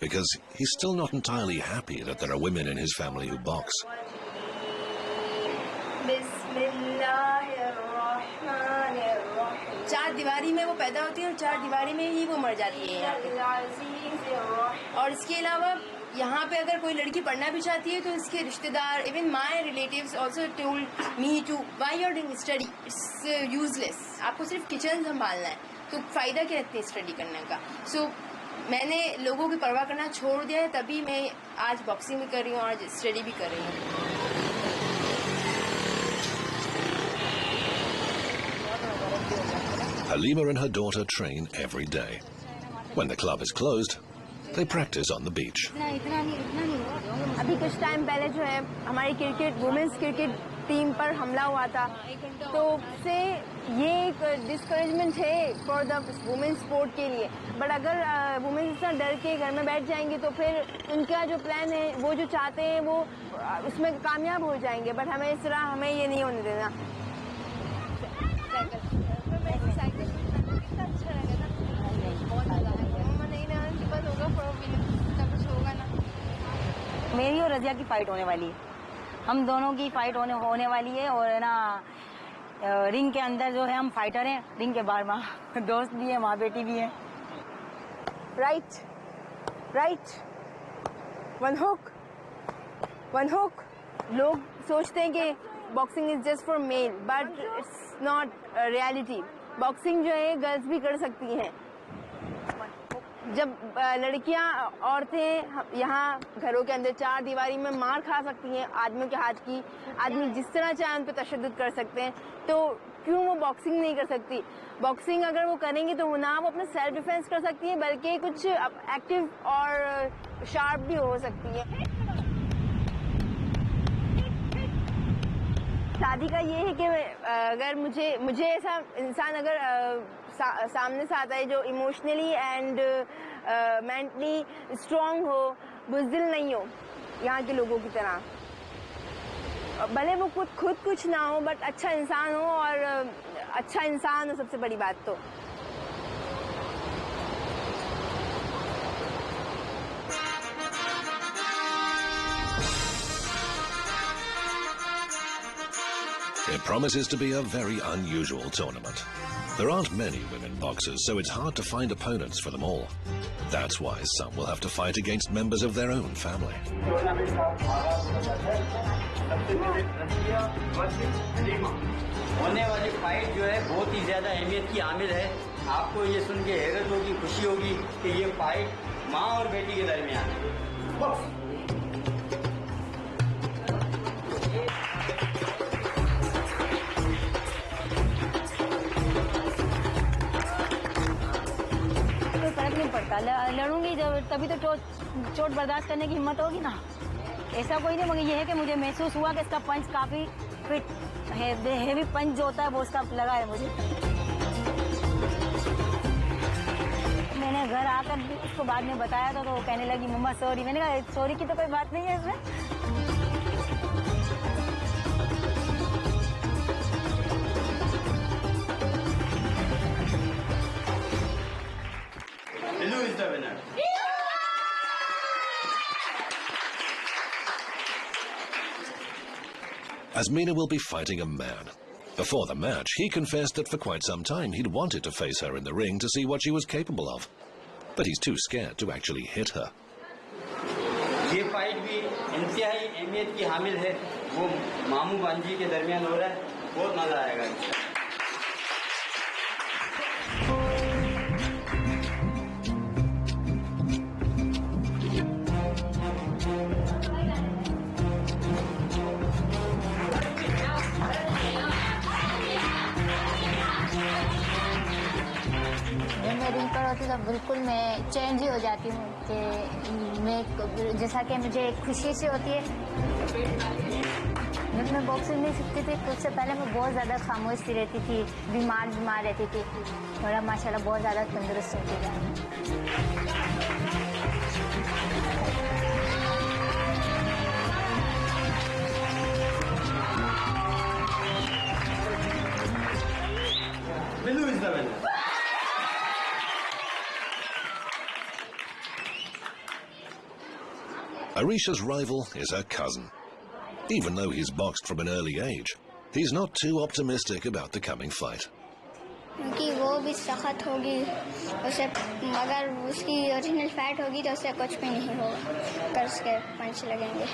because he's still not entirely happy that there are women in his family who box. चार दीवारी में वो पैदा होती है और चार दीवारी में ही वो मर जाती है यहाँ पे। और इसके अलावा यहाँ पे अगर कोई लड़की पढ़ना भी चाहती है तो इसके रिश्तेदार, even my relatives also told me to why you are doing study, it's useless, आपको सिर्फ किचन संभालना है, तो फ़ायदा क्या रखते हैं स्टडी करने का। सो मैंने लोगों की परवाह करना छोड़ दिया है, तभी मैं आज बॉक्सिंग भी कर रही हूँ, आज स्टडी भी कर रही हूँ। Halima and her daughter train every day. When the club is closed, they practice on the beach. अभी कुछ टाइम पहले जो है हमारी वुमेन्स क्रिकेट टीम पर हमला हुआ था, तो उससे ये एक डिस्करेजमेंट है फॉर द वुमेन्स स्पोर्ट के लिए। बट अगर वुमेन्स इतना डर के घर में बैठ जाएंगी तो फिर उनका जो प्लान है, वो जो चाहते हैं, वो उसमें कामयाब हो जाएंगे। बट हमें इस तरह हमें ये नहीं होने देना। मेरी और रजिया की फाइट होने वाली है, हम दोनों की फाइट होने वाली है। और ना रिंग के अंदर जो है हम फाइटर हैं, रिंग के बाहर माँ दोस्त भी है, माँ बेटी भी है। Right, one hook. लोग सोचते हैं कि boxing is just for male, but it's not reality. Boxing जो है गर्ल्स भी कर सकती हैं। जब लड़कियां, औरतें यहाँ घरों के अंदर चार दीवारी में मार खा सकती हैं आदमियों के हाथ की, आदमी जिस तरह चाहे उन पर तशद्दुद कर सकते हैं, तो क्यों वो बॉक्सिंग नहीं कर सकती। बॉक्सिंग अगर वो करेंगी तो ना वो अपना सेल्फ डिफेंस कर सकती हैं, बल्कि कुछ एक्टिव और शार्प भी हो सकती है। शादी का ये है कि अगर मुझे ऐसा इंसान अगर सामने से आता है जो इमोशनली एंड मेंटली स्ट्रांग हो, बुज़दिल नहीं हो यहाँ के लोगों की तरह, भले वो खुद कुछ ना हो, बट अच्छा इंसान हो, और अच्छा इंसान हो सबसे बड़ी बात तो। It promises to be a very unusual tournament. There aren't many women boxers, so it's hard to find opponents for them all. That's why some will have to fight against members of their own family. होने वाली fight जो है बहुत ही ज़्यादा अहमियत की हामिल है। आपको ये सुन के हैरत होगी, खुशी होगी कि ये फाइट माँ और बेटी के दरमियान है। लड़ूंगी जब, तभी तो चोट बर्दाश्त करने की हिम्मत होगी ना। ऐसा कोई नहीं, मगर ये है कि मुझे महसूस हुआ कि इसका पंच काफ़ी फिट है, हेवी पंच जो होता है वो उसका लगा है मुझे। मैंने घर आकर भी उसको बाद में बताया था, तो वो कहने लगी मम्मा सॉरी। मैंने कहा सॉरी की तो कोई बात नहीं है इसमें। Azmina will be fighting a man. Before the match, he confessed that for quite some time he'd wanted to face her in the ring to see what she was capable of. But he's too scared to actually hit her. ये fight भी इंतहाई अहमियत की हामिल है, वो मामू बांजी के दरमियान हो रहा है, बहुत मजा आएगा। तो बिल्कुल मैं चेंज ही हो जाती हूँ कि मैं, जैसा कि मुझे खुशी सी होती है। जब मैं बॉक्सिंग नहीं सीखती थी तो उससे पहले मैं बहुत ज़्यादा खामोश सी रहती थी, बीमार रहती थी। थोड़ा माशाल्लाह बहुत ज़्यादा तंदुरुस्त होती है। Billu is the winner. Arisha's rival is her cousin. Even though he's boxed from an early age, he's not too optimistic about the coming fight. क्योंकि वो भी सख्त होगी, उसे अगर उसकी ओरिजिनल फाइट होगी तो उसे कुछ भी नहीं होगा, अगर उसके पंच लगेंगे।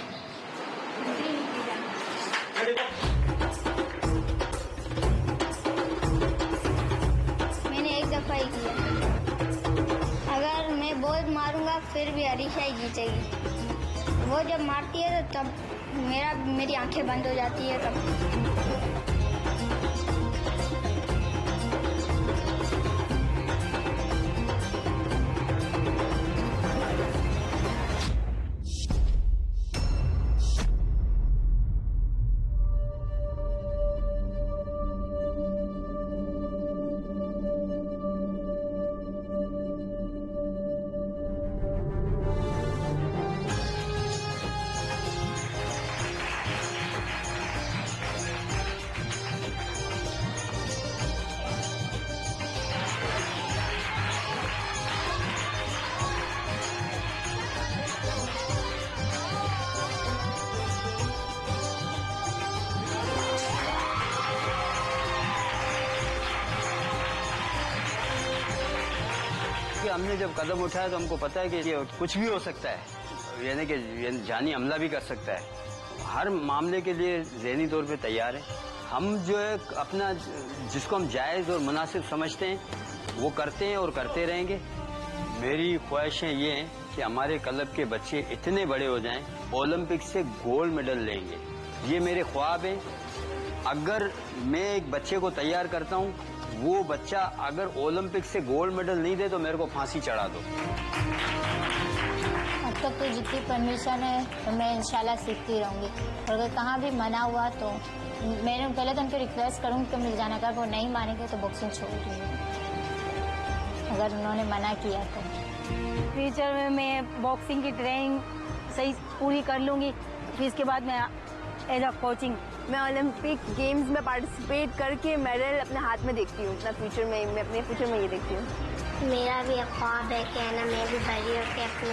मैंने एक दफा ही किया, अगर मैं बहुत मारूंगा फिर भी अरीशा ही जीतेगी। वो जब मारती है तो तब मेरी आंखें बंद हो जाती है तब। हमने जब कदम उठाया तो हमको पता है कि ये कुछ भी हो सकता है, यानी कि जानी हमला भी कर सकता है। हर मामले के लिए ज़हनी तौर पे तैयार है। हम जो है अपना जिसको हम जायज़ और मुनासिब समझते हैं वो करते हैं और करते रहेंगे। मेरी ख्वाहिशें ये हैं कि हमारे क्लब के बच्चे इतने बड़े हो जाएं, ओलंपिक से गोल्ड मेडल लेंगे। ये मेरे ख्वाब हैं। अगर मैं एक बच्चे को तैयार करता हूँ, वो बच्चा अगर ओलंपिक से गोल्ड मेडल नहीं दे तो मेरे को फांसी चढ़ा दो। अब तक तो जितनी परमिशन है तो मैं इंशाल्लाह सीखती रहूँगी, और अगर कहाँ भी मना हुआ तो मैंने पहले तो उनको रिक्वेस्ट करूँगी कि मिल जाना, अगर वो नहीं मानेंगे तो बॉक्सिंग छोड़ दूँगी, अगर उन्होंने मना किया तो। फ्यूचर में मैं बॉक्सिंग की ट्रेनिंग सही पूरी कर लूँगी, फिर इसके बाद मैं एज अ कोचिंग मैं ओलंपिक गेम्स में पार्टिसिपेट करके मेडल अपने हाथ में देखती हूँ। अपना फ्यूचर में मैं अपने फ्यूचर में ये देखती हूँ। मेरा भी एक ख्वाब है कि ना मैं भी बड़ी होकर अपने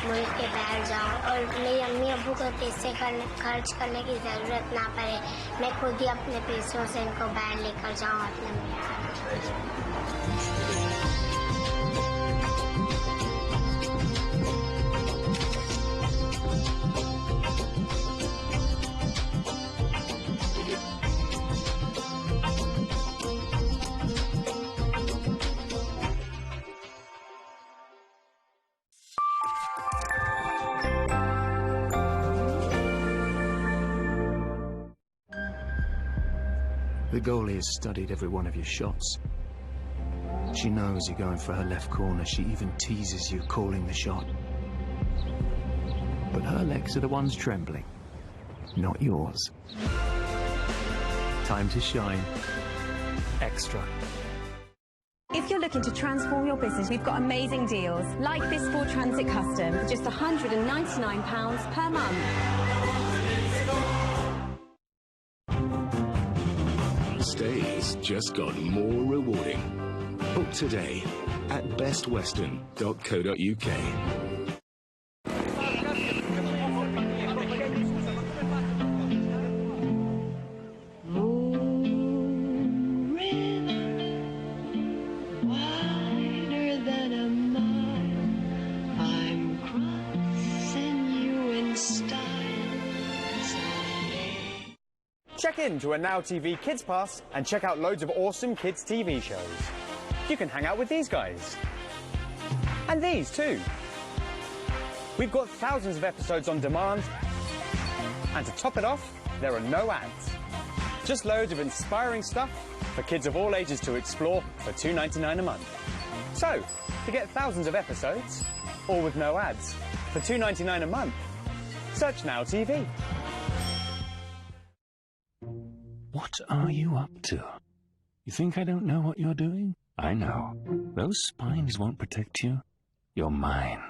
मुल्क के बाहर जाऊँ और मेरी अम्मी अब्बू को पैसे खर्च करने की ज़रूरत ना पड़े, मैं खुद ही अपने पैसों से इनको बाहर लेकर जाऊँ अपने मुल्क। The goalie has studied every one of your shots. She knows you're going for her left corner. She even teases you, calling the shot. But her legs are the ones trembling, not yours. Time to shine. Extra. If you're looking to transform your business, we've got amazing deals, like this Ford Transit Custom for just £199 per month. Stays just got more rewarding. Book today at bestwestern.co.uk. Check in to a Now TV Kids Pass and check out loads of awesome kids TV shows. You can hang out with these guys. And these too. We've got thousands of episodes on demand. And to top it off, there are no ads. Just loads of inspiring stuff for kids of all ages to explore for $2.99 a month. So, to get thousands of episodes, all with no ads, for $2.99 a month, search Now TV. What are you up to? You think I don't know what you're doing? I know. Those spines won't protect you. You're mine.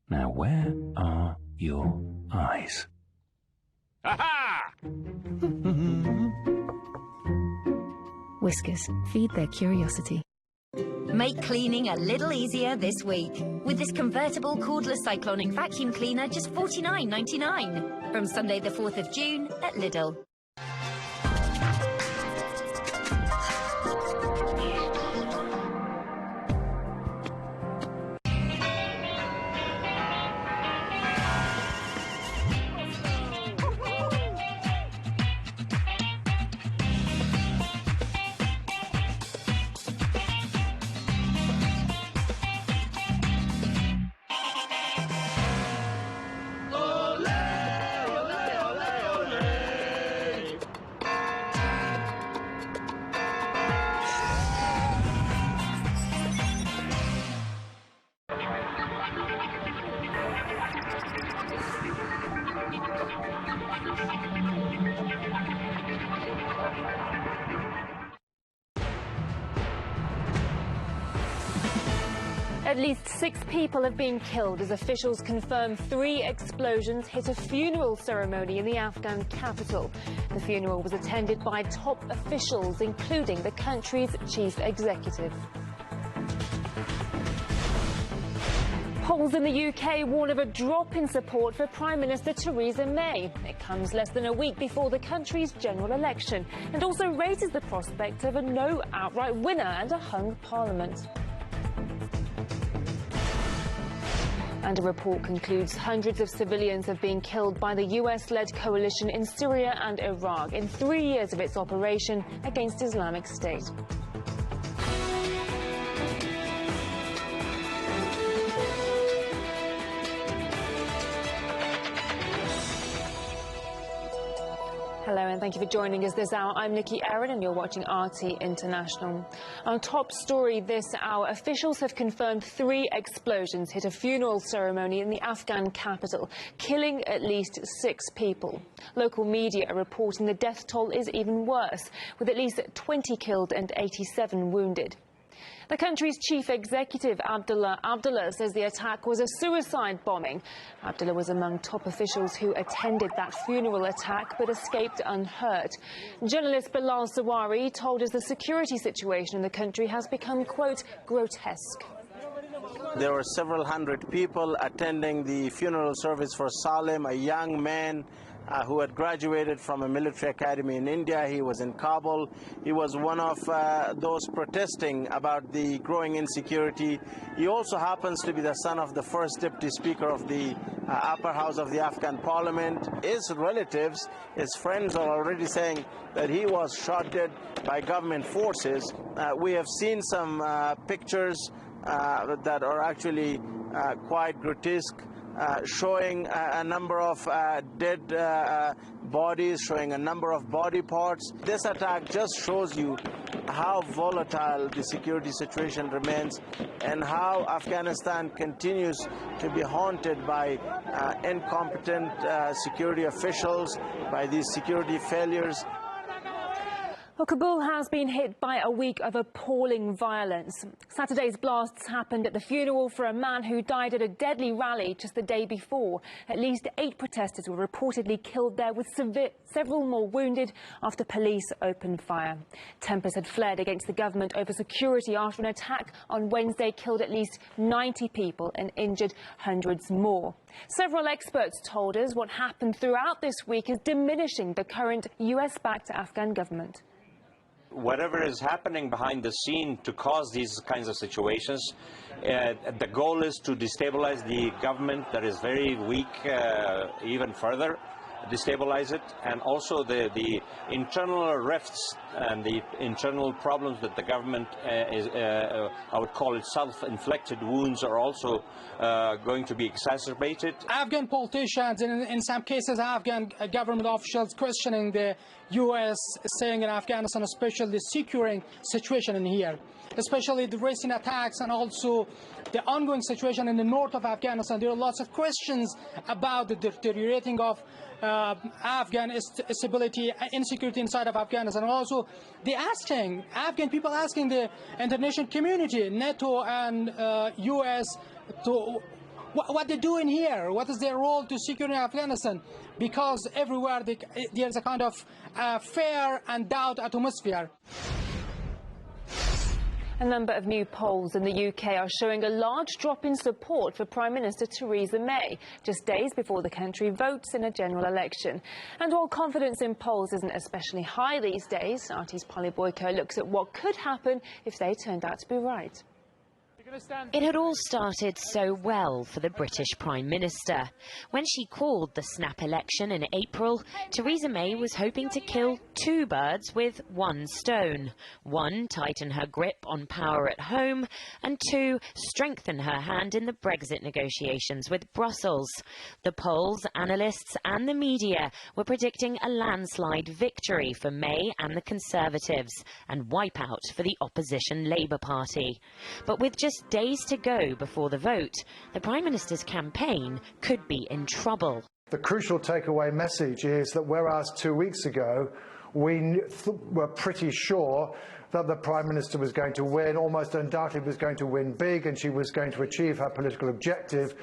Now where are your eyes? Aha! Whiskers, feed their curiosity. Make cleaning a little easier this week. With this convertible cordless cyclonic vacuum cleaner, just $49.99. From Sunday the 4th of June at Lidl. At least 6 people have been killed as officials confirm 3 explosions hit a funeral ceremony in the Afghan capital. The funeral was attended by top officials, including the country's chief executive. Polls in the UK warn of a drop in support for Prime Minister Theresa May. It comes less than a week before the country's general election and also raises the prospect of a no outright winner and a hung parliament. And a report concludes hundreds of civilians have been killed by the US-led coalition in Syria and Iraq in 3 years of its operation against Islamic State. Hello and thank you for joining us this hour. I'm Nikki Erin and you're watching RT International. Our top story this hour, officials have confirmed 3 explosions hit a funeral ceremony in the Afghan capital, killing at least 6 people. Local media are reporting the death toll is even worse, with at least 20 killed and 87 wounded. The country's chief executive, Abdullah Abdullah, says the attack was a suicide bombing. Abdullah was among top officials who attended that funeral attack but escaped unhurt. Journalist Bilal Sawari told us the security situation in the country has become, quote, grotesque. There were several hundred people attending the funeral service for Salim, a young man who had graduated from a military academy in India. He was in Kabul. He was one of those protesting about the growing insecurity. He also happens to be the son of the first deputy speaker of the upper house of the Afghan parliament. His relatives, his friends are already saying that he was shot dead by government forces. We have seen some pictures that are actually quite grotesque, showing a number of dead bodies, showing a number of body parts. This attack just shows you how volatile the security situation remains and how Afghanistan continues to be haunted by incompetent security officials, by these security failures. Well, Kabul has been hit by a week of appalling violence. Saturday's blasts happened at the funeral for a man who died at a deadly rally just the day before. At least 8 protesters were reportedly killed there, with several more wounded after police opened fire. Tempers had flared against the government over security after an attack on Wednesday killed at least 90 people and injured hundreds more. Several experts told us what happened throughout this week is diminishing the current US-backed Afghan government. Whatever is happening behind the scene to cause these kinds of situations, the goal is to destabilize the government that is very weak even further, destabilize it, and also the internal rifts and the internal problems that the government I would call it self-inflicted wounds, are also going to be exacerbated. Afghan politicians and in some cases Afghan government officials questioning the U.S. staying in Afghanistan, especially the securing situation in here, especially the recent attacks and also the ongoing situation in the north of Afghanistan. There are lots of questions about the deteriorating of Afghan stability, insecurity inside of Afghanistan. And also Afghan people asking the international community, NATO and US, to what they're doing here, what is their role to secure Afghanistan, because everywhere there's a kind of fear and doubt atmosphere. A number of new polls in the UK are showing a large drop in support for Prime Minister Theresa May, just days before the country votes in a general election. And while confidence in polls isn't especially high these days, RT's Polly Boyko looks at what could happen if they turned out to be right. It had all started so well for the British Prime Minister. When she called the snap election in April, Theresa May was hoping to kill two birds with one stone. One, tighten her grip on power at home, and two, strengthen her hand in the Brexit negotiations with Brussels. The polls, analysts and the media were predicting a landslide victory for May and the Conservatives, and wipeout for the opposition Labour Party. But with just days to go before the vote, the Prime Minister's campaign could be in trouble. The crucial takeaway message is that whereas 2 weeks ago we were pretty sure that the Prime Minister was going to win, almost undoubtedly was going to win big, and she was going to achieve her political objective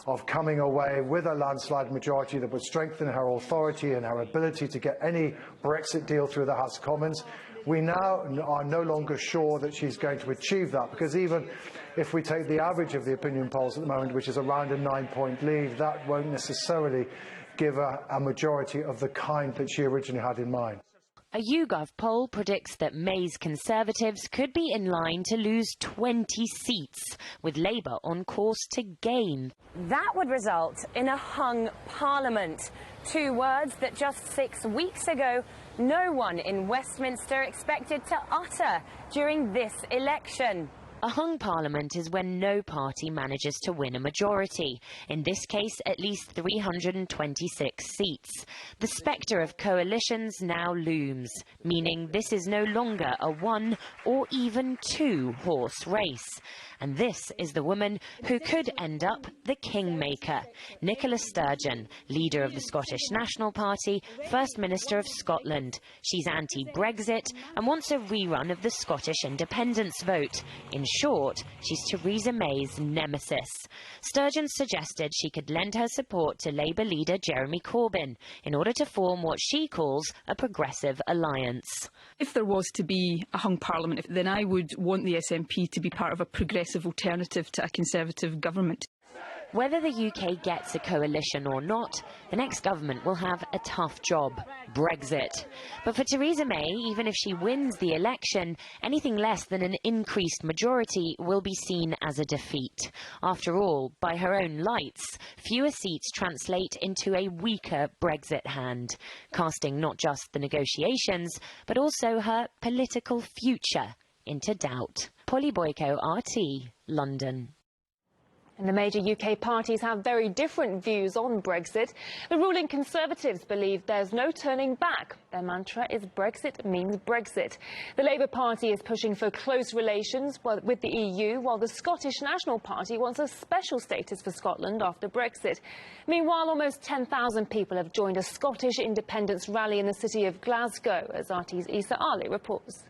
of coming away with a landslide majority that would strengthen her authority and her ability to get any Brexit deal through the House of Commons. We now are no longer sure that she's going to achieve that, because even if we take the average of the opinion polls at the moment, which is around a 9-point lead, that won't necessarily give her a majority of the kind that she originally had in mind. A YouGov poll predicts that May's Conservatives could be in line to lose 20 seats, with Labour on course to gain. That would result in a hung parliament. Two words that just 6 weeks ago no one in Westminster expected to utter during this election. A hung parliament is when no party manages to win a majority, in this case at least 326 seats. The spectre of coalitions now looms, meaning this is no longer a one or even two-horse race. And this is the woman who could end up the kingmaker, Nicola Sturgeon, leader of the Scottish National Party, First Minister of Scotland. She's anti-Brexit and wants a rerun of the Scottish independence vote. In short, she's Theresa May's nemesis. Sturgeon suggested she could lend her support to Labour leader Jeremy Corbyn in order to form what she calls a progressive alliance. If there was to be a hung parliament, then I would want the SNP to be part of a progressive alternative to a Conservative government. Whether the UK gets a coalition or not, the next government will have a tough job: Brexit. But for Theresa May, even if she wins the election, anything less than an increased majority will be seen as a defeat. After all, by her own lights, fewer seats translate into a weaker Brexit hand, casting not just the negotiations, but also her political future into doubt. Polly Boyko, RT, London. And the major UK parties have very different views on Brexit. The ruling Conservatives believe there's no turning back. Their mantra is Brexit means Brexit. The Labour Party is pushing for close relations with the EU, while the Scottish National Party wants a special status for Scotland after Brexit. Meanwhile, almost 10,000 people have joined a Scottish independence rally in the city of Glasgow, as RT's Issa Ali reports.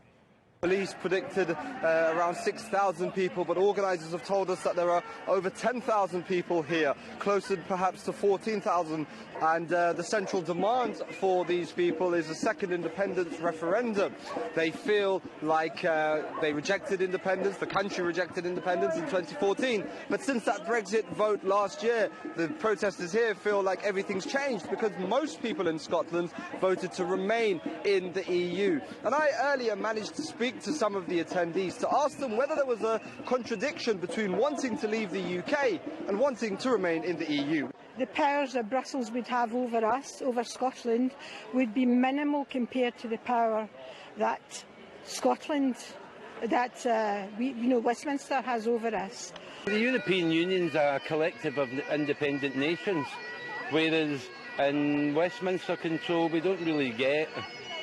Police predicted around 6,000 people, but organisers have told us that there are over 10,000 people here, closer perhaps to 14,000. And the central demand for these people is a second independence referendum. They feel like they rejected independence, the country rejected independence in 2014. But since that Brexit vote last year, the protesters here feel like everything's changed, because most people in Scotland voted to remain in the EU. And I earlier managed to speak to some of the attendees to ask them whether there was a contradiction between wanting to leave the UK and wanting to remain in the EU. The powers that Brussels would have over us, over Scotland, would be minimal compared to the power that Scotland, Westminster has over us. The European Union's a collective of independent nations, whereas in Westminster control we don't really get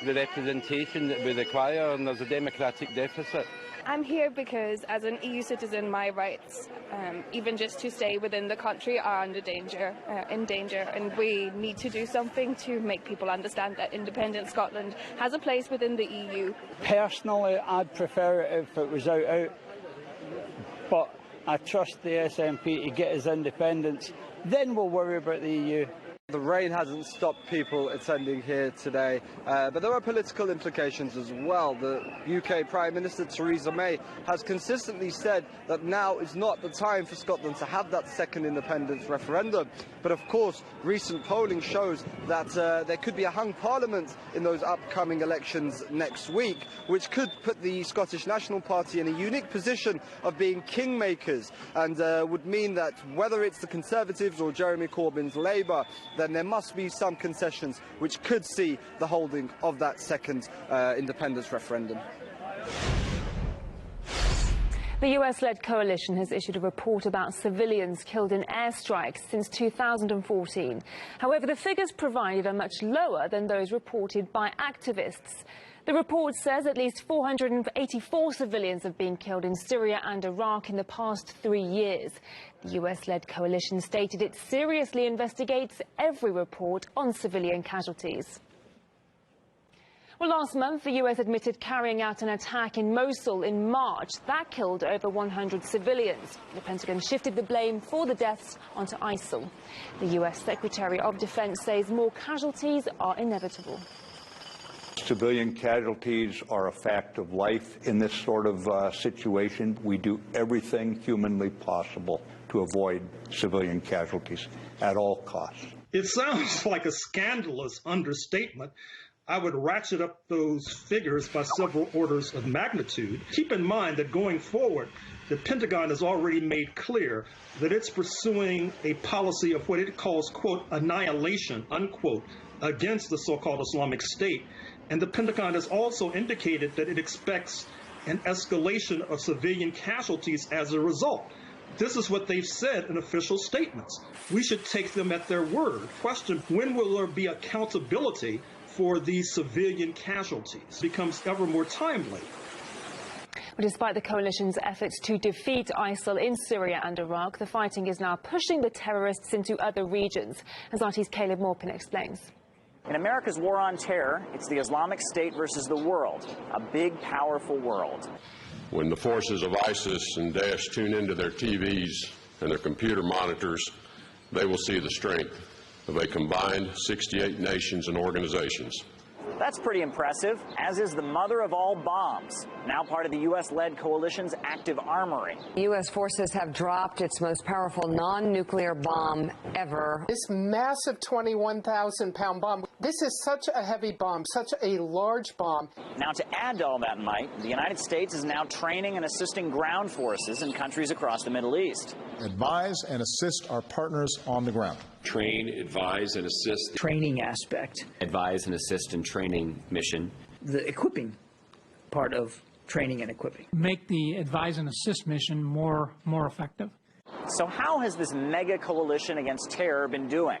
the representation that we require, and there's a democratic deficit. I'm here because, as an EU citizen, my rights, even just to stay within the country, are in danger, and we need to do something to make people understand that independent Scotland has a place within the EU. Personally, I'd prefer it if it was out, but I trust the SNP to get his independence. Then we'll worry about the EU. The rain hasn't stopped people attending here today, but there are political implications as well. The UK Prime Minister Theresa May has consistently said that now is not the time for Scotland to have that second independence referendum. But of course, recent polling shows that there could be a hung parliament in those upcoming elections next week, which could put the Scottish National Party in a unique position of being kingmakers, and would mean that whether it's the Conservatives or Jeremy Corbyn's Labour, then there must be some concessions which could see the holding of that second independence referendum. The US-led coalition has issued a report about civilians killed in airstrikes since 2014. However, the figures provided are much lower than those reported by activists. The report says at least 484 civilians have been killed in Syria and Iraq in the past 3 years. The US-led coalition stated it seriously investigates every report on civilian casualties. Well, last month, the US admitted carrying out an attack in Mosul in March. That killed over 100 civilians. The Pentagon shifted the blame for the deaths onto ISIL. The US Secretary of Defense says more casualties are inevitable. Civilian casualties are a fact of life in this sort of situation. We do everything humanly possible to avoid civilian casualties at all costs. It sounds like a scandalous understatement. I would ratchet up those figures by several orders of magnitude. Keep in mind that going forward, the Pentagon has already made clear that it's pursuing a policy of what it calls, quote, annihilation, unquote, against the so-called Islamic State. And the Pentagon has also indicated that it expects an escalation of civilian casualties as a result. This is what they've said in official statements. We should take them at their word. Question, when will there be accountability for these civilian casualties? Becomes ever more timely. Despite the coalition's efforts to defeat ISIL in Syria and Iraq, the fighting is now pushing the terrorists into other regions, as RT's Caleb Morpin explains. In America's war on terror, it's the Islamic State versus the world, a big, powerful world. When the forces of ISIS and Daesh tune into their TVs and their computer monitors, they will see the strength of a combined 68 nations and organizations. That's pretty impressive, as is the mother of all bombs, now part of the U.S.-led coalition's active armory. U.S. forces have dropped its most powerful non-nuclear bomb ever. This massive 21,000-pound bomb, this is such a heavy bomb, such a large bomb. Now, to add to all that might, the United States is now training and assisting ground forces in countries across the Middle East. Advise and assist our partners on the ground. Train, advise, and assist. Training aspect. Advise and assist in training mission. The equipping part of training and equipping. Make the advise and assist mission more effective. So how has this mega coalition against terror been doing?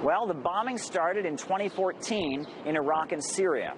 Well, the bombing started in 2014 in Iraq and Syria.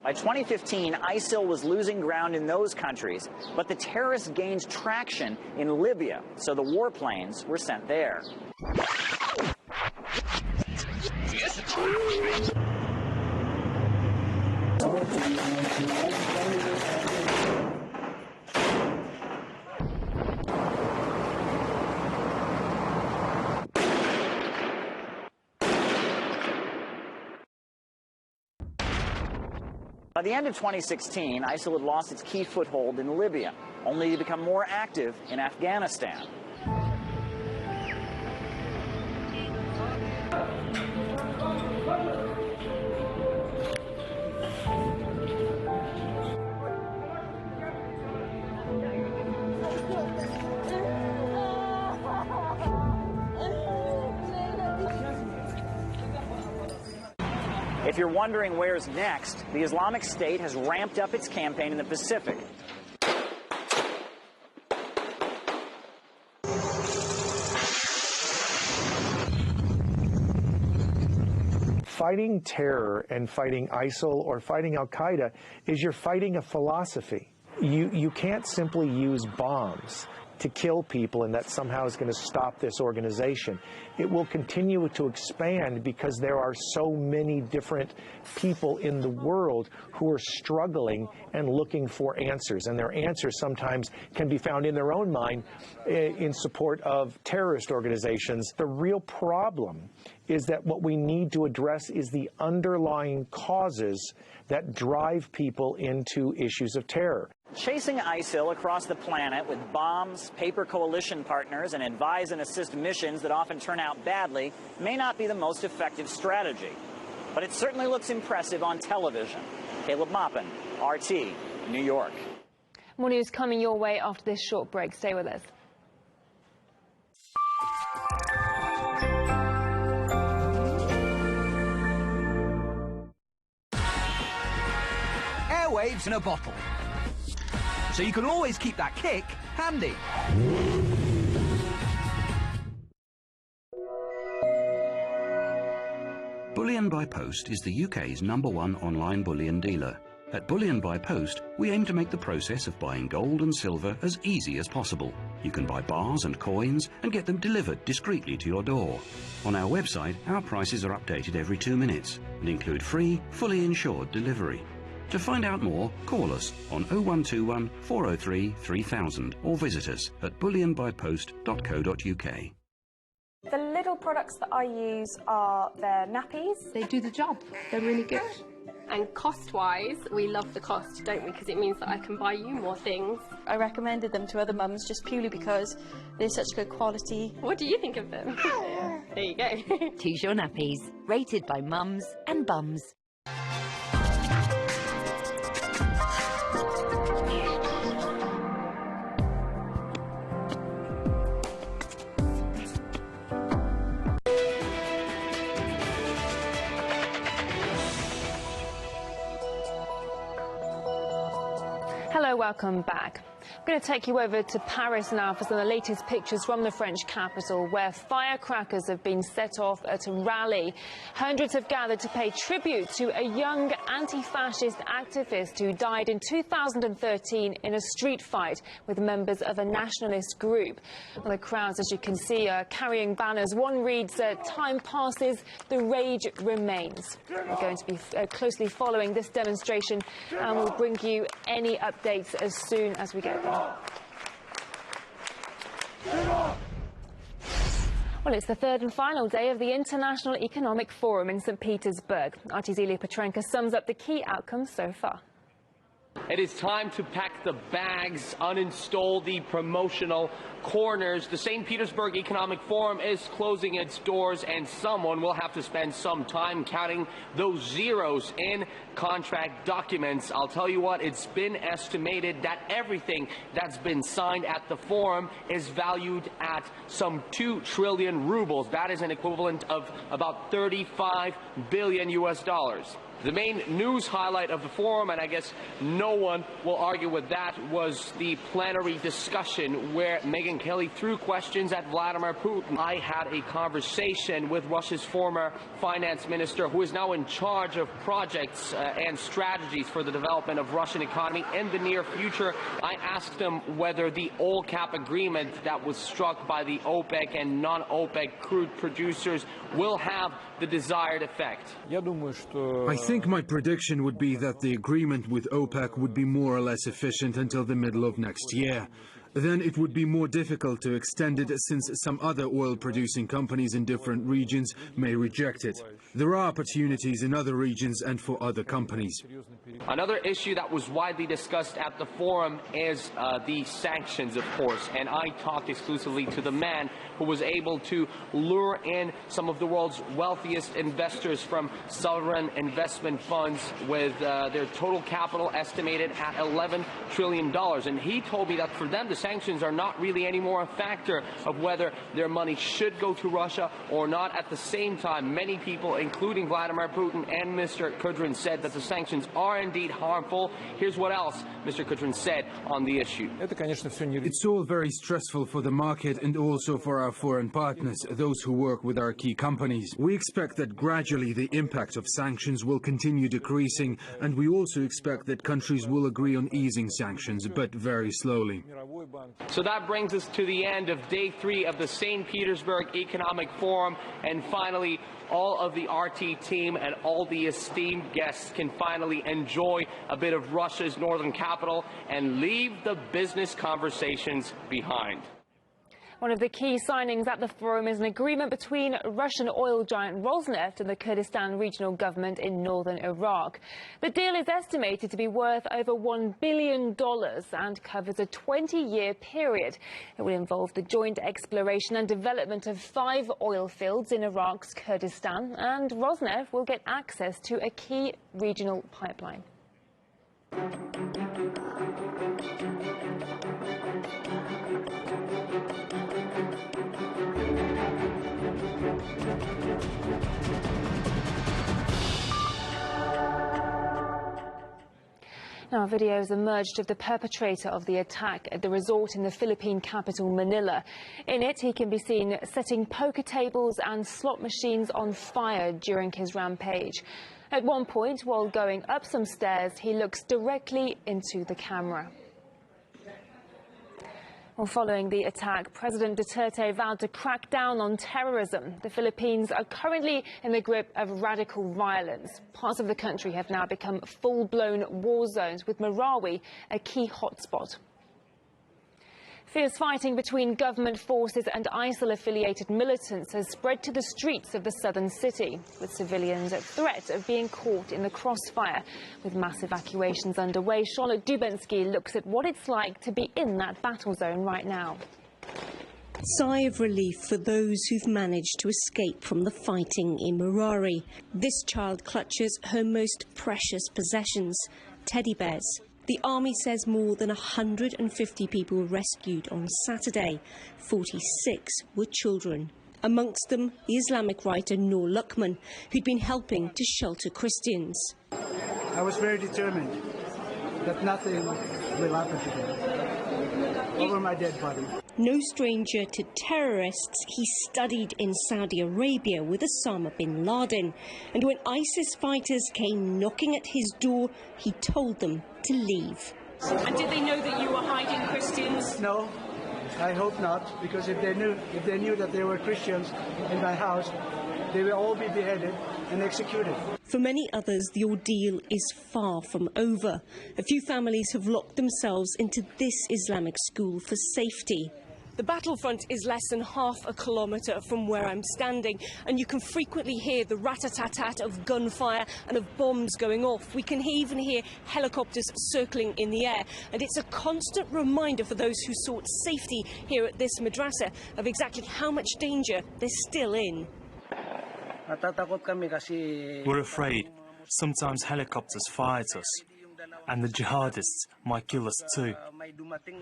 By 2015, ISIL was losing ground in those countries, but the terrorists gained traction in Libya, so the warplanes were sent there. By the end of 2016, ISIL had lost its key foothold in Libya, only to become more active in Afghanistan. If you're wondering where's next, the Islamic State has ramped up its campaign in the Pacific. fighting terror and fighting ISIL or fighting Al-Qaeda is you're fighting a philosophy. You can't simply use bombs to kill people and that somehow is going to stop this organization. It will continue to expand because there are so many different people in the world who are struggling and looking for answers. And their answers sometimes can be found in their own mind in support of terrorist organizations. The real problem is that what we need to address is the underlying causes that drive people into issues of terror. Chasing ISIL across the planet with bombs, paper coalition partners, and advise and assist missions that often turn out badly may not be the most effective strategy. But it certainly looks impressive on television. Caleb Maupin, RT, New York. More news coming your way after this short break. Stay with us. Airwaves in a bottle. So you can always keep that kick handy. Bullion by Post is the UK's #1 online bullion dealer. At Bullion by Post, we aim to make the process of buying gold and silver as easy as possible. You can buy bars and coins and get them delivered discreetly to your door. On our website, our prices are updated every 2 minutes and include free, fully insured delivery. To find out more, call us on 0121 403 3000 or visit us at bullionbypost.co.uk. The little products that I use are their nappies. They do the job. They're really good. And cost-wise, we love the cost, don't we? Because it means that I can buy you more things. I recommended them to other mums just purely because they're such good quality. What do you think of them? There you go. Choose your nappies, rated by mums and bums. Hello, welcome back. I'm going to take you over to Paris now for some of the latest pictures from the French capital, where firecrackers have been set off at a rally. Hundreds have gathered to pay tribute to a young anti-fascist activist who died in 2013 in a street fight with members of a nationalist group. Well, the crowds, as you can see, are carrying banners. One reads, "Time passes, the rage remains." We're going to be closely following this demonstration and we'll bring you any updates as soon as we get them. Well, it's the third and final day of the International Economic Forum in St. Petersburg. RT's Ilya Petrenko sums up the key outcomes so far. It is time to pack the bags, uninstall the promotional corners. The St. Petersburg Economic Forum is closing its doors, and someone will have to spend some time counting those zeros in contract documents. I'll tell you what, it's been estimated that everything that's been signed at the forum is valued at some 2 trillion rubles. That is an equivalent of about $35 billion US. The main news highlight of the forum, and I guess no one will argue with that, was the plenary discussion where Megyn Kelly threw questions at Vladimir Putin. I had a conversation with Russia's former finance minister, who is now in charge of projects and strategies for the development of Russian economy in the near future. I asked him whether the oil cap agreement that was struck by the OPEC and non-OPEC crude producers will have the desired effect. I think my prediction would be that the agreement with OPEC would be more or less efficient until the middle of next year. Then it would be more difficult to extend it, since some other oil-producing companies in different regions may reject it. There are opportunities in other regions and for other companies. Another issue that was widely discussed at the forum is the sanctions, of course, and I talked exclusively to the man who was able to lure in some of the world's wealthiest investors from sovereign investment funds with their total capital estimated at $11 trillion. And he told me that for them to sanctions are not really anymore a factor of whether their money should go to Russia or not. At the same time, many people, including Vladimir Putin and Mr. Kudrin, said that the sanctions are indeed harmful. Here's what else Mr. Kudrin said on the issue. It's all very stressful for the market and also for our foreign partners, those who work with our key companies. We expect that gradually the impact of sanctions will continue decreasing, and we also expect that countries will agree on easing sanctions, but very slowly. So that brings us to the end of day 3 of the St. Petersburg Economic Forum, and finally all of the RT team and all the esteemed guests can finally enjoy a bit of Russia's northern capital and leave the business conversations behind. One of the key signings at the forum is an agreement between Russian oil giant Rosneft and the Kurdistan Regional Government in northern Iraq. The deal is estimated to be worth over $1 billion and covers a 20-year period. It will involve the joint exploration and development of 5 oil fields in Iraq's Kurdistan, and Rosneft will get access to a key regional pipeline. Now, videos emerged of the perpetrator of the attack at the resort in the Philippine capital, Manila. In it, he can be seen setting poker tables and slot machines on fire during his rampage. At one point, while going up some stairs, he looks directly into the camera. Well, following the attack, President Duterte vowed to crack down on terrorism. The Philippines are currently in the grip of radical violence. Parts of the country have now become full-blown war zones, with Marawi a key hotspot. Fierce fighting between government forces and ISIL-affiliated militants has spread to the streets of the southern city, with civilians at threat of being caught in the crossfire. With mass evacuations underway, Charlotte Dubensky looks at what it's like to be in that battle zone right now. Sigh of relief for those who've managed to escape from the fighting in Marawi. This child clutches her most precious possessions, teddy bears. The army says more than 150 people were rescued on Saturday. 46 were children. Amongst them, the Islamic writer Noor Luqman, who'd been helping to shelter Christians. I was very determined that nothing will happen to them over my dead body. No stranger to terrorists, he studied in Saudi Arabia with Osama bin Laden. And when ISIS fighters came knocking at his door, he told them to leave. And did they know that you were hiding Christians? No, I hope not, because if they knew that there were Christians in my house, they will all be beheaded and executed. For many others, the ordeal is far from over. A few families have locked themselves into this Islamic school for safety. The battlefront is less than half a kilometre from where I'm standing, and you can frequently hear the rat-a-tat-tat of gunfire and of bombs going off. We can even hear helicopters circling in the air, and it's a constant reminder for those who sought safety here at this madrasa of exactly how much danger they're still in. We're afraid. Sometimes helicopters fire at us, and the jihadists might kill us too.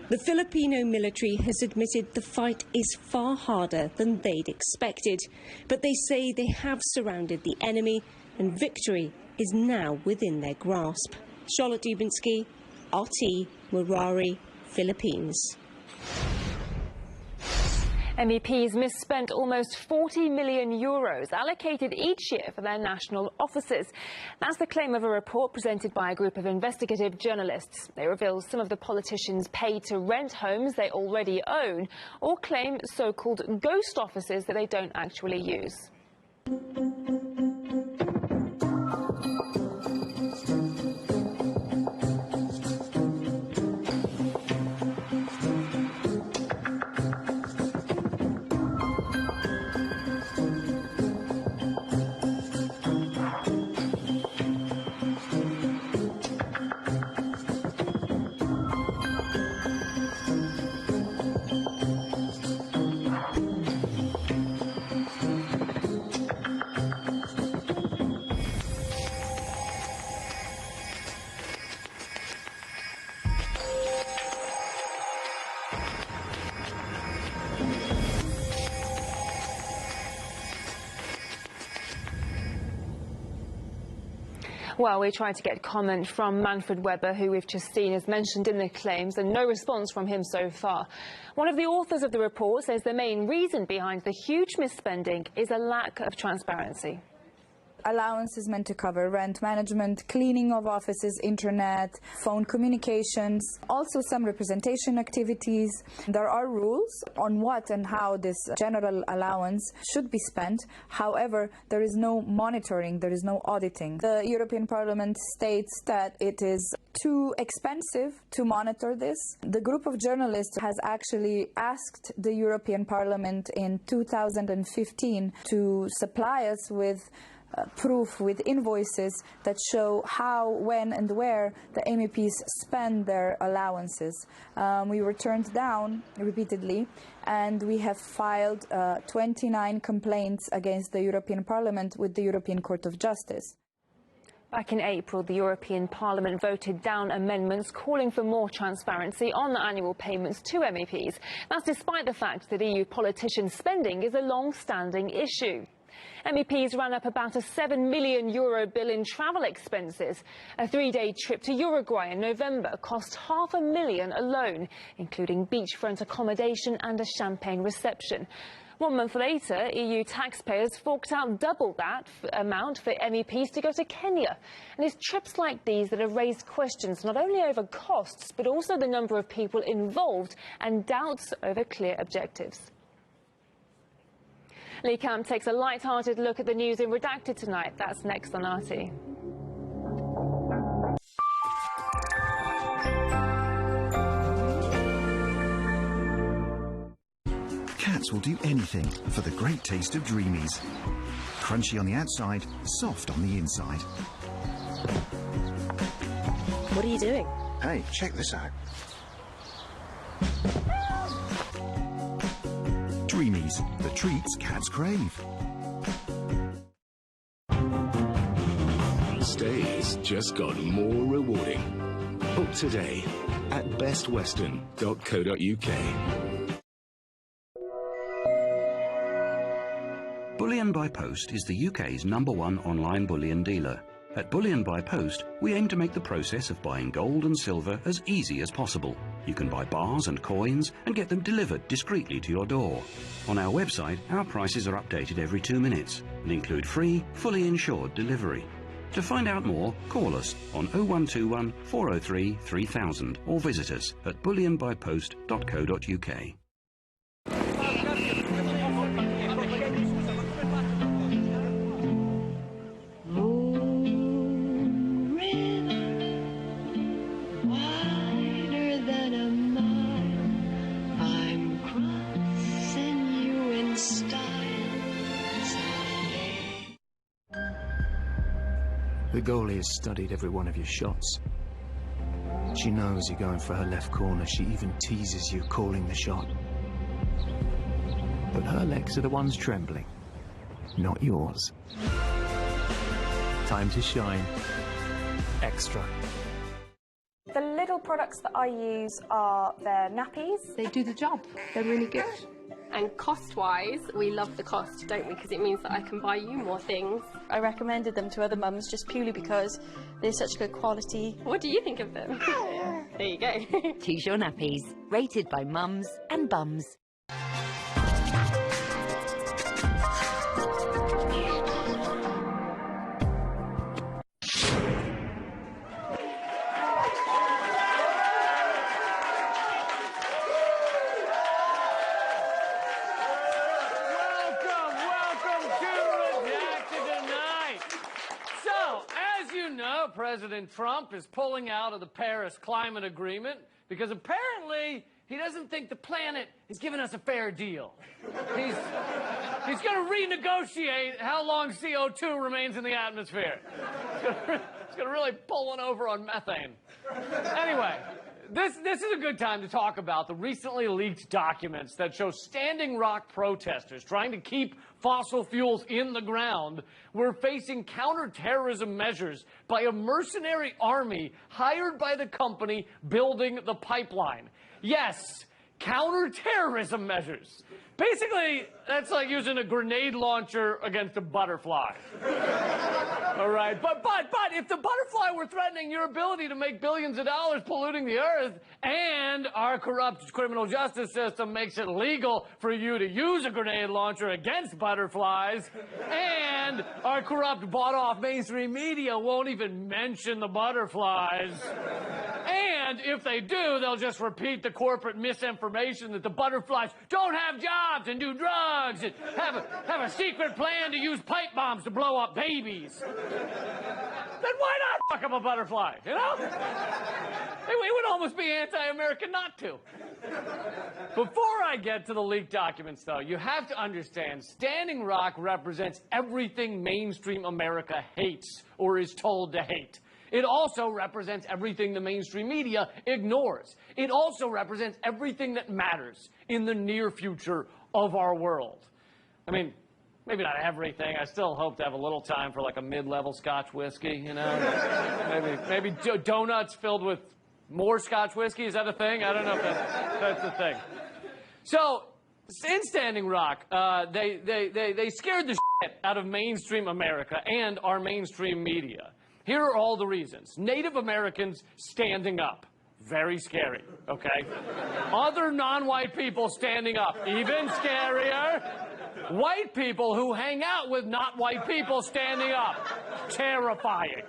The Filipino military has admitted the fight is far harder than they'd expected, but they say they have surrounded the enemy and victory is now within their grasp. Charlotte Dubensky, RT, Marawi, Philippines. MEPs misspent almost €40 million allocated each year for their national offices. That's the claim of a report presented by a group of investigative journalists. They reveal some of the politicians paid to rent homes they already own or claim so-called ghost offices that they don't actually use. Well, we tried to get comment from Manfred Weber, who we've just seen is mentioned in the claims, and no response from him so far. One of the authors of the report says the main reason behind the huge misspending is a lack of transparency. Allowance is meant to cover rent management, cleaning of offices, internet, phone communications, also some representation activities. There are rules on what and how this general allowance should be spent. However, there is no monitoring, there is no auditing. The European Parliament states that it is too expensive to monitor this. The group of journalists has actually asked the European Parliament in 2015 to supply us with proof, with invoices that show how, when and where the MEPs spend their allowances. We were turned down repeatedly, and we have filed 29 complaints against the European Parliament with the European Court of Justice. Back in April, the European Parliament voted down amendments calling for more transparency on the annual payments to MEPs. That's despite the fact that EU politicians' spending is a long-standing issue. MEPs ran up about a €7 million bill in travel expenses. A 3-day trip to Uruguay in November cost $500,000 alone, including beachfront accommodation and a champagne reception. 1 month later, EU taxpayers forked out double that amount for MEPs to go to Kenya. And it's trips like these that have raised questions not only over costs, but also the number of people involved and doubts over clear objectives. Lee Camp takes a light-hearted look at the news in Redacted tonight. That's next on RT. Cats will do anything for the great taste of Dreamies. Crunchy on the outside, soft on the inside. What are you doing? Hey, check this out. Dreamies, the treats cats crave. Stays just got more rewarding. Book today at bestwestern.co.uk. Bullion by Post is the UK's #1 online bullion dealer. At Bullion by Post, we aim to make the process of buying gold and silver as easy as possible. You can buy bars and coins and get them delivered discreetly to your door. On our website, our prices are updated every 2 minutes and include free, fully insured delivery. To find out more, call us on 0121 403 3000 or visit us at bullionbypost.co.uk. The goalie has studied every one of your shots. She knows you're going for her left corner. She even teases you calling the shot. But her legs are the ones trembling, not yours. Time to shine. Extra. The little products that I use are their nappies. They do the job. They're really good. And cost-wise, we love the cost, don't we? Because it means that I can buy you more things. I recommended them to other mums just purely because they're such good quality. What do you think of them? There you go. Choose your nappies, rated by mums and bums. President Trump is pulling out of the Paris Climate Agreement because apparently he doesn't think the planet is giving us a fair deal. He's going to renegotiate how long CO2 remains in the atmosphere. He's going to really pull one over on methane. Anyway, this is a good time to talk about the recently leaked documents that show Standing Rock protesters trying to keep fossil fuels in the ground were facing counterterrorism measures by a mercenary army hired by the company building the pipeline. Yes, counterterrorism measures. Basically, that's like using a grenade launcher against a butterfly. All right, but if the butterfly were threatening your ability to make billions of dollars polluting the earth, and our corrupt criminal justice system makes it legal for you to use a grenade launcher against butterflies, and our corrupt bought-off mainstream media won't even mention the butterflies, and if they do, they'll just repeat the corporate misinformation that the butterflies don't have jobs and do drugs and have a secret plan to use pipe bombs to blow up babies. Then why not fuck up a butterfly, you know? It would almost be anti-American not to. Before I get to the leaked documents, though, you have to understand Standing Rock represents everything mainstream America hates or is told to hate. It also represents everything the mainstream media ignores. It also represents everything that matters in the near future of our world. I mean, maybe not everything. I still hope to have a little time for like a mid-level Scotch whiskey, you know? maybe donuts filled with more Scotch whiskey. Is that a thing? I don't know if that's a thing. So, in Standing Rock, they scared the shit out of mainstream America and our mainstream media. Here are all the reasons. Native Americans standing up. Very scary, okay? Other non-white people standing up. Even scarier. White people who hang out with not white people standing up. Terrifying.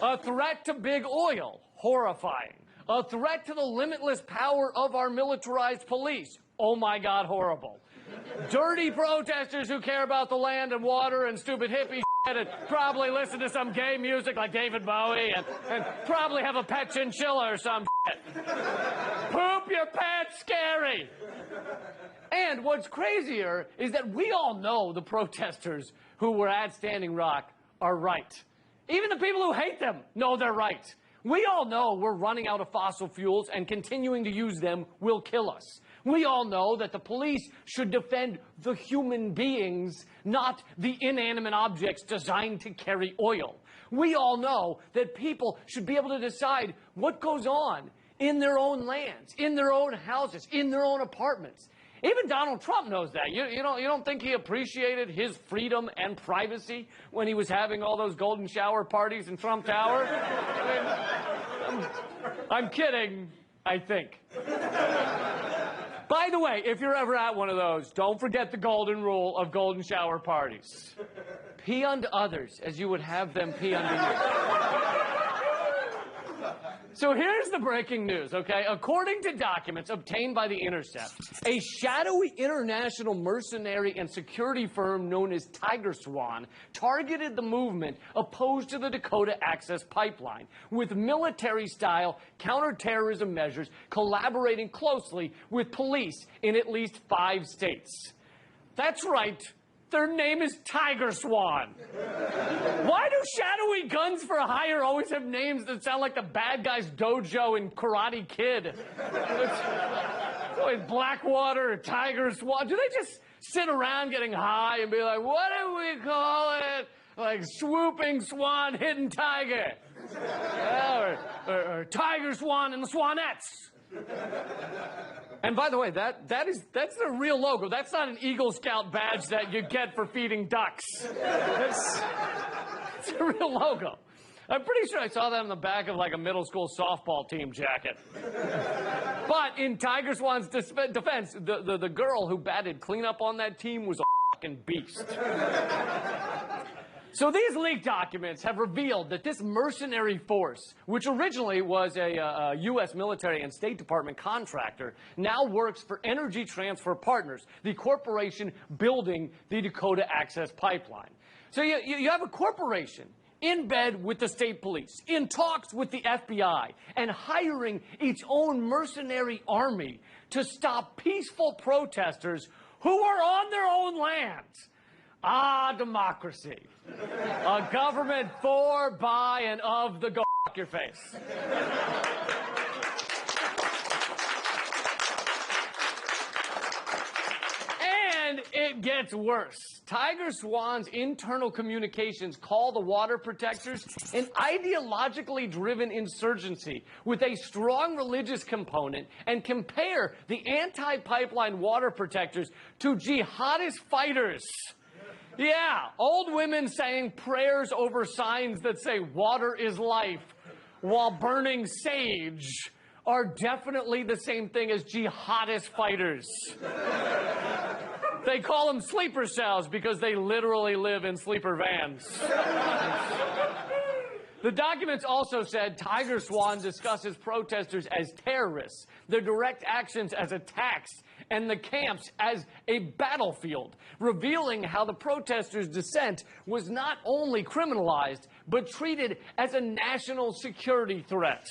A threat to big oil. Horrifying. A threat to the limitless power of our militarized police. Oh my God, horrible. Dirty protesters who care about the land and water and stupid hippie shit and probably listen to some gay music like David Bowie and probably have a pet chinchilla or some shit. Poop your pants, scary. And what's crazier is that we all know the protesters who were at Standing Rock are right. Even the people who hate them know they're right. We all know we're running out of fossil fuels and continuing to use them will kill us. We all know that the police should defend the human beings, not the inanimate objects designed to carry oil. We all know that people should be able to decide what goes on in their own lands, in their own houses, in their own apartments. Even Donald Trump knows that. You don't think he appreciated his freedom and privacy when he was having all those golden shower parties in Trump Tower? I mean, I'm kidding, I think. By the way, if you're ever at one of those, don't forget the golden rule of golden shower parties. Pee unto others as you would have them pee unto you. So here's the breaking news, okay? According to documents obtained by The Intercept, a shadowy international mercenary and security firm known as Tiger Swan targeted the movement opposed to the Dakota Access Pipeline with military-style counterterrorism measures, collaborating closely with police in at least 5 states. That's right. Their name is Tiger Swan. Why do shadowy guns for hire always have names that sound like the bad guy's dojo in Karate Kid? It's always Blackwater or Tiger Swan. Do they just sit around getting high and be like, what do we call it? Like Swooping Swan, Hidden Tiger. Yeah, or Tiger Swan and the Swanettes. And by the way, that's the real logo. That's not an Eagle Scout badge that you get for feeding ducks. It's a real logo. I'm pretty sure I saw that on the back of like a middle school softball team jacket. But in Tiger Swan's defense, the girl who batted cleanup on that team was a fucking beast. So these leaked documents have revealed that this mercenary force, which originally was a U.S. military and State Department contractor, now works for Energy Transfer Partners, the corporation building the Dakota Access Pipeline. So you have a corporation in bed with the state police, in talks with the FBI, and hiring its own mercenary army to stop peaceful protesters who are on their own land. Ah, democracy. A government for, by, and of the go fuck your face. And it gets worse. Tiger Swan's internal communications call the water protectors an ideologically driven insurgency with a strong religious component and compare the anti-pipeline water protectors to jihadist fighters. Yeah, old women saying prayers over signs that say water is life while burning sage are definitely the same thing as jihadist fighters. They call them sleeper cells because they literally live in sleeper vans. The documents also said Tiger Swan discusses protesters as terrorists, their direct actions as attacks, and the camps as a battlefield, revealing how the protesters' dissent was not only criminalized, but treated as a national security threat.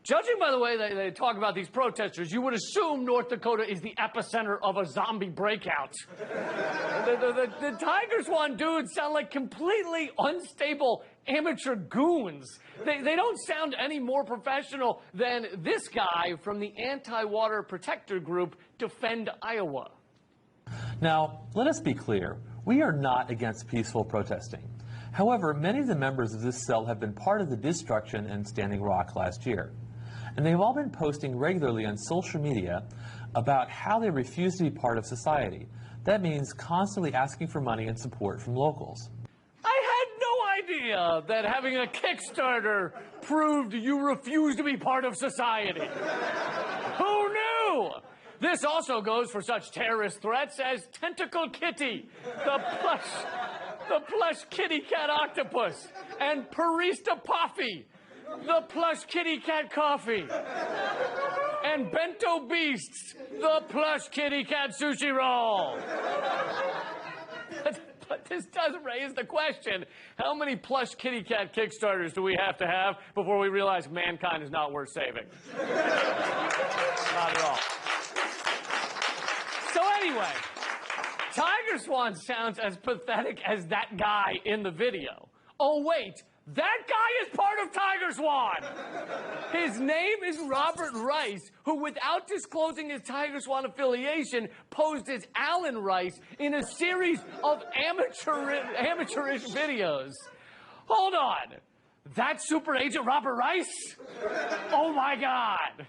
Judging by the way they talk about these protesters, you would assume North Dakota is the epicenter of a zombie breakout. The Tiger Swan dudes sound like completely unstable amateur goons. They don't sound any more professional than this guy from the anti-water protector group Defend Iowa. Now, let us be clear. We are not against peaceful protesting. However, many of the members of this cell have been part of the destruction in Standing Rock last year. And they've all been posting regularly on social media about how they refuse to be part of society. That means constantly asking for money and support from locals. I had no idea that having a Kickstarter proved you refuse to be part of society. Who knew? This also goes for such terrorist threats as Tentacle Kitty, the plush kitty cat octopus, and Parista Puffy, the plush kitty cat coffee, and Bento Beasts, the plush kitty cat sushi roll. But this does raise the question, how many plush kitty cat Kickstarters do we have to have before we realize mankind is not worth saving? Not at all. So anyway, Tiger Swan sounds as pathetic as that guy in the video. Oh wait, that guy is part of Tiger Swan! His name is Robert Rice, who, without disclosing his Tiger Swan affiliation, posed as Alan Rice in a series of amateurish videos. Hold on. That's Super Agent Robert Rice? Oh my God.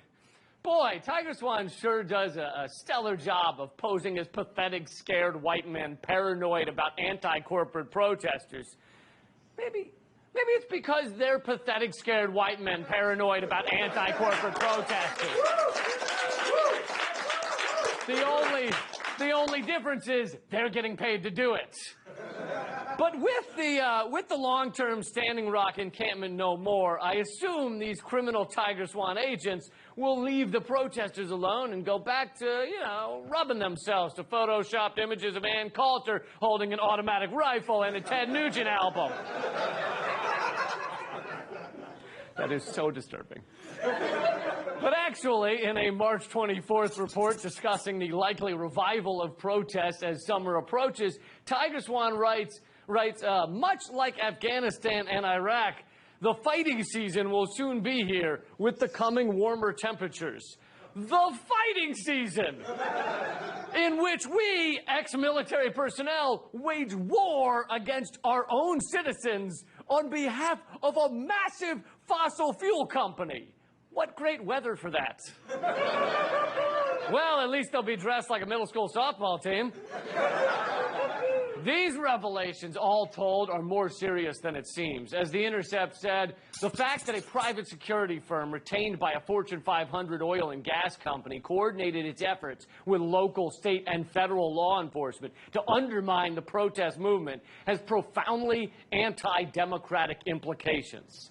Boy, Tiger Swan sure does a stellar job of posing as pathetic, scared white men paranoid about anti-corporate protesters. Maybe it's because they're pathetic, scared white men paranoid about anti-corporate protesters. The only difference is they're getting paid to do it. But with the long-term Standing Rock encampment no more, I assume these criminal Tiger Swan agents will leave the protesters alone and go back to, rubbing themselves to photoshopped images of Ann Coulter holding an automatic rifle and a Ted Nugent album. That is so disturbing. But actually, in a March 24th report discussing the likely revival of protests as summer approaches, Tiger Swan writes, much like Afghanistan and Iraq, the fighting season will soon be here with the coming warmer temperatures. The fighting season, in which we, ex-military personnel, wage war against our own citizens on behalf of a massive fossil fuel company. What great weather for that. Well, at least they'll be dressed like a middle school softball team. These revelations, all told, are more serious than it seems. As The Intercept said, the fact that a private security firm retained by a Fortune 500 oil and gas company coordinated its efforts with local, state, and federal law enforcement to undermine the protest movement has profoundly anti-democratic implications.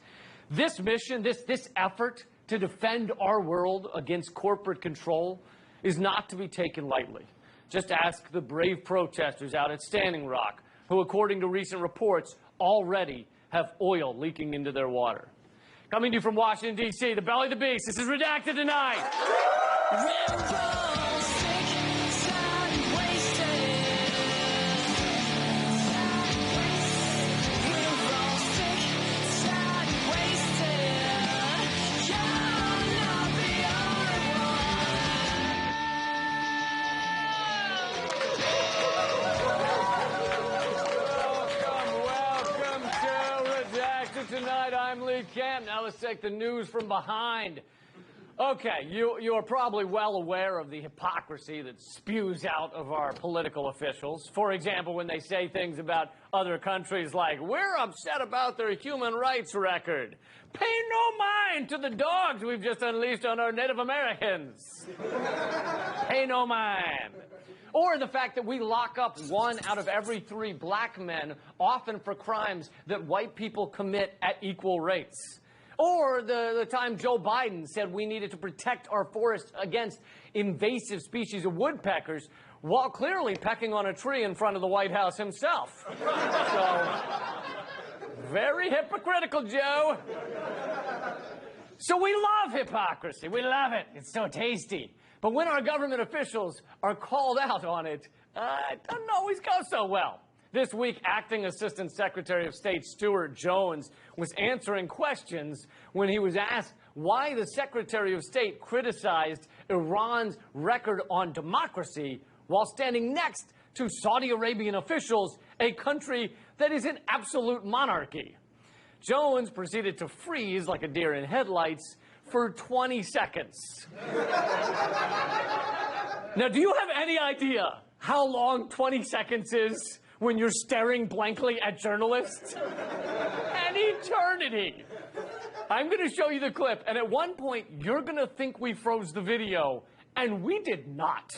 This mission, this effort to defend our world against corporate control is not to be taken lightly. Just ask the brave protesters out at Standing Rock, who, according to recent reports, already have oil leaking into their water. Coming to you from Washington, D.C., the belly of the beast. This is Redacted Tonight. Tonight, I'm Lee Camp. Now let's take the news from behind. Okay, you're probably well aware of the hypocrisy that spews out of our political officials. For example, when they say things about other countries like, we're upset about their human rights record. Pay no mind to the dogs we've just unleashed on our Native Americans. Pay no mind. Or the fact that we lock up 1 out of every 3 black men, often for crimes that white people commit at equal rates. Or the time Joe Biden said we needed to protect our forests against invasive species of woodpeckers, while clearly pecking on a tree in front of the White House himself. So, very hypocritical, Joe. So we love hypocrisy. We love it. It's so tasty. But when our government officials are called out on it, it doesn't always go so well. This week, Acting Assistant Secretary of State Stuart Jones was answering questions when he was asked why the Secretary of State criticized Iran's record on democracy while standing next to Saudi Arabian officials, a country that is an absolute monarchy. Jones proceeded to freeze like a deer in headlights for 20 seconds. Now, do you have any idea how long 20 seconds is when you're staring blankly at journalists? An eternity. I'm going to show you the clip, and at one point, you're going to think we froze the video, and we did not.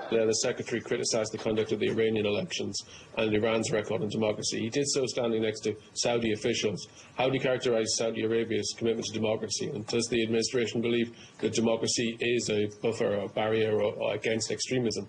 The Secretary criticised the conduct of the Iranian elections and Iran's record on democracy. He did so standing next to Saudi officials. How do you characterise Saudi Arabia's commitment to democracy? And does the administration believe that democracy is a buffer or barrier against extremism?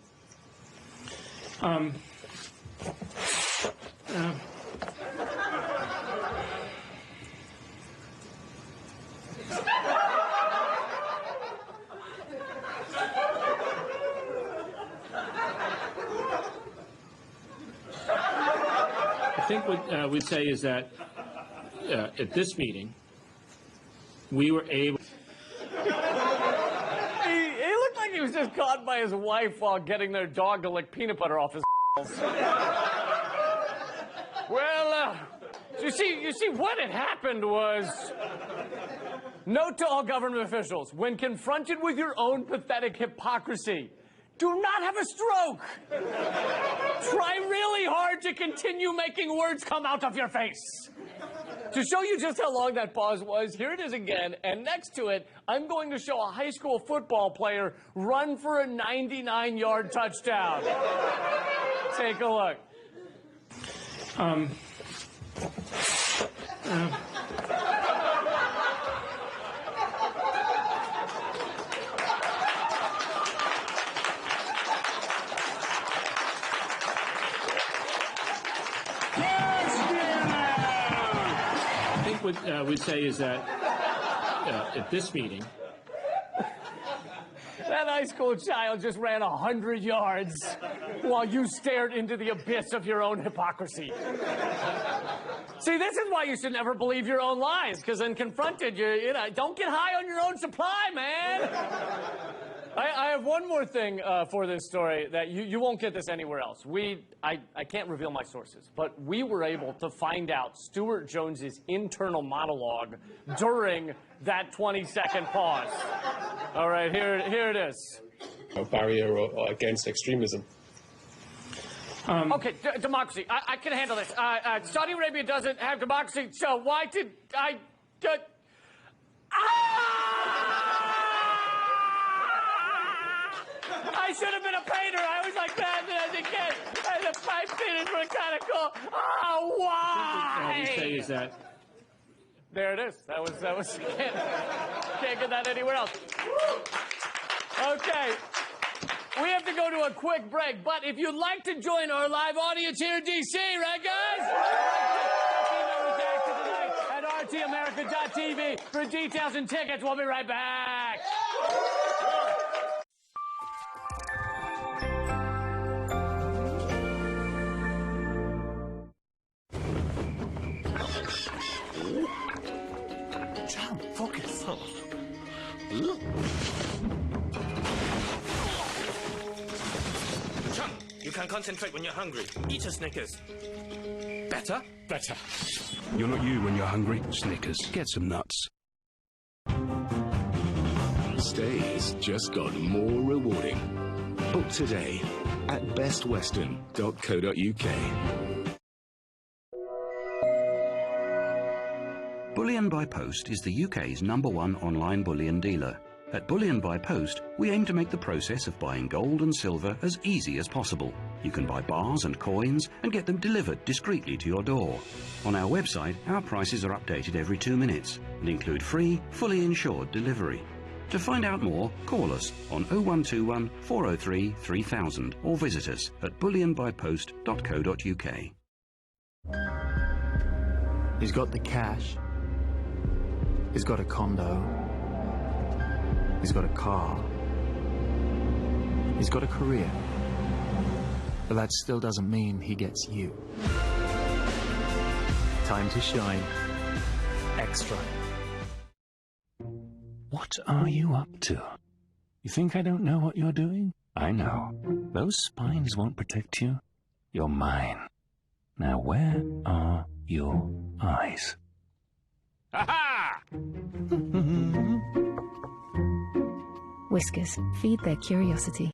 I think what we'd say is that at this meeting, we were able... He looked like he was just caught by his wife while getting their dog to lick peanut butter off his Well, you see, what had happened was... Note to all government officials, when confronted with your own pathetic hypocrisy, do not have a stroke. Try really hard to continue making words come out of your face. To show you just how long that pause was, here it is again, and next to it, I'm going to show a high school football player run for a 99-yard touchdown. Take a look. What we'd say is that at this meeting... That high school child just ran 100 yards while you stared into the abyss of your own hypocrisy. See, this is why you should never believe your own lies, because when confronted, you know, don't get high on your own supply, man. I have one more thing for this story that you won't get this anywhere else. I can't reveal my sources, but we were able to find out Stuart Jones's internal monologue during that 20-second pause. All right, here it is. A barrier against extremism. Okay, democracy. I can handle this. Saudi Arabia doesn't have democracy, so why did I... I should have been a painter. I was like that as a kid. The pipe fitters were kind of cool. Oh, why? What we say is that... There it is. That was can't get that anywhere else. Okay. We have to go to a quick break, but if you'd like to join our live audience here in D.C., right, guys? At RTAmerica.tv for details and tickets. We'll be right back. John, focus. Chum, you can concentrate when you're hungry. Eat a Snickers. Better? Better. You're not you when you're hungry. Snickers. Get some nuts. Stays just got more rewarding. Book today at bestwestern.co.uk. Bullion by Post is the UK's #1 online bullion dealer. At Bullion by Post, we aim to make the process of buying gold and silver as easy as possible. You can buy bars and coins and get them delivered discreetly to your door. On our website, our prices are updated every 2 minutes and include free, fully insured delivery. To find out more, call us on 0121 403 3000 or visit us at bullionbypost.co.uk. He's got the cash. He's got a condo. He's got a car. He's got a career. But that still doesn't mean he gets you. Time to shine. Extra. What are you up to? You think I don't know what you're doing? I know. Those spines won't protect you. You're mine. Now where are your eyes? Ha-ha! Whiskers, feed their curiosity.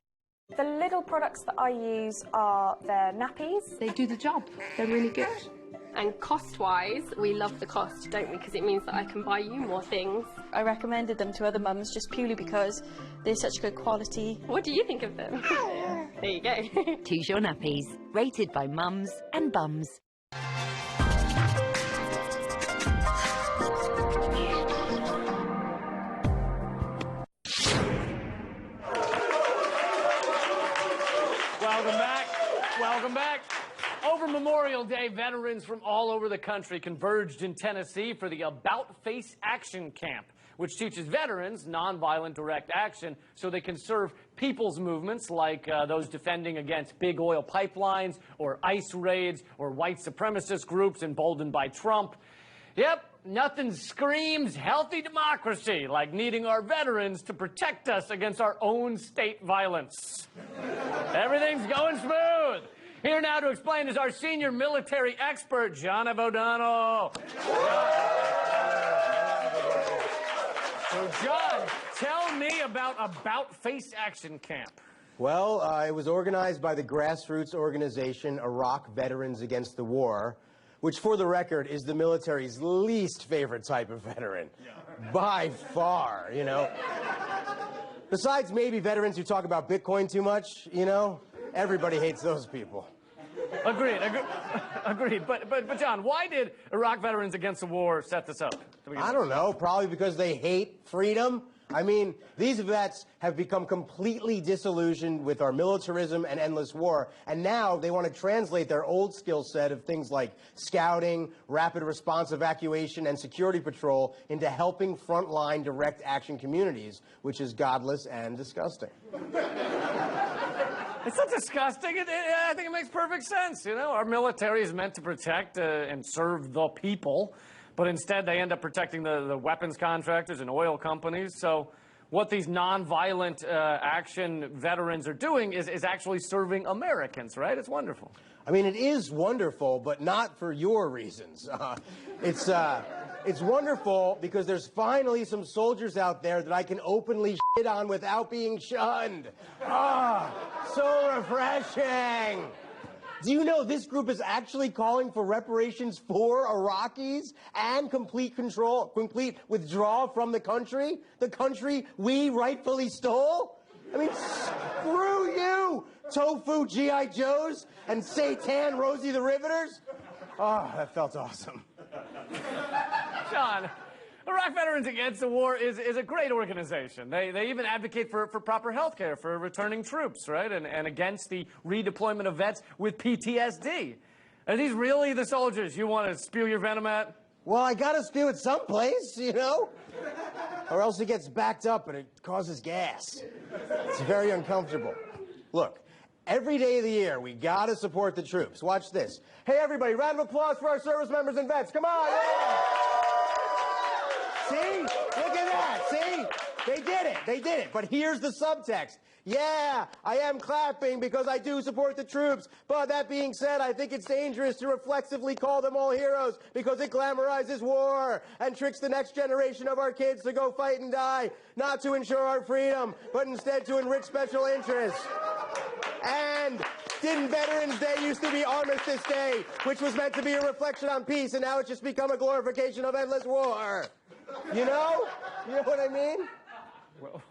The little products that I use are their nappies. They do the job. They're really good. And cost-wise, we love the cost, don't we? Because it means that I can buy you more things. I recommended them to other mums just purely because they're such good quality. What do you think of them? There you go. Choose your nappies, rated by mums and bums. Welcome back. Welcome back. Over Memorial Day, veterans from all over the country converged in Tennessee for the About Face Action Camp, which teaches veterans nonviolent direct action so they can serve people's movements like those defending against big oil pipelines or ICE raids or white supremacist groups emboldened by Trump. Yep, nothing screams healthy democracy like needing our veterans to protect us against our own state violence. Everything's going smooth. Here now to explain is our senior military expert, John O'Donnell. So, John, tell me about Face Action Camp. Well, it was organized by the grassroots organization Iraq Veterans Against the War, which, for the record, is the military's least favorite type of veteran. By far, you know. Besides maybe veterans who talk about Bitcoin too much, you know. Everybody hates those people. Agreed. But John, why did Iraq Veterans Against the War set this up? I don't know. Probably because they hate freedom. I mean, these vets have become completely disillusioned with our militarism and endless war, and now they want to translate their old skill set of things like scouting, rapid response evacuation, and security patrol into helping frontline direct action communities, which is godless and disgusting. It's not disgusting. I think it makes perfect sense. You know, our military is meant to protect and serve the people, but instead they end up protecting the weapons contractors and oil companies. So what these nonviolent action veterans are doing is actually serving Americans, right? It's wonderful. I mean, it is wonderful, but not for your reasons. It's wonderful because there's finally some soldiers out there that I can openly shit on without being shunned. Ah, so refreshing. Do you know this group is actually calling for reparations for Iraqis and complete withdrawal from the country we rightfully stole? I mean, screw you, tofu G.I. Joes and Seitan Rosie the Riveters. Oh, that felt awesome. John, Iraq Veterans Against the War is a great organization. They even advocate for proper health care for returning troops, right? And against the redeployment of vets with PTSD. Are these really the soldiers you want to spew your venom at? Well, I gotta spew it someplace, you know? Or else it gets backed up and it causes gas. It's very uncomfortable. Look, every day of the year, we gotta support the troops. Watch this. Hey, everybody, round of applause for our service members and vets. Come on! Yeah. See? Look at that. See? They did it. They did it. But here's the subtext. Yeah, I am clapping because I do support the troops. But that being said, I think it's dangerous to reflexively call them all heroes because it glamorizes war and tricks the next generation of our kids to go fight and die, not to ensure our freedom, but instead to enrich special interests. And didn't Veterans Day used to be Armistice Day, which was meant to be a reflection on peace, and now it's just become a glorification of endless war? You know? You know what I mean?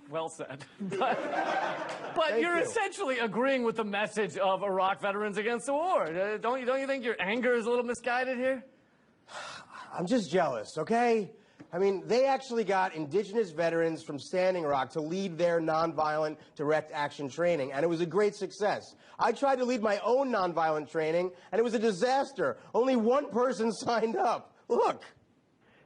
Well said. But you're essentially agreeing with the message of Iraq Veterans Against the War. Don't you think your anger is a little misguided here? I'm just jealous, okay? I mean, they actually got indigenous veterans from Standing Rock to lead their nonviolent direct action training, and it was a great success. I tried to lead my own nonviolent training, and it was a disaster. Only one person signed up. Look,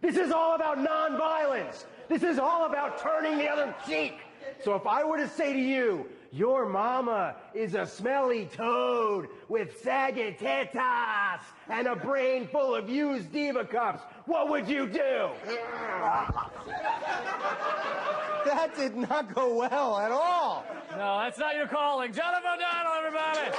this is all about nonviolence. This is all about turning the other cheek. So if I were to say to you, your mama is a smelly toad with saggy tetas and a brain full of used diva cups, what would you do? That did not go well at all. No, that's not your calling. Jonathan O'Donnell, everybody.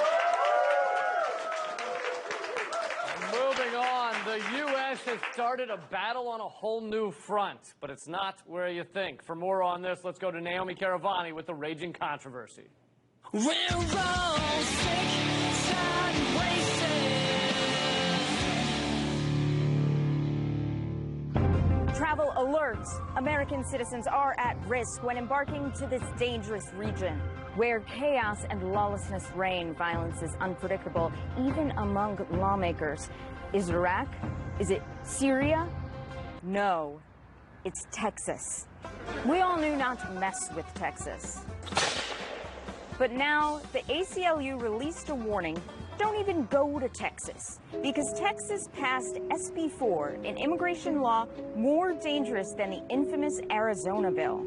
Moving on, the U.S. has started a battle on a whole new front, but it's not where you think. For more on this, let's go to Naomi Caravani with the raging controversy. Travel alert! American citizens are at risk when embarking to this dangerous region, where chaos and lawlessness reign. Violence is unpredictable, even among lawmakers. Is it Iraq? Is it Syria? No, it's Texas. We all knew not to mess with Texas. But now, the ACLU released a warning. Don't even go to Texas, because Texas passed SB 4, an immigration law more dangerous than the infamous Arizona bill,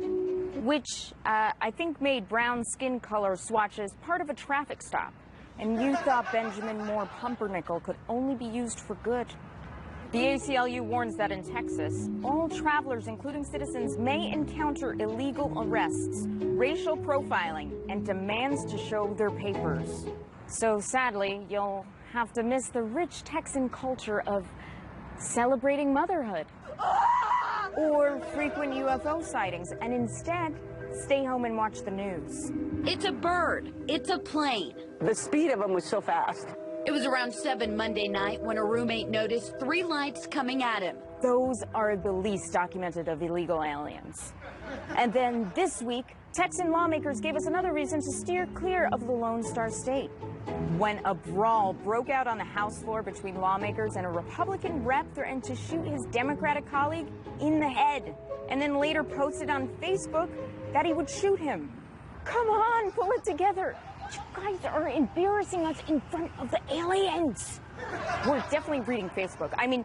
which I think made brown skin color swatches part of a traffic stop. And you thought Benjamin Moore Pumpernickel could only be used for good. The ACLU warns that in Texas, all travelers, including citizens, may encounter illegal arrests, racial profiling, and demands to show their papers. So sadly, you'll have to miss the rich Texan culture of celebrating motherhood or frequent UFO sightings, and instead stay home and watch the news. It's a bird. It's a plane. The speed of them was so fast. It was around 7 Monday night when a roommate noticed 3 lights coming at him. Those are the least documented of illegal aliens. And then this week, Texan lawmakers gave us another reason to steer clear of the Lone Star State, when a brawl broke out on the House floor between lawmakers and a Republican rep threatened to shoot his Democratic colleague in the head, and then later posted on Facebook that he would shoot him. Come on, pull it together. You guys are embarrassing us in front of the aliens. We're definitely reading Facebook. I mean,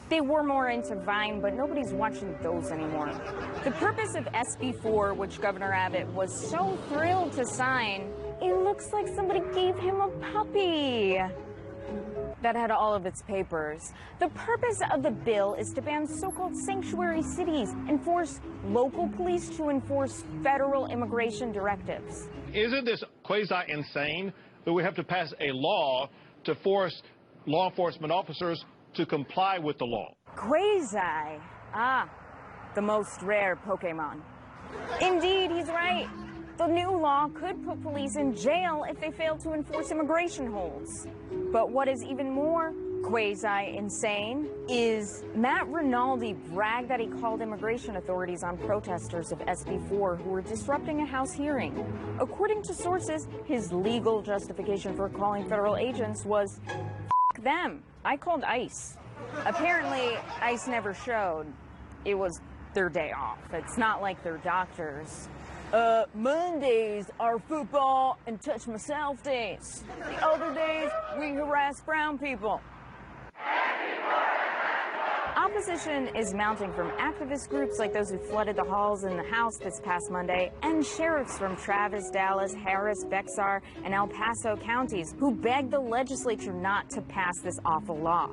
they were more into Vine, but nobody's watching those anymore. The purpose of SB 4, which Governor Abbott was so thrilled to sign, it looks like somebody gave him a puppy that had all of its papers. The purpose of the bill is to ban so-called sanctuary cities and force local police to enforce federal immigration directives. Isn't this quasi-insane that we have to pass a law to force law enforcement officers to comply with the law? Quasi. Ah, the most rare Pokemon. Indeed, he's right. The new law could put police in jail if they fail to enforce immigration holds. But what is even more quasi-insane is Matt Rinaldi bragged that he called immigration authorities on protesters of SB 4 who were disrupting a House hearing. According to sources, his legal justification for calling federal agents was, "F them. I called ICE." Apparently, ICE never showed. It was their day off. It's not like they're doctors. Mondays are football and touch myself days. The other days, we harass brown people. Opposition is mounting from activist groups like those who flooded the halls in the House this past Monday, and sheriffs from Travis, Dallas, Harris, Bexar, and El Paso counties who begged the legislature not to pass this awful law.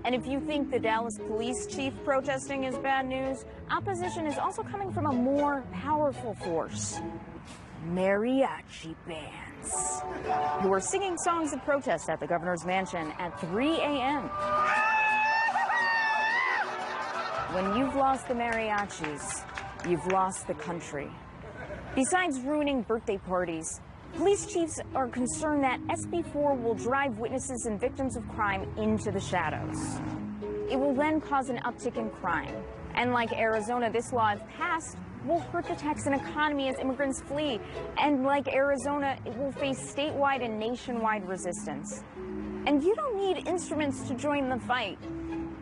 And if you think the Dallas police chief protesting is bad news, opposition is also coming from a more powerful force. mariachi bands who were singing songs of protest at the governor's mansion at 3 a.m. When you've lost the mariachis, you've lost the country. Besides ruining birthday parties, police chiefs are concerned that SB 4 will drive witnesses and victims of crime into the shadows. It will then cause an uptick in crime. And like Arizona, this law, if passed, will hurt the Texan economy as immigrants flee. And like Arizona, it will face statewide and nationwide resistance. And you don't need instruments to join the fight.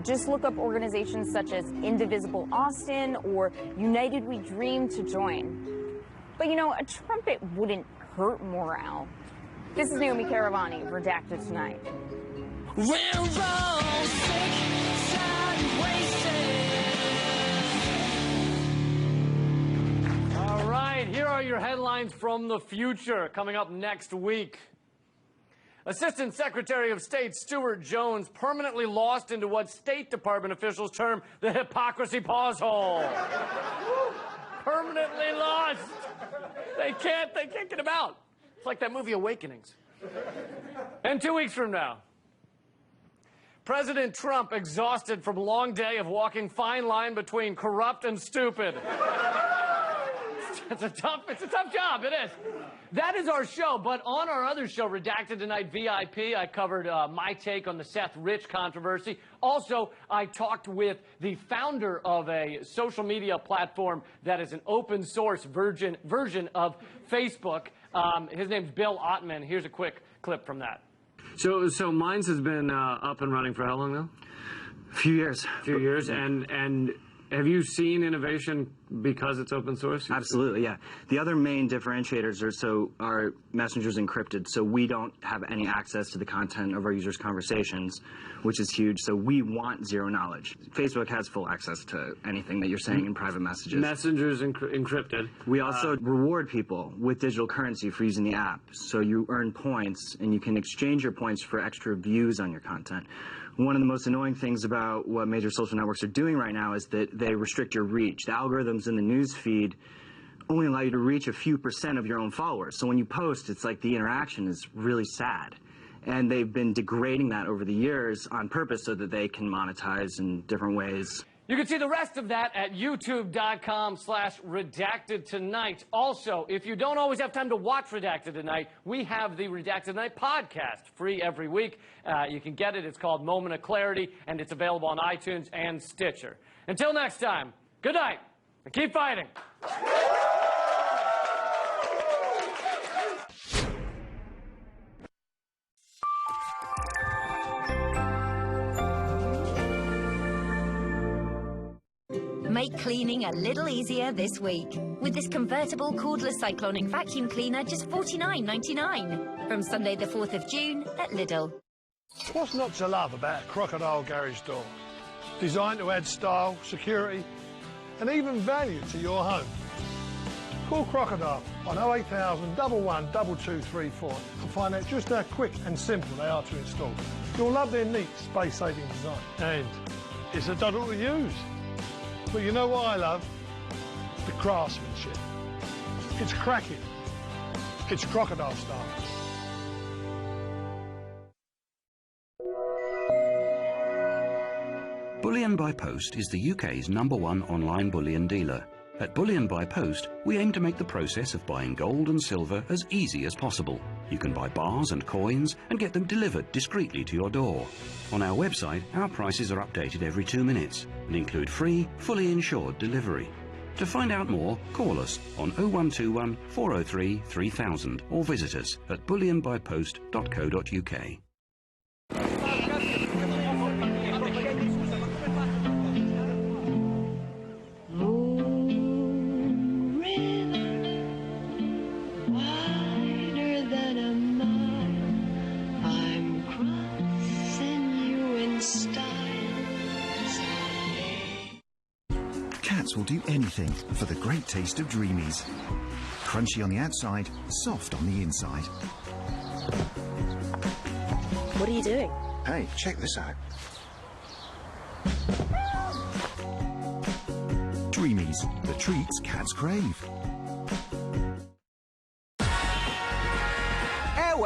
Just look up organizations such as Indivisible Austin or United We Dream to join. But you know, a trumpet wouldn't hurt morale. This is Naomi Caravani, Redacted Tonight. We're all sick, sad, and wasted. All right, here are your headlines from the future coming up next week. Assistant Secretary of State Stuart Jones permanently lost into what State Department officials term the hypocrisy pause hole. Permanently lost. They can't get him out. It's like that movie Awakenings. And 2 weeks from now, President Trump exhausted from long day of walking fine line between corrupt and stupid. It's a tough job, it is. That is our show, but on our other show, Redacted Tonight VIP, I covered my take on the Seth Rich controversy. Also, I talked with the founder of a social media platform that is an open source version of Facebook. His name's Bill Ottman. Here's a quick clip from that. So Minds has been up and running for how long now? A few years. And have you seen innovation because it's open source? Absolutely, yeah. The other main differentiators are Messenger's encrypted, so we don't have any access to the content of our users' conversations, which is huge. So we want zero knowledge. Facebook has full access to anything that you're saying in private messages. Messenger's encrypted. We also reward people with digital currency for using the app. So you earn points, and you can exchange your points for extra views on your content. One of the most annoying things about what major social networks are doing right now is that they restrict your reach. The algorithms in the news feed only allow you to reach a few % of your own followers. So when you post, it's like the interaction is really sad. And they've been degrading that over the years on purpose so that they can monetize in different ways. You can see the rest of that at youtube.com/redactedtonight. Also, if you don't always have time to watch Redacted Tonight, we have the Redacted Tonight podcast, free every week. You can get it. It's called Moment of Clarity, and it's available on iTunes and Stitcher. Until next time, good night, and keep fighting. Make cleaning a little easier this week. With this convertible cordless cyclonic vacuum cleaner, just $49.99. From Sunday the 4th of June at Lidl. What's not to love about a Crocodile garage door? Designed to add style, security, and even value to your home. Call Crocodile on 08000 11 2234 and find out just how quick and simple they are to install. You'll love their neat, space-saving design. And it's a doddle to use. But you know what I love? The craftsmanship. It's cracking. It's Crocodile style. Bullion by Post is the UK's #1 online bullion dealer. At Bullion by Post, we aim to make the process of buying gold and silver as easy as possible. You can buy bars and coins and get them delivered discreetly to your door. On our website, our prices are updated every 2 minutes and include free, fully insured delivery. To find out more, call us on 0121 403 3000 or visit us at bullionbypost.co.uk. Cats will do anything for the great taste of Dreamies. Crunchy on the outside, soft on the inside. What are you doing? Hey, check this out. Dreamies, the treats cats crave.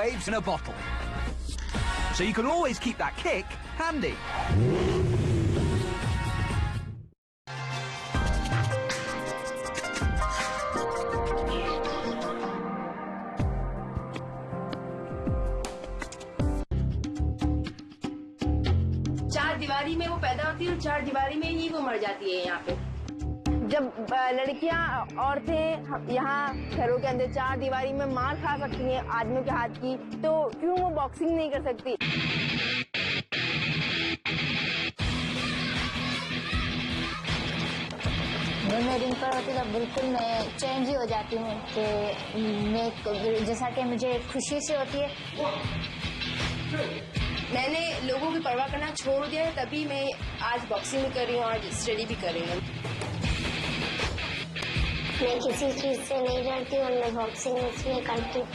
waves in a bottle. So you can always keep that kick handy. चार दीवारी में वो पैदा होती है और चार दीवारी में ही वो मर जाती है यहाँ पे। जब लड़कियाँ औरतें यहाँ घरों के अंदर चार दीवारी में मार खा सकती हैं आदमियों के हाथ की, तो क्यों वो बॉक्सिंग नहीं कर सकती? जब मैं रिंग पर होती तो बिल्कुल मैं चेंज ही हो जाती हूँ कि मैं जैसा कि मुझे खुशी से होती है। मैंने लोगों की परवाह करना छोड़ दिया है, तभी मैं आज बॉक्सिंग भी कर रही हूँ और स्टडी भी कर रही हूँ। मैं किसी चीज से नहीं डरती और मैं बॉक्सिंग इसलिए करती हूँ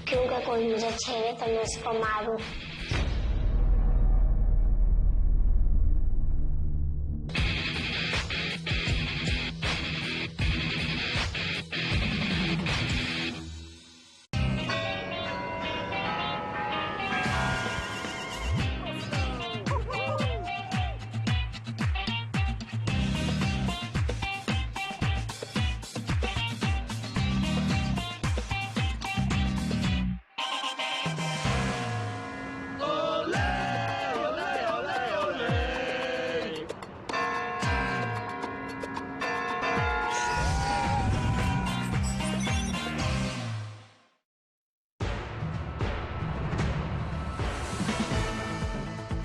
क्योंकि कोई मुझे छेड़े तो मैं उसको मारूं।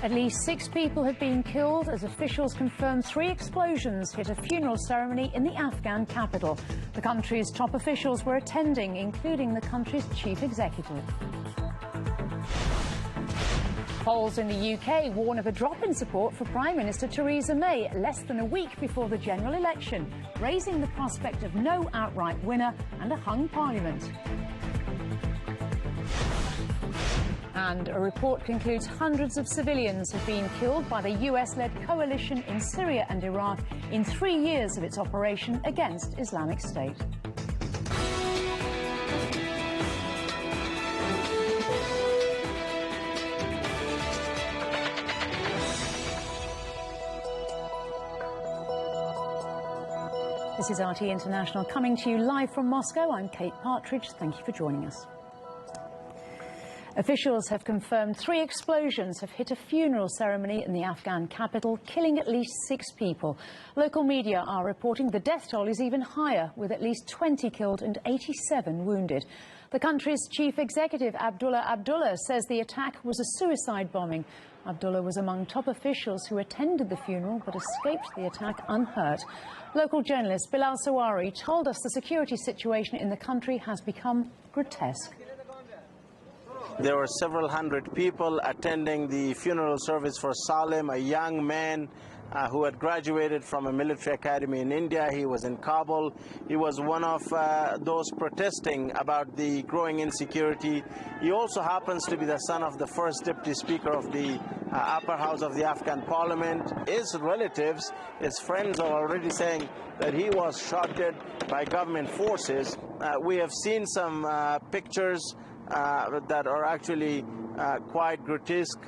At least 6 people have been killed as officials confirm 3 explosions hit a funeral ceremony in the Afghan capital. The country's top officials were attending, including the country's chief executive. Polls in the UK warn of a drop in support for Prime Minister Theresa May less than a week before the general election, raising the prospect of no outright winner and a hung parliament. And a report concludes hundreds of civilians have been killed by the US-led coalition in Syria and Iraq in 3 years of its operation against Islamic State. This is RT International coming to you live from Moscow. I'm Kate Partridge. Thank you for joining us. Officials have confirmed 3 explosions have hit a funeral ceremony in the Afghan capital, killing at least 6 people. Local media are reporting the death toll is even higher, with at least 20 killed and 87 wounded. The country's chief executive, Abdullah Abdullah, says the attack was a suicide bombing. Abdullah was among top officials who attended the funeral but escaped the attack unhurt. Local journalist Bilal Sawari told us the security situation in the country has become grotesque. There were several hundred people attending the funeral service for Salim, a young man who had graduated from a military academy in India. He was in Kabul. He was one of those protesting about the growing insecurity. He also happens to be the son of the first deputy speaker of the upper house of the Afghan parliament. His relatives, his friends are already saying that he was shot dead by government forces. We have seen some pictures that are actually quite grotesque,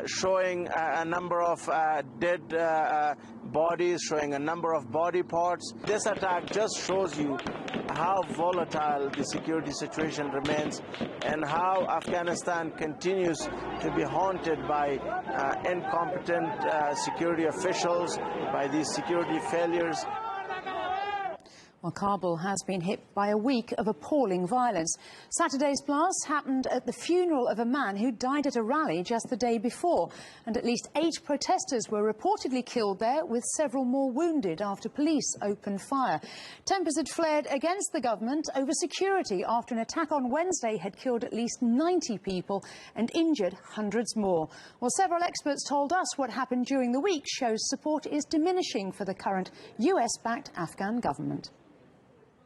showing a number of dead bodies, showing a number of body parts. This attack just shows you how volatile the security situation remains and how Afghanistan continues to be haunted by incompetent security officials, by these security failures. Well, Kabul has been hit by a week of appalling violence. Saturday's blast happened at the funeral of a man who died at a rally just the day before, and at least 8 protesters were reportedly killed there, with several more wounded after police opened fire. Tempers had flared against the government over security after an attack on Wednesday had killed at least 90 people and injured hundreds more. Well, several experts told us what happened during the week shows support is diminishing for the current US-backed Afghan government.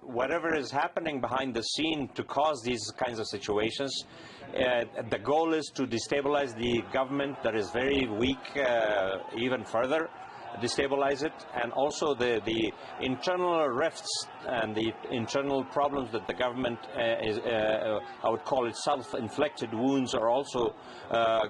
Whatever is happening behind the scene to cause these kinds of situations, the goal is to destabilize the government that is very weak even further. destabilize it, and also the internal rifts and the internal problems that the government I would call it self-inflicted wounds, are also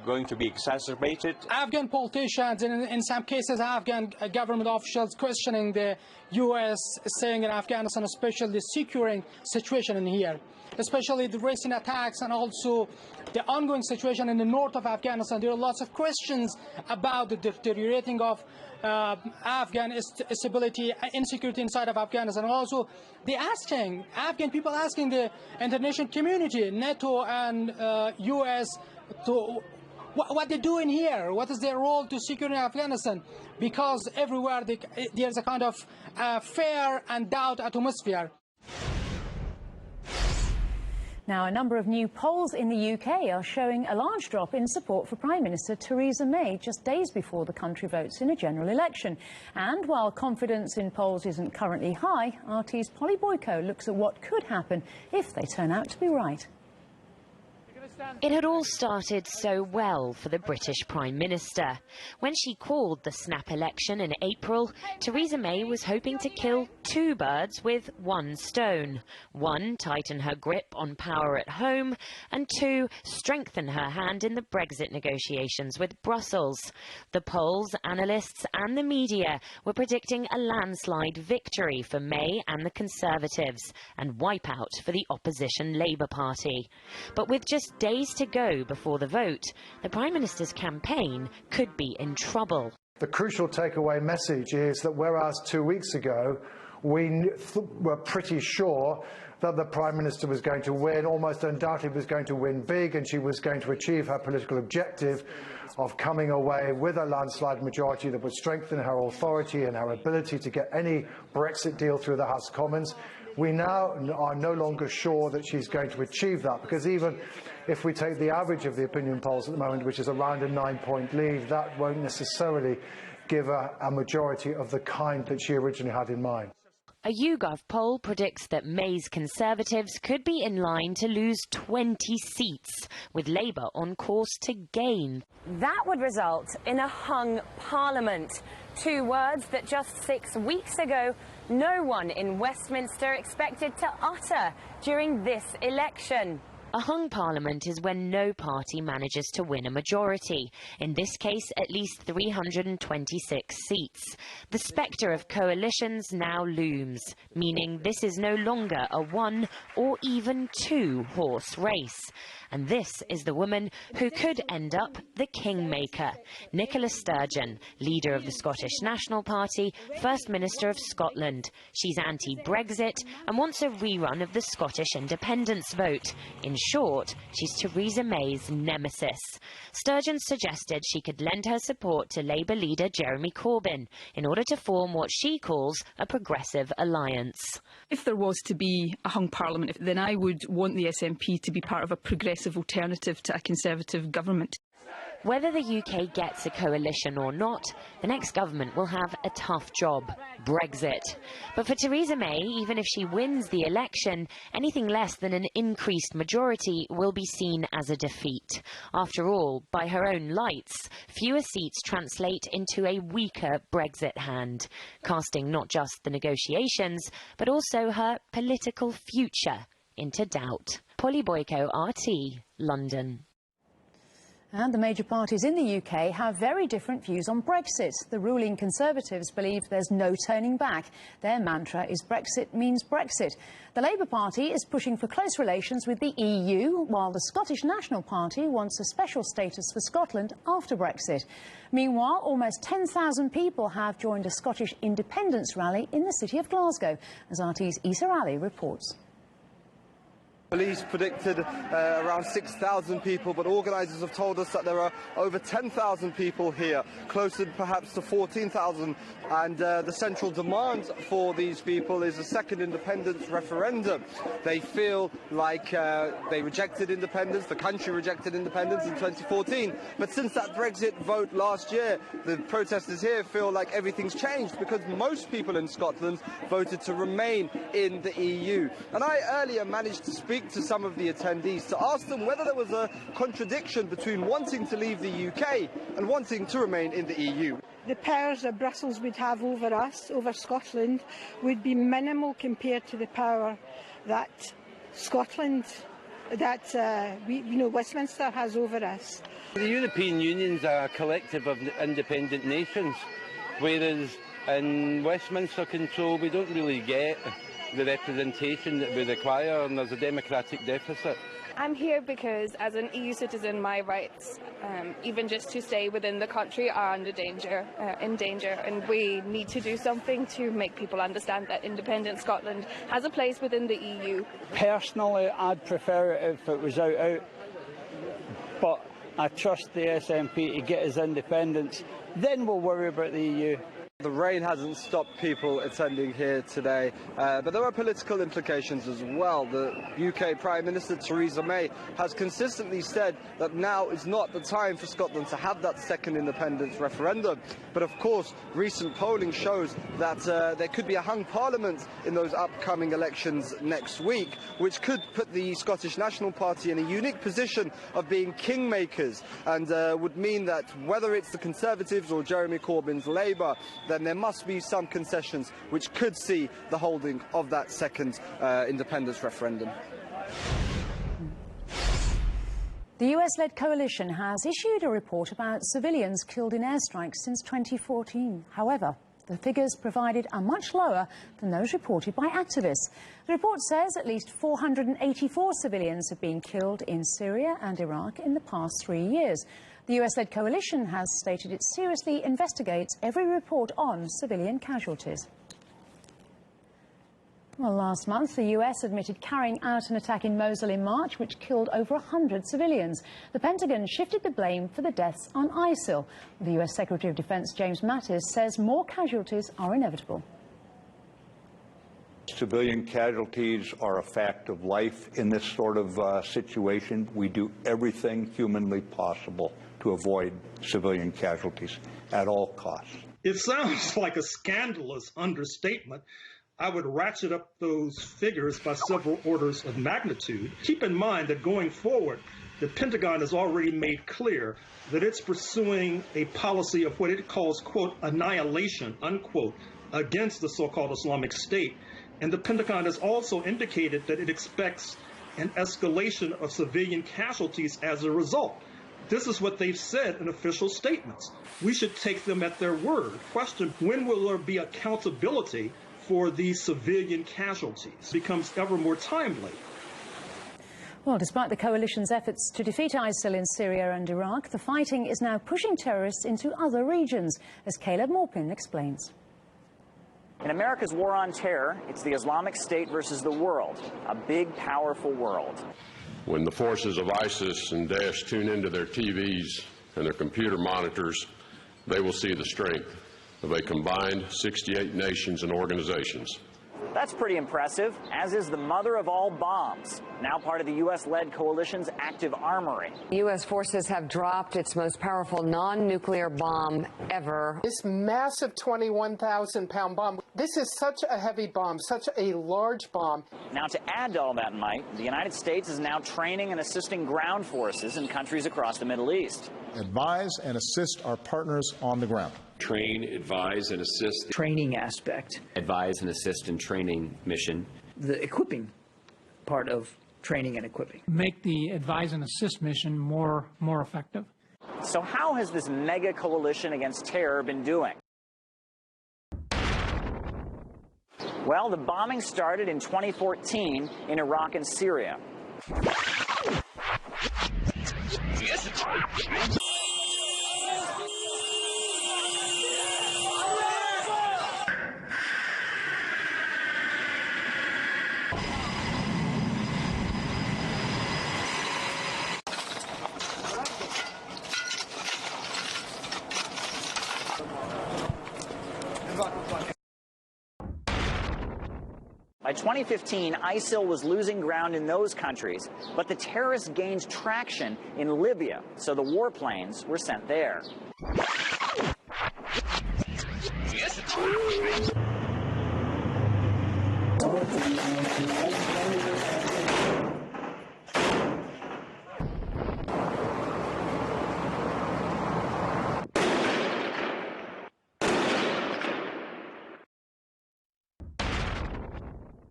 going to be exacerbated. Afghan politicians and in some cases Afghan government officials questioning the U.S. saying in Afghanistan, especially the securing situation in here, especially the recent attacks and also the ongoing situation in the north of Afghanistan. There are lots of questions about the deteriorating of Afghan stability, insecurity inside of Afghanistan. Also, Afghan people asking the international community, NATO and U.S. to what they're doing here, what is their role to secure Afghanistan, because everywhere there's a kind of fear and doubt atmosphere. Now, a number of new polls in the UK are showing a large drop in support for Prime Minister Theresa May just days before the country votes in a general election. And while confidence in polls isn't currently high, RT's Polly Boyko looks at what could happen if they turn out to be right. It had all started so well for the British Prime Minister. When she called the snap election in April, Theresa May was hoping to kill two birds with one stone. One, tighten her grip on power at home, and two, strengthen her hand in the Brexit negotiations with Brussels. The polls, analysts and the media were predicting a landslide victory for May and the Conservatives, and wipeout for the opposition Labour Party. But with just days to go before the vote, the Prime Minister's campaign could be in trouble. The crucial takeaway message is that whereas 2 weeks ago we were pretty sure that the Prime Minister was going to win, almost undoubtedly was going to win big, and she was going to achieve her political objective of coming away with a landslide majority that would strengthen her authority and her ability to get any Brexit deal through the House of Commons. We now are no longer sure that she's going to achieve that, because even if we take the average of the opinion polls at the moment, which is around a 9-point lead, that won't necessarily give her a majority of the kind that she originally had in mind. A YouGov poll predicts that May's Conservatives could be in line to lose 20 seats, with Labour on course to gain. That would result in a hung parliament. Two words that just 6 weeks ago no one in Westminster expected to utter during this election. A hung parliament is when no party manages to win a majority, in this case at least 326 seats. The spectre of coalitions now looms, meaning this is no longer a one or even two-horse race. And this is the woman who could end up the kingmaker, Nicola Sturgeon, leader of the Scottish National Party, First Minister of Scotland. She's anti-Brexit and wants a rerun of the Scottish independence vote. In short, she's Theresa May's nemesis. Sturgeon suggested she could lend her support to Labour leader Jeremy Corbyn in order to form what she calls a progressive alliance. If there was to be a hung parliament, then I would want the SNP to be part of a progressive alternative to a Conservative government. Whether the UK gets a coalition or not, the next government will have a tough job: Brexit. But for Theresa May, even if she wins the election, anything less than an increased majority will be seen as a defeat. After all, by her own lights, fewer seats translate into a weaker Brexit hand, casting not just the negotiations, but also her political future into doubt. Polly Boyko, RT, London. And the major parties in the UK have very different views on Brexit. The ruling Conservatives believe there's no turning back. Their mantra is Brexit means Brexit. The Labour Party is pushing for close relations with the EU, while the Scottish National Party wants a special status for Scotland after Brexit. Meanwhile, almost 10,000 people have joined a Scottish independence rally in the city of Glasgow, as RT's Issa Ali reports. Police predicted around 6,000 people, but organisers have told us that there are over 10,000 people here, closer perhaps to 14,000. And the central demand for these people is a second independence referendum. They feel like they rejected independence, the country rejected independence in 2014. But since that Brexit vote last year, the protesters here feel like everything's changed, because most people in Scotland voted to remain in the EU. And I earlier managed to speak speak to some of the attendees to ask them whether there was a contradiction between wanting to leave the UK and wanting to remain in the EU. The powers that Brussels would have over us, over Scotland, would be minimal compared to the power that Westminster has over us. The European Union's a collective of independent nations, whereas in Westminster control we don't really get the representation that we require, and there's a democratic deficit. I'm here because, as an EU citizen, my rights, even just to stay within the country, are in danger, and we need to do something to make people understand that independent Scotland has a place within the EU. Personally, I'd prefer it if it was out, but I trust the SNP to get us independence. Then we'll worry about the EU. The rain hasn't stopped people attending here today, but there are political implications as well. The UK Prime Minister Theresa May has consistently said that now is not the time for Scotland to have that second independence referendum. But of course, recent polling shows that there could be a hung parliament in those upcoming elections next week, which could put the Scottish National Party in a unique position of being kingmakers, and would mean that whether it's the Conservatives or Jeremy Corbyn's Labour, then there must be some concessions which could see the holding of that second independence referendum. The US-led coalition has issued a report about civilians killed in airstrikes since 2014. However, the figures provided are much lower than those reported by activists. The report says at least 484 civilians have been killed in Syria and Iraq in the past 3 years. The US-led coalition has stated it seriously investigates every report on civilian casualties. Well, last month, the US admitted carrying out an attack in Mosul in March, which killed over 100 civilians. The Pentagon shifted the blame for the deaths on ISIL. The US Secretary of Defense James Mattis says more casualties are inevitable. Civilian casualties are a fact of life in this sort of situation. We do everything humanly possible to avoid civilian casualties at all costs. It sounds like a scandalous understatement. I would ratchet up those figures by several orders of magnitude. Keep in mind that going forward, the Pentagon has already made clear that it's pursuing a policy of what it calls, quote, annihilation, unquote, against the so-called Islamic State. And the Pentagon has also indicated that it expects an escalation of civilian casualties as a result. This is what they've said in official statements. We should take them at their word. Question, when will there be accountability for these civilian casualties? Becomes ever more timely. Well, despite the coalition's efforts to defeat ISIL in Syria and Iraq, the fighting is now pushing terrorists into other regions, as Caleb Maupin explains. In America's war on terror, it's the Islamic State versus the world, a big, powerful world. When the forces of ISIS and Daesh tune into their TVs and their computer monitors, they will see the strength of a combined 68 nations and organizations. That's pretty impressive, as is the mother of all bombs, now part of the U.S.-led coalition's active armory. U.S. forces have dropped its most powerful non-nuclear bomb ever. This massive 21,000-pound bomb, this is such a heavy bomb, such a large bomb. Now, to add to all that might, the United States is now training and assisting ground forces in countries across the Middle East. Advise and assist our partners on the ground. Train, advise, and assist. Training aspect. Advise and assist in training mission. The equipping part of training and equipping. Make the advise and assist mission more effective. So how has this mega coalition against terror been doing? Well, the bombing started in 2014 in Iraq and Syria. By 2015, ISIL was losing ground in those countries, but the terrorists gained traction in Libya, so the warplanes were sent there.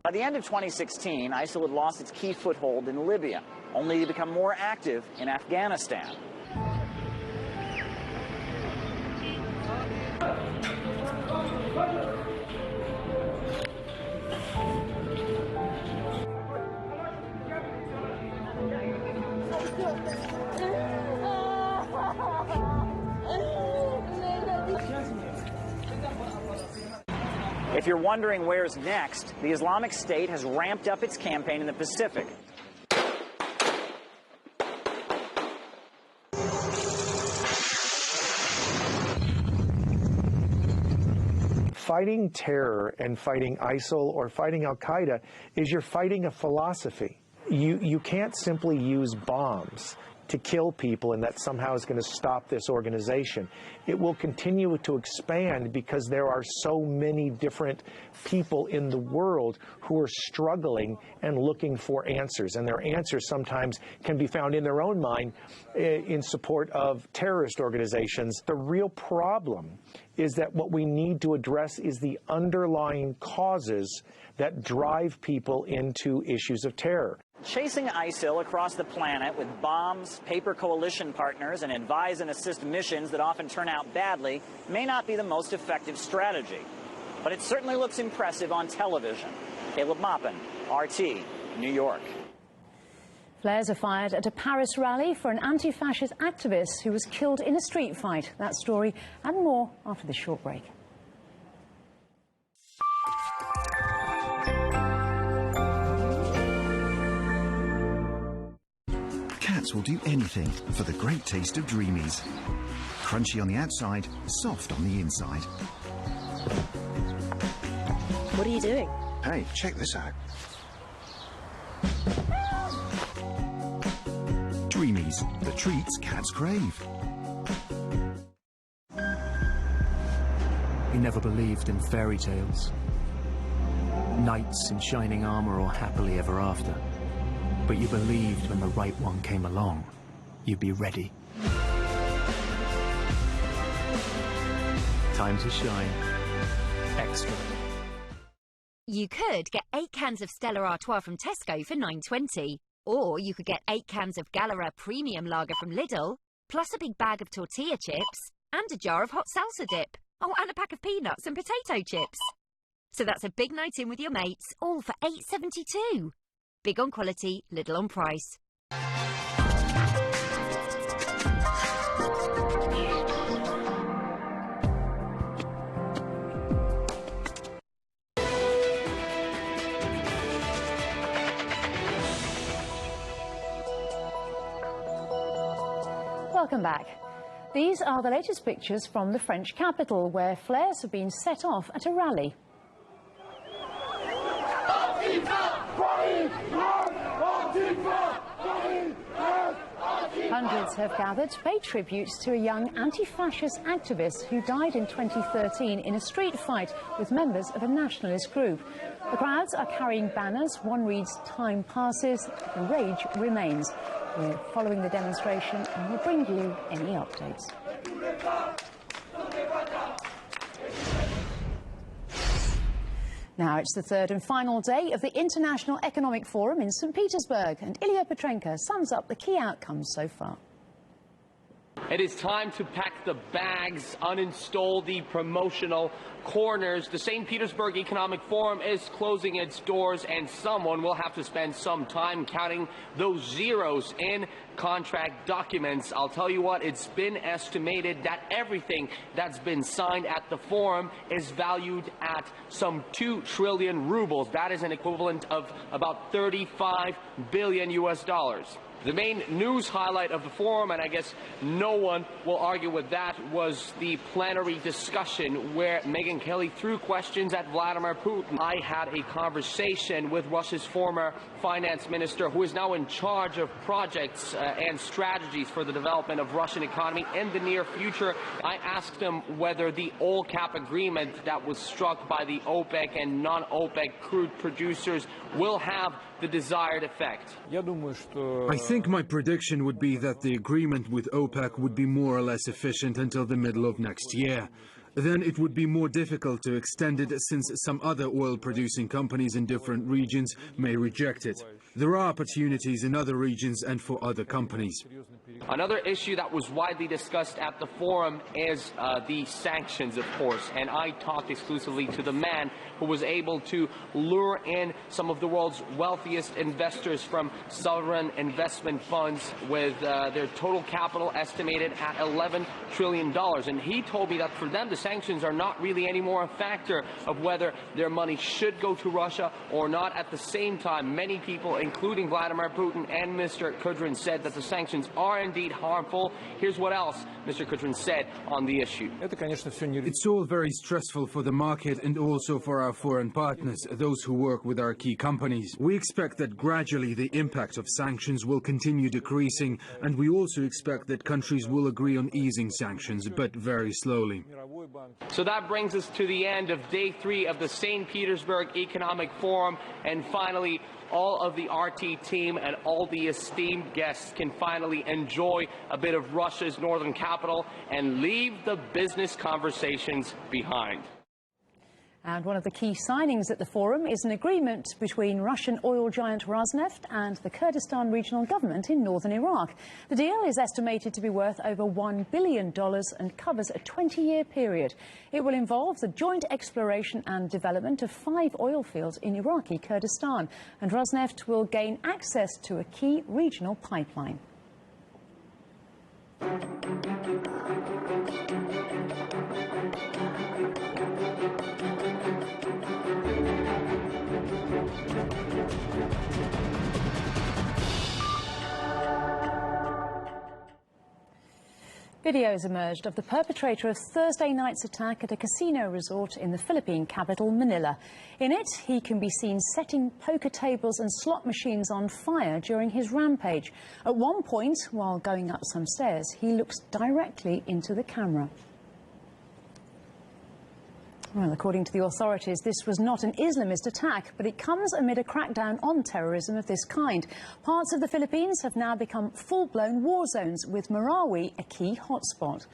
By the end of 2016, ISIL had lost its key foothold in Libya, only to become more active in Afghanistan. If you're wondering where's next, the Islamic State has ramped up its campaign in the Pacific. Fighting terror and fighting ISIL or fighting Al-Qaeda is you're fighting a philosophy. You can't simply use bombs to kill people and that somehow is going to stop this organization. It will continue to expand because there are so many different people in the world who are struggling and looking for answers. And their answers sometimes can be found in their own mind in support of terrorist organizations. The real problem is that what we need to address is the underlying causes that drive people into issues of terror. Chasing ISIL across the planet with bombs, paper coalition partners, and advise and assist missions that often turn out badly may not be the most effective strategy. But it certainly looks impressive on television. Caleb Maupin, RT, New York. Flares are fired at a Paris rally for an anti-fascist activist who was killed in a street fight. That story and more after this short break. Cats will do anything for the great taste of Dreamies. Crunchy on the outside, soft on the inside. What are you doing? Hey, check this out. Dreamies, the treats cats crave. You never believed in fairy tales, knights in shining armor or happily ever after. But you believed when the right one came along, you'd be ready. Time to shine. Extra. You could get 8 cans of Stella Artois from Tesco for $9.20. Or you could get 8 cans of Galera Premium Lager from Lidl, plus a big bag of tortilla chips, and a jar of hot salsa dip. Oh, and a pack of peanuts and potato chips. So that's a big night in with your mates, all for $8.72. Big on quality, little on price. Welcome back. These are the latest pictures from the French capital, where flares have been set off at a rally. Hundreds have gathered to pay tribute to a young anti-fascist activist who died in 2013 in a street fight with members of a nationalist group. The crowds are carrying banners. One reads, "Time passes, the rage remains." We're following the demonstration and we'll bring you any updates. Now it's the third and final day of the International Economic Forum in St. Petersburg, and Ilya Petrenko sums up the key outcomes so far. It is time to pack the bags, uninstall the promotional corners. The St. Petersburg Economic Forum is closing its doors, and someone will have to spend some time counting those zeros in contract documents. I'll tell you what, it's been estimated that everything that's been signed at the forum is valued at some 2 trillion rubles. That is an equivalent of about $35 billion US. The main news highlight of the forum, and I guess no one will argue with that, was the plenary discussion where Megyn Kelly threw questions at Vladimir Putin. I had a conversation with Russia's former finance minister, who is now in charge of projects and strategies for the development of Russian economy in the near future. I asked him whether the oil cap agreement that was struck by the OPEC and non-OPEC crude producers will have the desired effect. I think my prediction would be that the agreement with OPEC would be more or less efficient until the middle of next year. then it would be more difficult to extend it since some other oil-producing companies in different regions may reject it. There are opportunities in other regions and for other companies. Another issue that was widely discussed at the forum is the sanctions, of course, and I talked exclusively to the man who was able to lure in some of the world's wealthiest investors from sovereign investment funds with their total capital estimated at $11 trillion. And he told me that for them, the sanctions are not really anymore a factor of whether their money should go to Russia or not. At the same time, many people, including Vladimir Putin and Mr. Kudrin, said that the sanctions are indeed harmful. Here's what else Mr. Kudrin said on the issue. It's all very stressful for the market and also for our foreign partners, those who work with our key companies. We expect that gradually the impact of sanctions will continue decreasing, and we also expect that countries will agree on easing sanctions, but very slowly. So that brings us to the end of day 3 of the St. Petersburg Economic Forum, and finally all of the RT team and all the esteemed guests can finally enjoy a bit of Russia's northern capital and leave the business conversations behind. And one of the key signings at the forum is an agreement between Russian oil giant Rosneft and the Kurdistan Regional Government in northern Iraq. The deal is estimated to be worth over $1 billion and covers a 20-year period. It will involve the joint exploration and development of 5 oil fields in Iraqi Kurdistan, and Rosneft will gain access to a key regional pipeline. Videos emerged of the perpetrator of Thursday night's attack at a casino resort in the Philippine capital, Manila. In it, he can be seen setting poker tables and slot machines on fire during his rampage. At one point, while going up some stairs, he looks directly into the camera. Well, according to the authorities, this was not an Islamist attack, but it comes amid a crackdown on terrorism of this kind. Parts of the Philippines have now become full-blown war zones, with Marawi a key hotspot.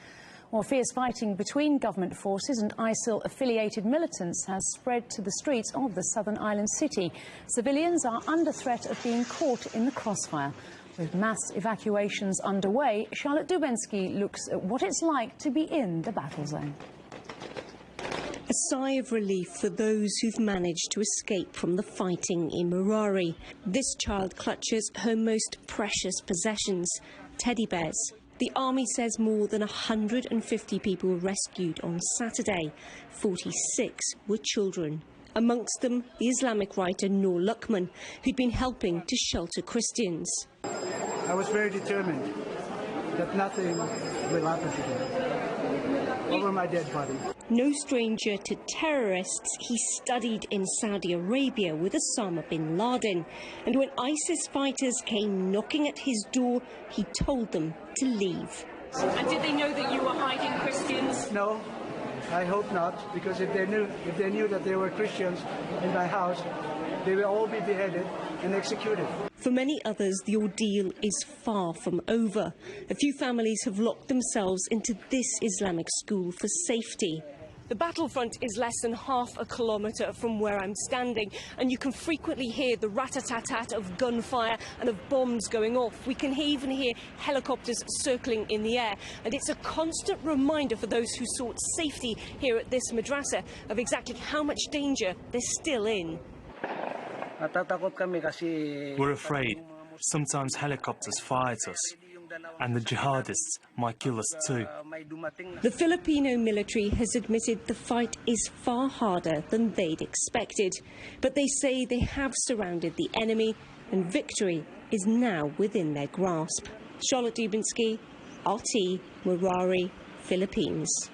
While fierce fighting between government forces and ISIL-affiliated militants has spread to the streets of the southern island city, civilians are under threat of being caught in the crossfire. With mass evacuations underway, Charlotte Dubensky looks at what it's like to be in the battle zone. A sigh of relief for those who've managed to escape from the fighting in Marawi. This child clutches her most precious possessions, teddy bears. The army says more than 150 people were rescued on Saturday. 46 were children. Amongst them, the Islamic writer Noor Luqman, who'd been helping to shelter Christians. I was very determined that nothing will happen to them. Over my dead body. No stranger to terrorists, he studied in Saudi Arabia with Osama bin Laden. And when ISIS fighters came knocking at his door, he told them to leave. And did they know that you were hiding Christians? No, I hope not, because if they knew that there were Christians in my house, they will all be beheaded and executed. For many others, the ordeal is far from over. A few families have locked themselves into this Islamic school for safety. The battlefront is less than half a kilometre from where I'm standing, and you can frequently hear the rat-a-tat-tat of gunfire and of bombs going off. We can even hear helicopters circling in the air, and it's a constant reminder for those who sought safety here at this madrasa of exactly how much danger they're still in. We're afraid. Sometimes helicopters fire at us, and the jihadists might kill us too. The Filipino military has admitted the fight is far harder than they'd expected, but they say they have surrounded the enemy and victory is now within their grasp. Charlotte Dubensky, RT, Marawi, Philippines.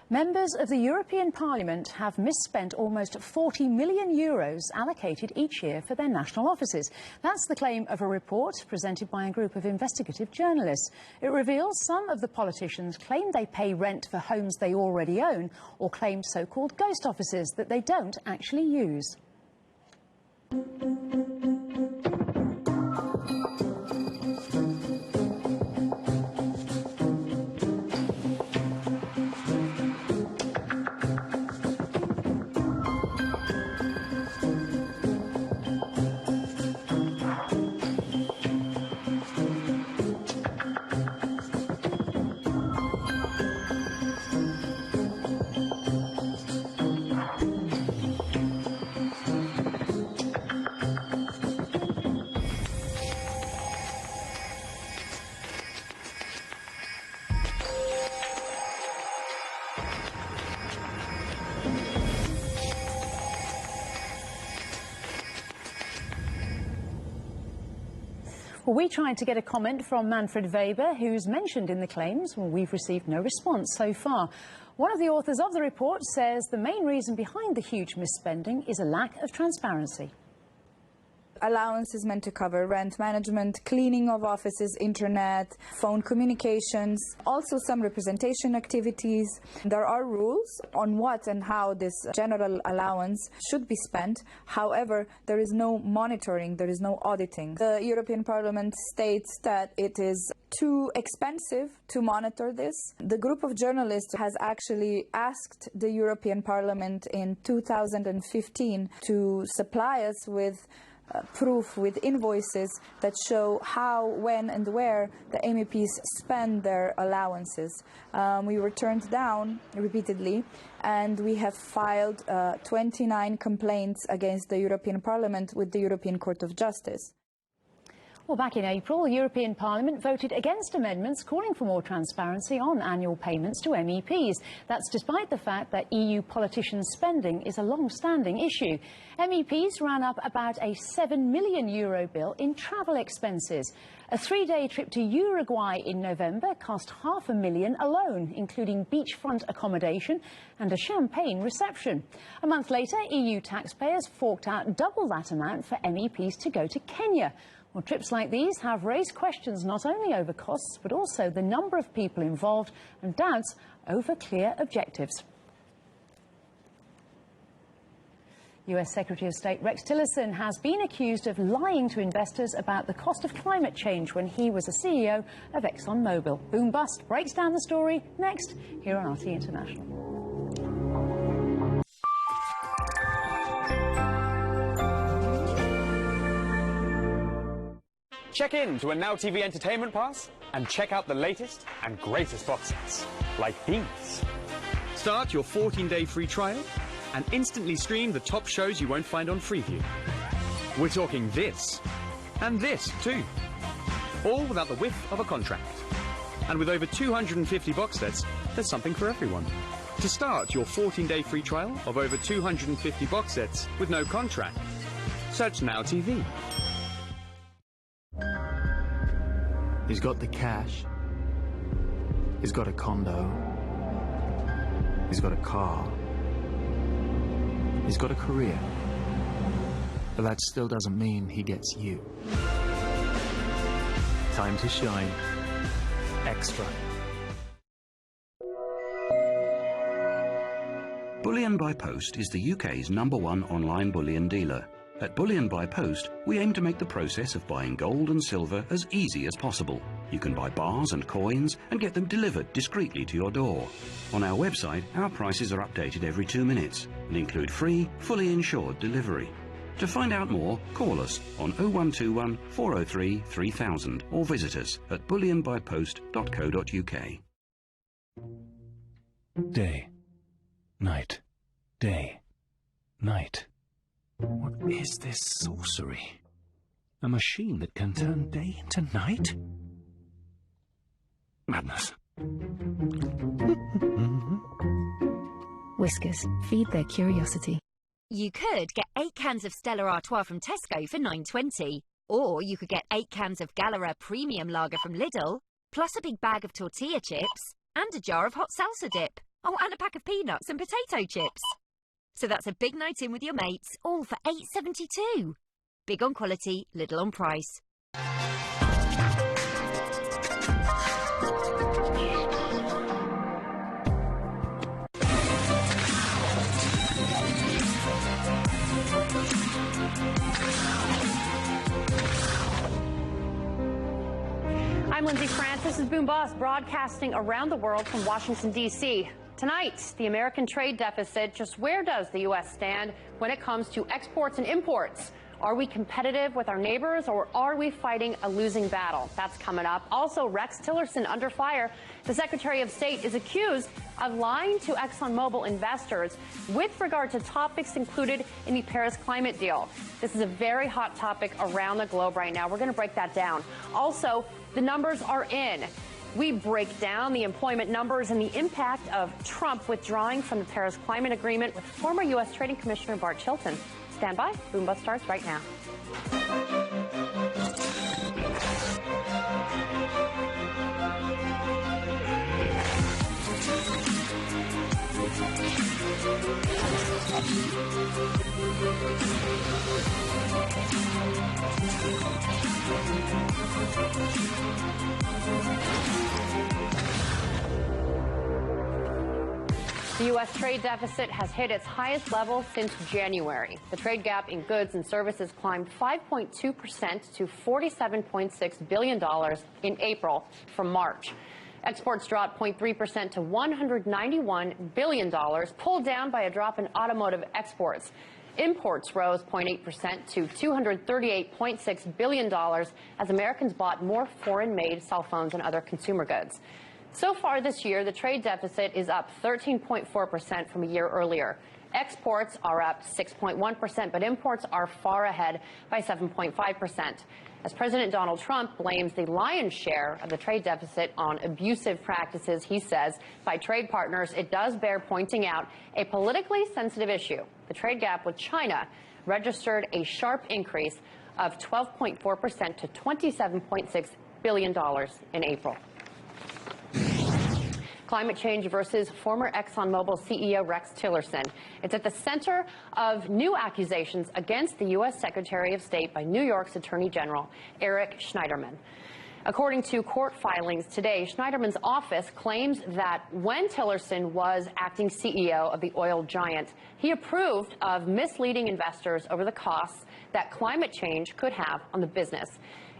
Members of the European Parliament have misspent almost €40 million allocated each year for their national offices. That's the claim of a report presented by a group of investigative journalists. It reveals some of the politicians claim they pay rent for homes they already own, or claim so-called ghost offices that they don't actually use. Well, we tried to get a comment from Manfred Weber, who's mentioned in the claims. Well, we've received no response so far. One of the authors of the report says the main reason behind the huge misspending is a lack of transparency. Allowance is meant to cover rent management, cleaning of offices, internet, phone communications, also some representation activities. There are rules on what and how this general allowance should be spent. However, there is no monitoring, there is no auditing. The European Parliament states that it is too expensive to monitor this. The group of journalists has actually asked the European Parliament in 2015 to supply us with proof, with invoices that show how, when and where the MEPs spend their allowances. We were turned down repeatedly, and we have filed 29 complaints against the European Parliament with the European Court of Justice. Well, back in April, the European Parliament voted against amendments calling for more transparency on annual payments to MEPs. That's despite the fact that EU politicians' spending is a long-standing issue. MEPs ran up about a €7 million bill in travel expenses. A three-day trip to Uruguay in November cost $500,000 alone, including beachfront accommodation and a champagne reception. A month later, EU taxpayers forked out double that amount for MEPs to go to Kenya. Well, trips like these have raised questions not only over costs, but also the number of people involved and doubts over clear objectives. US Secretary of State Rex Tillerson has been accused of lying to investors about the cost of climate change when he was a CEO of ExxonMobil. Boom Bust breaks down the story next here on RT International. Check in to a Now TV Entertainment Pass and check out the latest and greatest box sets, like these. Start your 14-day free trial and instantly stream the top shows you won't find on Freeview. We're talking this, and this too, all without the whiff of a contract. And with over 250 box sets, there's something for everyone. To start your 14-day free trial of over 250 box sets with no contract, search Now TV. He's got the cash. He's got a condo. He's got a car. He's got a career. But that still doesn't mean he gets you. Time to shine. Extra. Bullion by Post is the UK's #1 online bullion dealer. At Bullion by Post, we aim to make the process of buying gold and silver as easy as possible. You can buy bars and coins and get them delivered discreetly to your door. On our website, our prices are updated every 2 minutes and include free, fully insured delivery. To find out more, call us on 0121 403 3000 or visit us at bullionbypost.co.uk. Day. Night. Day. Night. What is this sorcery? A machine that can turn day into night? Madness. Whiskers, feed their curiosity. You could get 8 cans of Stella Artois from Tesco for $9.20. Or you could get 8 cans of Galera Premium Lager from Lidl, plus a big bag of tortilla chips, and a jar of hot salsa dip. Oh, and a pack of peanuts and potato chips. So that's a big night in with your mates, all for $8.72. Big on quality, little on price. I'm Lindsay France. This is Boom Bust, broadcasting around the world from Washington, D.C. Tonight, the American trade deficit. Just where does the U.S. stand when it comes to exports and imports? Are we competitive with our neighbors, or are we fighting a losing battle? That's coming up. Also, Rex Tillerson under fire. The Secretary of State is accused of lying to ExxonMobil investors with regard to topics included in the Paris climate deal. This is a very hot topic around the globe right now. We're going to break that down. Also, the numbers are in. We break down the employment numbers and the impact of Trump withdrawing from the Paris Climate Agreement with former U.S. Trading Commissioner Bart Chilton. Stand by. Boom Bust starts right now. The U.S. trade deficit has hit its highest level since January. The trade gap in goods and services climbed 5.2% to $47.6 billion in April from March. Exports dropped 0.3% to $191 billion, pulled down by a drop in automotive exports. Imports rose 0.8% to $238.6 billion as Americans bought more foreign-made cell phones and other consumer goods. So far this year, the trade deficit is up 13.4% from a year earlier. Exports are up 6.1%, but imports are far ahead by 7.5%. As President Donald Trump blames the lion's share of the trade deficit on abusive practices, he says, by trade partners, it does bear pointing out a politically sensitive issue. The trade gap with China registered a sharp increase of 12.4% to $27.6 billion in April. Climate change versus former ExxonMobil CEO Rex Tillerson. It's at the center of new accusations against the U.S. Secretary of State by New York's Attorney General Eric Schneiderman. According to court filings today, Schneiderman's office claims that when Tillerson was acting CEO of the oil giant, he approved of misleading investors over the costs that climate change could have on the business.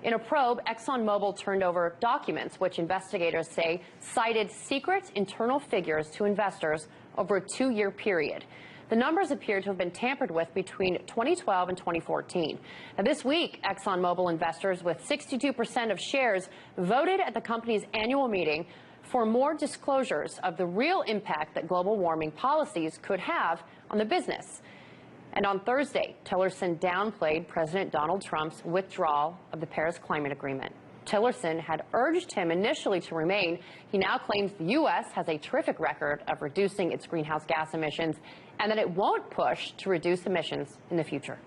In a probe, ExxonMobil turned over documents which investigators say cited secret internal figures to investors over a 2-year period. The numbers appear to have been tampered with between 2012 and 2014. Now, this week, ExxonMobil investors with 62% of shares voted at the company's annual meeting for more disclosures of the real impact that global warming policies could have on the business. And on Thursday, Tillerson downplayed President Donald Trump's withdrawal of the Paris Climate Agreement. Tillerson had urged him initially to remain. He now claims the U.S. has a terrific record of reducing its greenhouse gas emissions and that it won't push to reduce emissions in the future.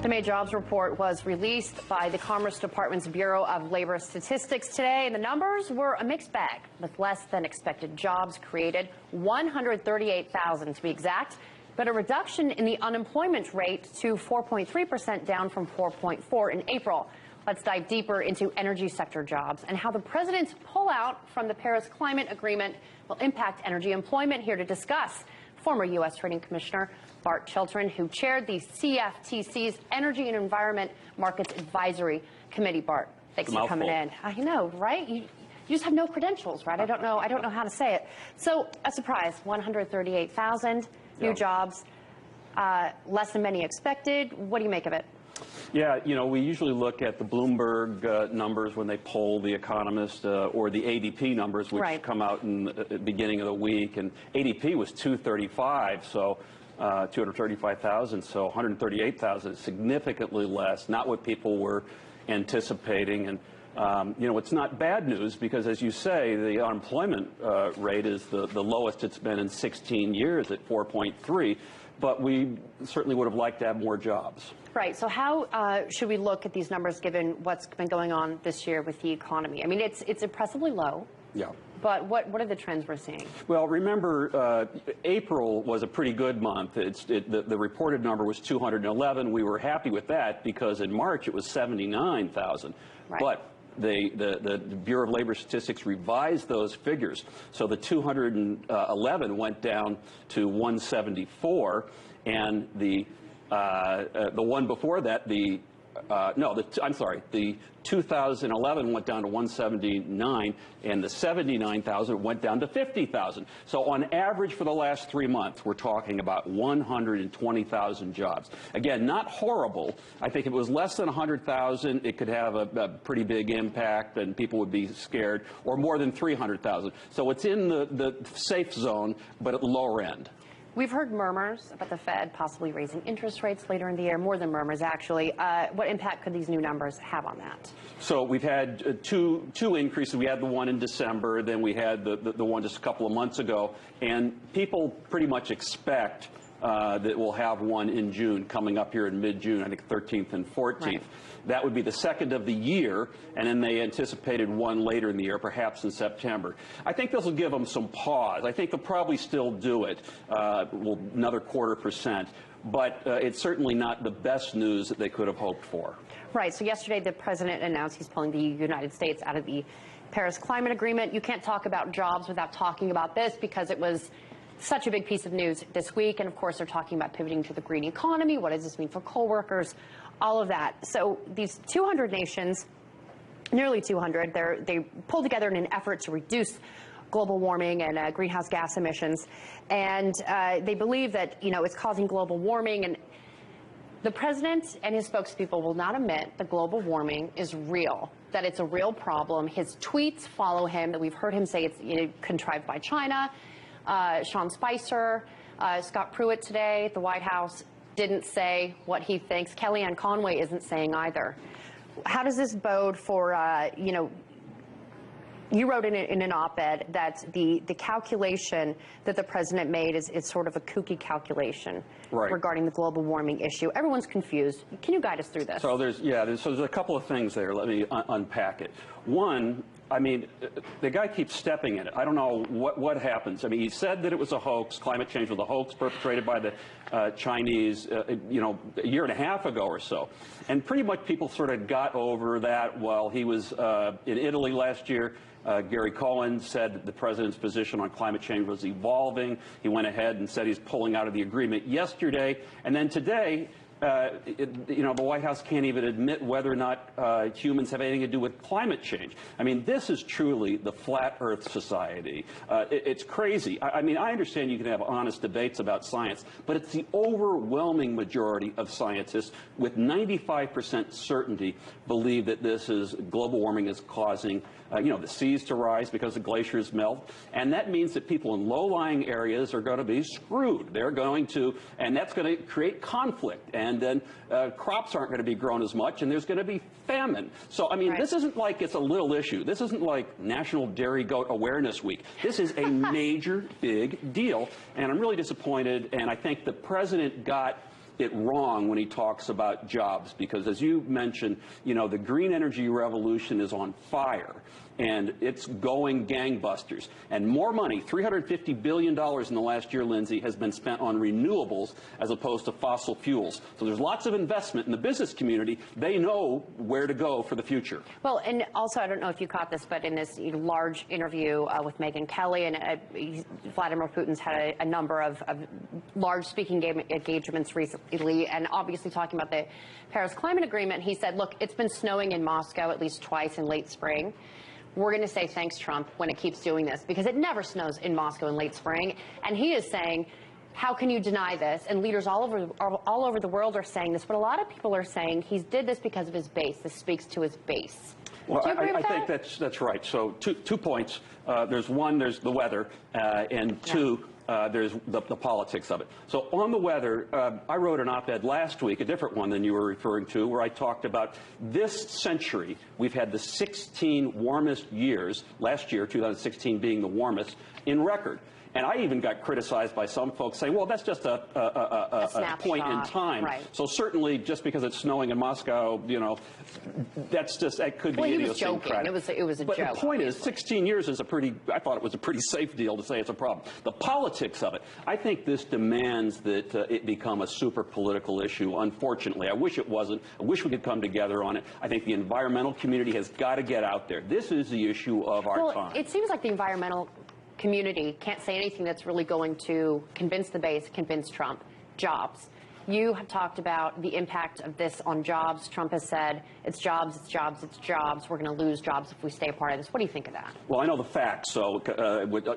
The May jobs report was released by the Commerce Department's Bureau of Labor Statistics today, and the numbers were a mixed bag, with less than expected jobs created, 138,000 to be exact, but a reduction in the unemployment rate to 4.3%, down from 4.4% in April. Let's dive deeper into energy sector jobs and how the president's pullout from the Paris Climate Agreement will impact energy employment. Here to discuss, former U.S. Trading Commissioner Bart Chiltern, who chaired the CFTC's Energy and Environment Markets Advisory Committee. Bart, thanks for coming in. I know, right? You just have no credentials, right? I don't know how to say it. So, a surprise, 138,000 new jobs, less than many expected. What do you make of it? Yeah, you know, we usually look at the Bloomberg numbers when they poll The Economist, or the ADP numbers, which come out in the beginning of the week. And ADP was 235, so 235,000, so 138,000 is significantly less, not what people were anticipating. And you know, it's not bad news because, as you say, the unemployment rate is the lowest it's been in 16 years at 4.3, but we certainly would have liked to have more jobs. Right. So how should we look at these numbers given what's been going on this year with the economy? I mean, it's impressively low. Yeah. But what are the trends we're seeing? Well, remember, April was a pretty good month. The reported number was 211. We were happy with that because in March it was 79,000. Right. But the Bureau of Labor Statistics revised those figures. So the 211 went down to 174, and the one before that, the 2011 went down to 179, and the 79,000 went down to 50,000. So on average for the last 3 months, we're talking about 120,000 jobs. Again, not horrible. I think if it was less than 100,000, it could have a pretty big impact and people would be scared, or more than 300,000. So it's in the safe zone, but at the lower end. We've heard murmurs about the Fed possibly raising interest rates later in the year, more than murmurs, actually. What impact could these new numbers have on that? So we've had two increases. We had the one in December, then we had the one just a couple of months ago, and people pretty much expect that we'll have one in June, coming up here in mid-June, I think 13th and 14th. Right. That would be the second of the year, and then they anticipated one later in the year, perhaps in September. I think this will give them some pause. I think they'll probably still do it, another 0.25%, but it's certainly not the best news that they could have hoped for. Right. So yesterday the president announced he's pulling the United States out of the Paris Climate Agreement. You can't talk about jobs without talking about this, because it was such a big piece of news this week. And of course, they're talking about pivoting to the green economy. What does this mean for coal workers? All of that. So these 200 nations, nearly 200, they pulled together in an effort to reduce global warming and greenhouse gas emissions. And they believe that, it's causing global warming. And the president and his spokespeople will not admit that global warming is real, that it's a real problem. His tweets follow him, that we've heard him say it's contrived by China. Sean Spicer, Scott Pruitt today at the White House didn't say what he thinks. Kellyanne Conway isn't saying either. How does this bode for, you wrote in an op-ed that the calculation that the president made is sort of a kooky calculation regarding the global warming issue. Everyone's confused. Can you guide us through this? So there's a couple of things there. Let me unpack it. One, I mean, the guy keeps stepping in it. I don't know what happens. I mean, he said that it was a hoax. Climate change was a hoax perpetrated by the Chinese, a year and a half ago or so. And pretty much people sort of got over that while he was in Italy last year. Gary Cohen said that the president's position on climate change was evolving. He went ahead and said he's pulling out of the agreement yesterday. And then today, the White House can't even admit whether or not humans have anything to do with climate change. I mean, this is truly the flat Earth society. It's crazy. I mean, I understand you can have honest debates about science, but it's the overwhelming majority of scientists with 95% certainty believe that global warming is causing the seas to rise because the glaciers melt. And that means that people in low-lying areas are going to be screwed. They're going to, and that's going to create conflict. And then crops aren't going to be grown as much, and there's going to be famine. So, I mean, this isn't like it's a little issue. This isn't like National Dairy Goat Awareness Week. This is a major, big deal. And I'm really disappointed, and I think the president got it wrong when he talks about jobs, because as you mentioned, the green energy revolution is on fire and it's going gangbusters. And more money, $350 billion in the last year, Lindsay, has been spent on renewables as opposed to fossil fuels. So there's lots of investment in the business community. They know where to go for the future. Well, and also, I don't know if you caught this, but in this large interview with Megyn Kelly, and Vladimir Putin's had a number of large speaking engagements recently, and obviously talking about the Paris Climate Agreement, he said, look, it's been snowing in Moscow at least twice in late spring. We're going to say thanks, Trump, when it keeps doing this, because it never snows in Moscow in late spring. And he is saying, how can you deny this? And leaders all over the world are saying this, but a lot of people are saying he did this because of his base. This speaks to his base. Well, I think that's right. So two points. There's one, there's the weather, and two, there's the politics of it. So on the weather, I wrote an op-ed last week, a different one than you were referring to, where I talked about this century, we've had the 16 warmest years, last year, 2016 being the warmest, in record. And I even got criticized by some folks saying, well, that's just a point in time. Right. So certainly, just because it's snowing in Moscow, that could be idiosyncratic. It was a joke. But the point is, 16 years is I thought it was a pretty safe deal to say it's a problem. The politics of it, I think this demands that it become a super political issue, unfortunately. I wish it wasn't. I wish we could come together on it. I think the environmental community has got to get out there. This is the issue of our time. It seems like the environmental community can't say anything that's really going to convince the base, convince Trump. Jobs. You have talked about the impact of this on jobs. Trump has said it's jobs, it's jobs, it's jobs. We're going to lose jobs if we stay a part of this. What do you think of that? Well, I know the facts, so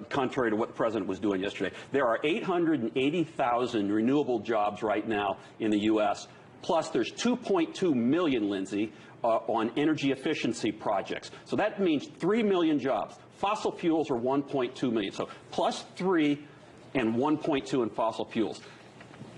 contrary to what the president was doing yesterday, there are 880,000 renewable jobs right now in the U.S., plus there's 2.2 million, Lindsay, on energy efficiency projects. So that means 3 million jobs. Fossil fuels are 1.2 million. So plus 3, and 1.2 in fossil fuels.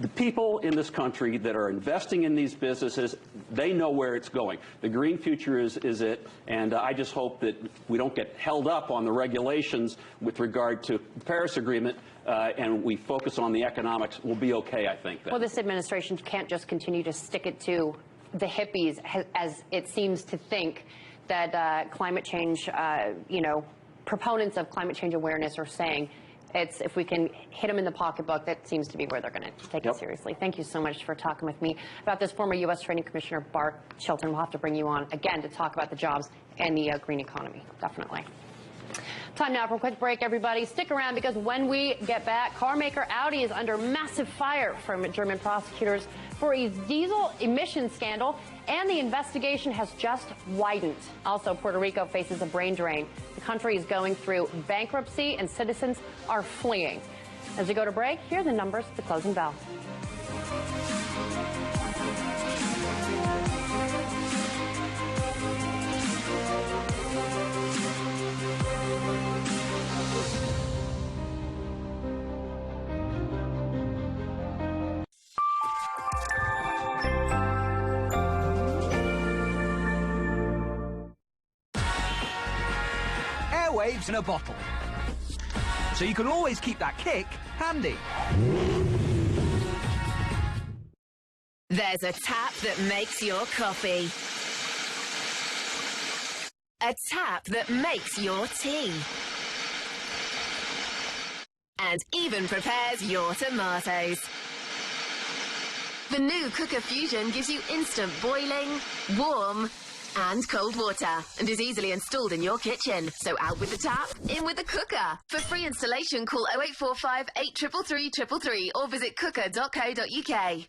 The people in this country that are investing in these businesses, they know where it's going. The green future is it, and I just hope that we don't get held up on the regulations with regard to the Paris Agreement, and we focus on the economics. We'll be okay, I think. Then. Well, this administration can't just continue to stick it to the hippies, as it seems to think that climate change, proponents of climate change awareness are saying. It's if we can hit them in the pocketbook, that seems to be where they're going to take it seriously. Thank you so much for talking with me about this. Former U.S. Trading Commissioner Bart Chilton. We'll have to bring you on again to talk about the jobs and the green economy. Definitely. Time now for a quick break, everybody. Stick around because when we get back, car maker Audi is under massive fire from German prosecutors for a diesel emission scandal, and the investigation has just widened. Also, Puerto Rico faces a brain drain. The country is going through bankruptcy, and citizens are fleeing. As we go to break, here are the numbers, the closing bell. Waves in a bottle, so you can always keep that kick handy. There's a tap that makes your coffee, a tap that makes your tea, and even prepares your tomatoes. The new Cooker Fusion gives you instant boiling, warm and cold water, and is easily installed in your kitchen. So out with the tap, in with the cooker. For free installation, call 0845 833 333 or visit cooker.co.uk.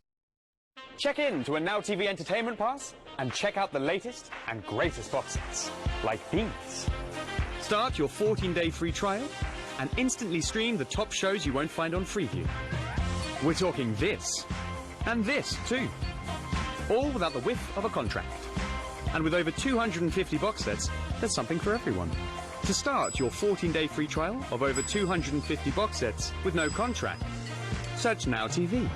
Check in to a Now TV Entertainment Pass and check out the latest and greatest box sets, like these. Start your 14-day free trial and instantly stream the top shows you won't find on Freeview. We're talking this, and this too, all without the whiff of a contract. And with over 250 box sets, there's something for everyone. To start your 14-day free trial of over 250 box sets with no contract, search Now TV.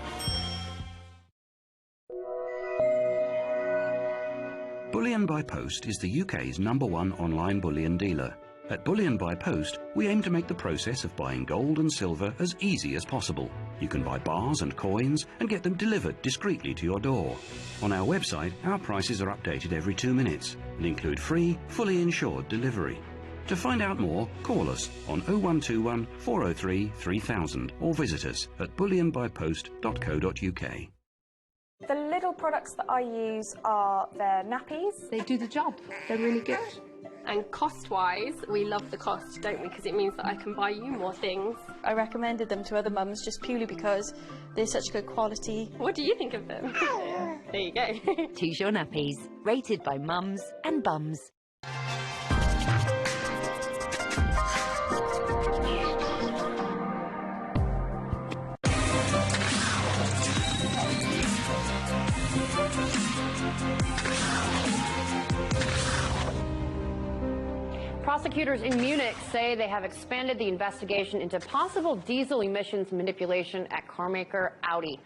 Bullion by Post is the UK's #1 online bullion dealer. At Bullion by Post, we aim to make the process of buying gold and silver as easy as possible. You can buy bars and coins and get them delivered discreetly to your door. On our website, our prices are updated every 2 minutes and include free, fully insured delivery. To find out more, call us on 0121 403 3000 or visit us at bullionbypost.co.uk. The Lidl products that I use are their nappies. They do the job. They're really good. And cost-wise, we love the cost, don't we? Because it means that I can buy you more things. I recommended them to other mums just purely because they're such good quality. What do you think of them? There you go. Choose your nappies, rated by mums and bums. Prosecutors in Munich say they have expanded the investigation into possible diesel emissions manipulation at carmaker Audi.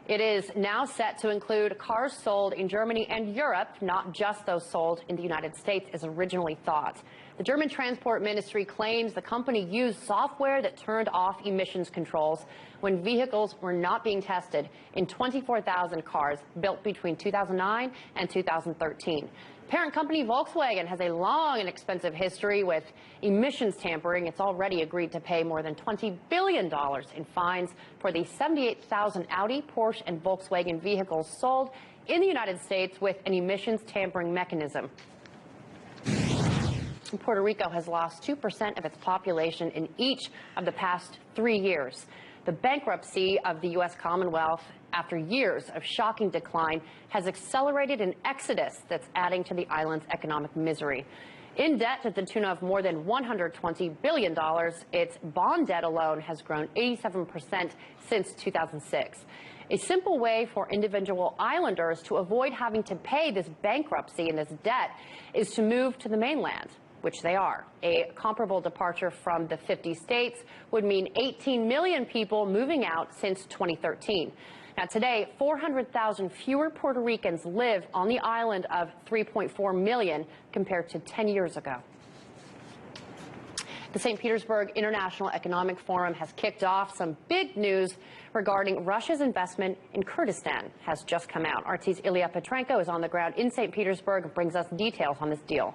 It is now set to include cars sold in Germany and Europe, not just those sold in the United States as originally thought. The German Transport Ministry claims the company used software that turned off emissions controls when vehicles were not being tested in 24,000 cars built between 2009 and 2013. Parent company Volkswagen has a long and expensive history with emissions tampering. It's already agreed to pay more than $20 billion in fines for the 78,000 Audi, Porsche, and Volkswagen vehicles sold in the United States with an emissions tampering mechanism. Puerto Rico has lost 2% of its population in each of the past 3 years. The bankruptcy of the U.S. Commonwealth, after years of shocking decline, has accelerated an exodus that's adding to the island's economic misery. In debt to the tune of more than $120 billion, its bond debt alone has grown 87% since 2006. A simple way for individual islanders to avoid having to pay this bankruptcy and this debt is to move to the mainland. which they are. A comparable departure from the 50 states would mean 18 million people moving out since 2013. Now, today, 400,000 fewer Puerto Ricans live on the island of 3.4 million compared to 10 years ago. The St. Petersburg International Economic Forum has kicked off. Some big news regarding Russia's investment in Kurdistan has just come out. RT's Ilya Petrenko is on the ground in St. Petersburg and brings us details on this deal.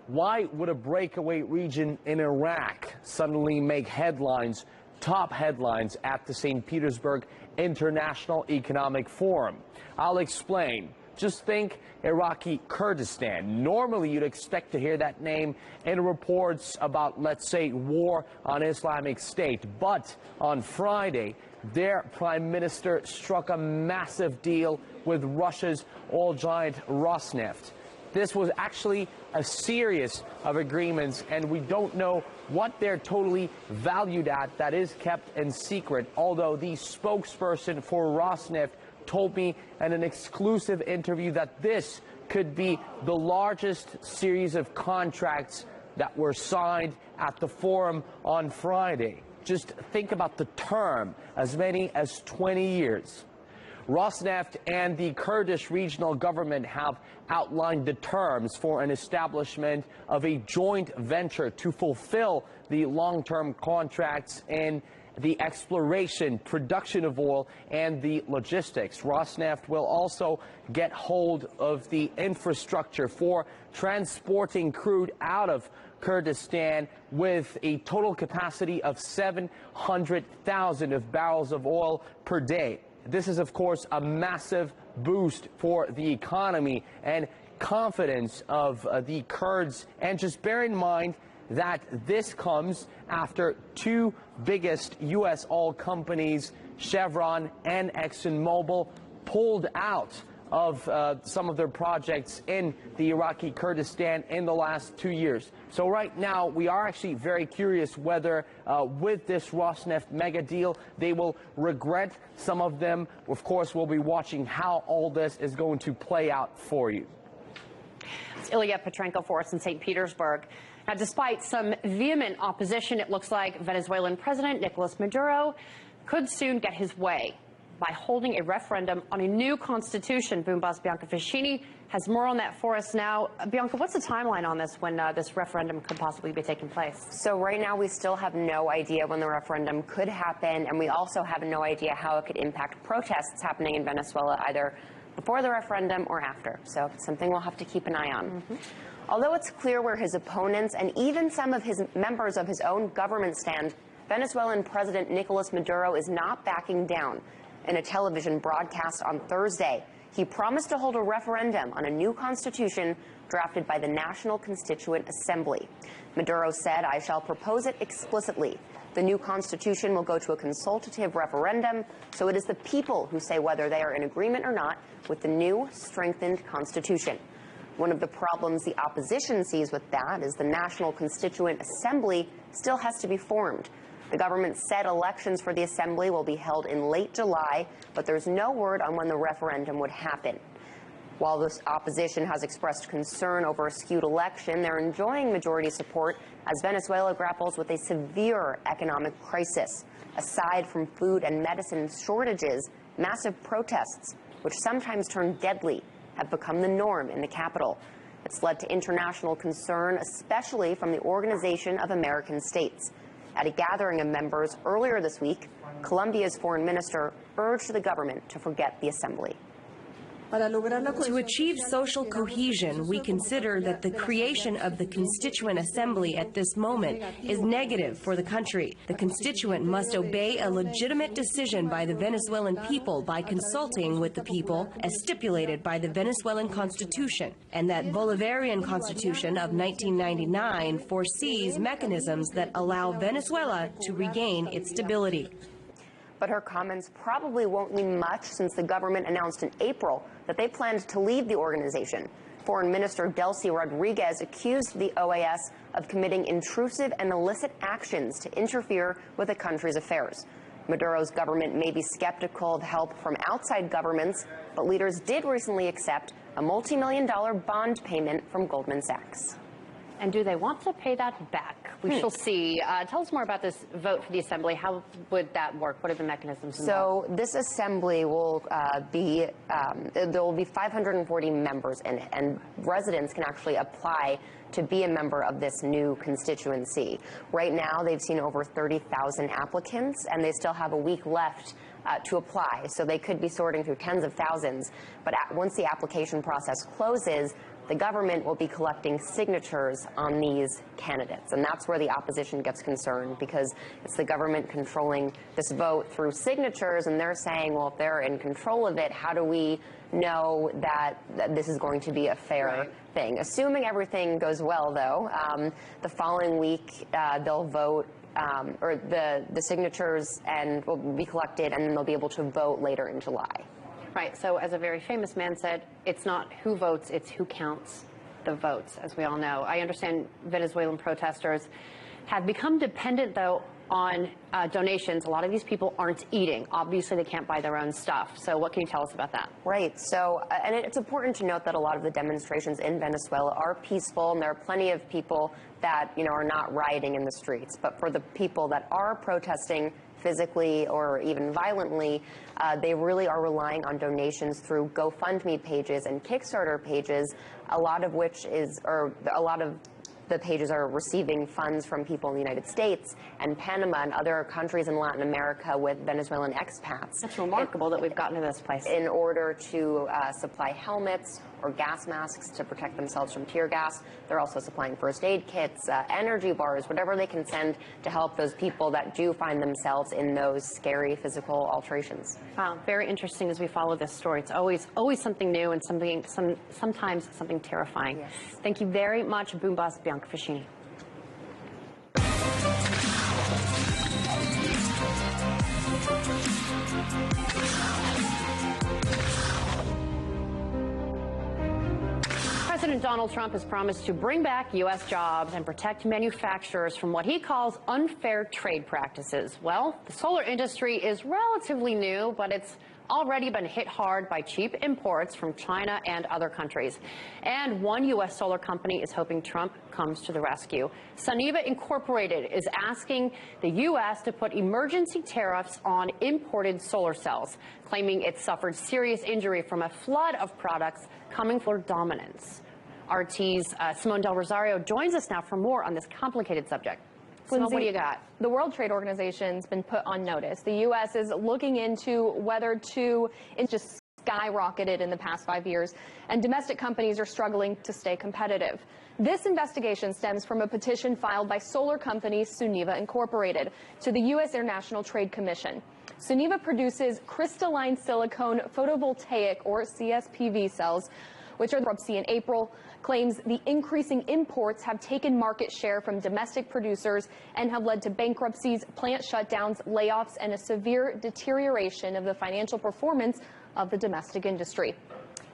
Why would a breakaway region in Iraq suddenly make headlines, top headlines, at the St. Petersburg International Economic Forum? I'll explain. Just think Iraqi Kurdistan. Normally, you'd expect to hear that name in reports about, let's say, war on Islamic State. But on Friday, their prime minister struck a massive deal with Russia's oil giant Rosneft. This was actually a series of agreements, and we don't know what they're totally valued at. That is kept in secret, although the spokesperson for Rosneft told me in an exclusive interview that this could be the largest series of contracts that were signed at the forum on Friday. Just think about the term, as many as 20 years. Rosneft and the Kurdish regional government have outlined the terms for an establishment of a joint venture to fulfill the long-term contracts in the exploration, production of oil, and the logistics. Rosneft will also get hold of the infrastructure for transporting crude out of Kurdistan with a total capacity of 700,000 of barrels of oil per day. This is, of course, a massive boost for the economy and confidence of the Kurds. And just bear in mind that this comes after two biggest U.S. oil companies, Chevron and ExxonMobil, pulled out of some of their projects in the Iraqi Kurdistan in the last 2 years. So right now, we are actually very curious whether with this Rosneft mega deal, they will regret some of them. Of course, we'll be watching how all this is going to play out for you. It's Ilya Petrenko for us in St. Petersburg. Now, despite some vehement opposition, it looks like Venezuelan President Nicolas Maduro could soon get his way by holding a referendum on a new constitution. Boom boss Bianca Ficini has more on that for us now. Bianca, what's the timeline on this, when this referendum could possibly be taking place? So right now we still have no idea when the referendum could happen, and we also have no idea how it could impact protests happening in Venezuela, either before the referendum or after. So it's something we'll have to keep an eye on. Although it's clear where his opponents and even some of his members of his own government stand, Venezuelan President Nicolas Maduro is not backing down. In a television broadcast on Thursday, he promised to hold a referendum on a new constitution drafted by the National Constituent Assembly. Maduro said, "I shall propose it explicitly. The new constitution will go to a consultative referendum, so it is the people who say whether they are in agreement or not with the new, strengthened constitution." One of the problems the opposition sees with that is the National Constituent Assembly still has to be formed. The government said elections for the assembly will be held in late July, but there's no word on when the referendum would happen. While the opposition has expressed concern over a skewed election, they're enjoying majority support as Venezuela grapples with a severe economic crisis. Aside from food and medicine shortages, massive protests, which sometimes turn deadly, have become the norm in the capital. It's led to international concern, especially from the Organization of American States. At a gathering of members earlier this week, Colombia's foreign minister urged the government to forget the assembly. To achieve social cohesion, we consider that the creation of the Constituent Assembly at this moment is negative for the country. The constituent must obey a legitimate decision by the Venezuelan people by consulting with the people as stipulated by the Venezuelan Constitution, and that Bolivarian Constitution of 1999 foresees mechanisms that allow Venezuela to regain its stability. But her comments probably won't mean much since the government announced in April that they planned to leave the organization. Foreign Minister Delcy Rodriguez accused the OAS of committing intrusive and illicit actions to interfere with the country's affairs. Maduro's government may be skeptical of help from outside governments, but leaders did recently accept a multi-million-dollar bond payment from Goldman Sachs. And do they want to pay that back? We shall see. Tell us more about this vote for the assembly. How would that work? What are the mechanisms involved? So this assembly will there will be 540 members in it, and residents can actually apply to be a member of this new constituency. Right now, they've seen over 30,000 applicants, and they still have a week left to apply. So they could be sorting through tens of thousands. But once the application process closes, the government will be collecting signatures on these candidates. And that's where the opposition gets concerned, because it's the government controlling this vote through signatures, and they're saying, well, if they're in control of it, how do we know that this is going to be a fair thing? Assuming everything goes well, though, the following week they'll vote, or the signatures and will be collected, and then they'll be able to vote later in July. Right, so as a very famous man said, it's not who votes, it's who counts the votes, as we all know. I understand Venezuelan protesters have become dependent, though, on donations. A lot of these people aren't eating. Obviously, they can't buy their own stuff. So what can you tell us about that? Right. So, and it's important to note that a lot of the demonstrations in Venezuela are peaceful, and there are plenty of people that, are not rioting in the streets. But for the people that are protesting physically or even violently, they really are relying on donations through GoFundMe pages and Kickstarter pages, a lot of the pages are receiving funds from people in the United States and Panama and other countries in Latin America with Venezuelan expats. That's remarkable that we've gotten to this place. In order to supply helmets or gas masks to protect themselves from tear gas. They're also supplying first aid kits, energy bars, whatever they can send to help those people that do find themselves in those scary physical alterations. Wow, very interesting as we follow this story. It's always something new and sometimes something terrifying. Yes. Thank you very much, Boom Boss Bianca Ficini. President Donald Trump has promised to bring back U.S. jobs and protect manufacturers from what he calls unfair trade practices. Well, the solar industry is relatively new, but it's already been hit hard by cheap imports from China and other countries. And one U.S. solar company is hoping Trump comes to the rescue. Suniva Incorporated is asking the U.S. to put emergency tariffs on imported solar cells, claiming it suffered serious injury from a flood of products coming for dominance. RT's Simone Del Rosario joins us now for more on this complicated subject. Simone, what do you got? The World Trade Organization's been put on notice. The U.S. is looking into whether to just skyrocketed in the past 5 years, and domestic companies are struggling to stay competitive. This investigation stems from a petition filed by solar company Suniva Incorporated to the U.S. International Trade Commission. Suniva produces crystalline silicone photovoltaic, or CSPV cells, which are bankruptcy in April, claims the increasing imports have taken market share from domestic producers and have led to bankruptcies, plant shutdowns, layoffs, and a severe deterioration of the financial performance of the domestic industry.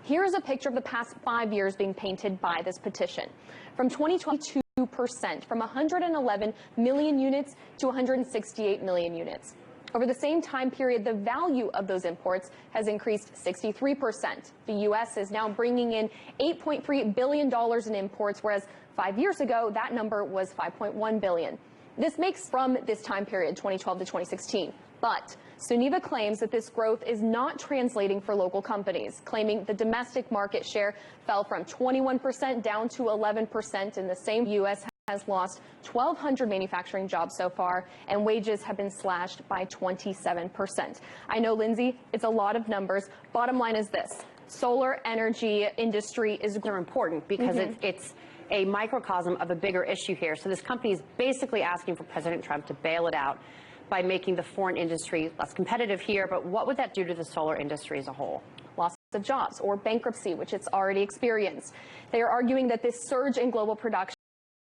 Here's a picture of the past 5 years being painted by this petition. From 2022%, from 111 million units to 168 million units. Over the same time period, the value of those imports has increased 63%. The U.S. is now bringing in $8.3 billion in imports, whereas 5 years ago, that number was $5.1 billion. This makes from this time period, 2012 to 2016. But Suniva claims that this growth is not translating for local companies, claiming the domestic market share fell from 21% down to 11% in the same U.S. has lost 1,200 manufacturing jobs so far, and wages have been slashed by 27%. I know, Lindsay, it's a lot of numbers. Bottom line is this. Solar energy industry is important because it's a microcosm of a bigger issue here. So this company is basically asking for President Trump to bail it out by making the foreign industry less competitive here. But what would that do to the solar industry as a whole? Loss of jobs or bankruptcy, which it's already experienced. They are arguing that this surge in global production,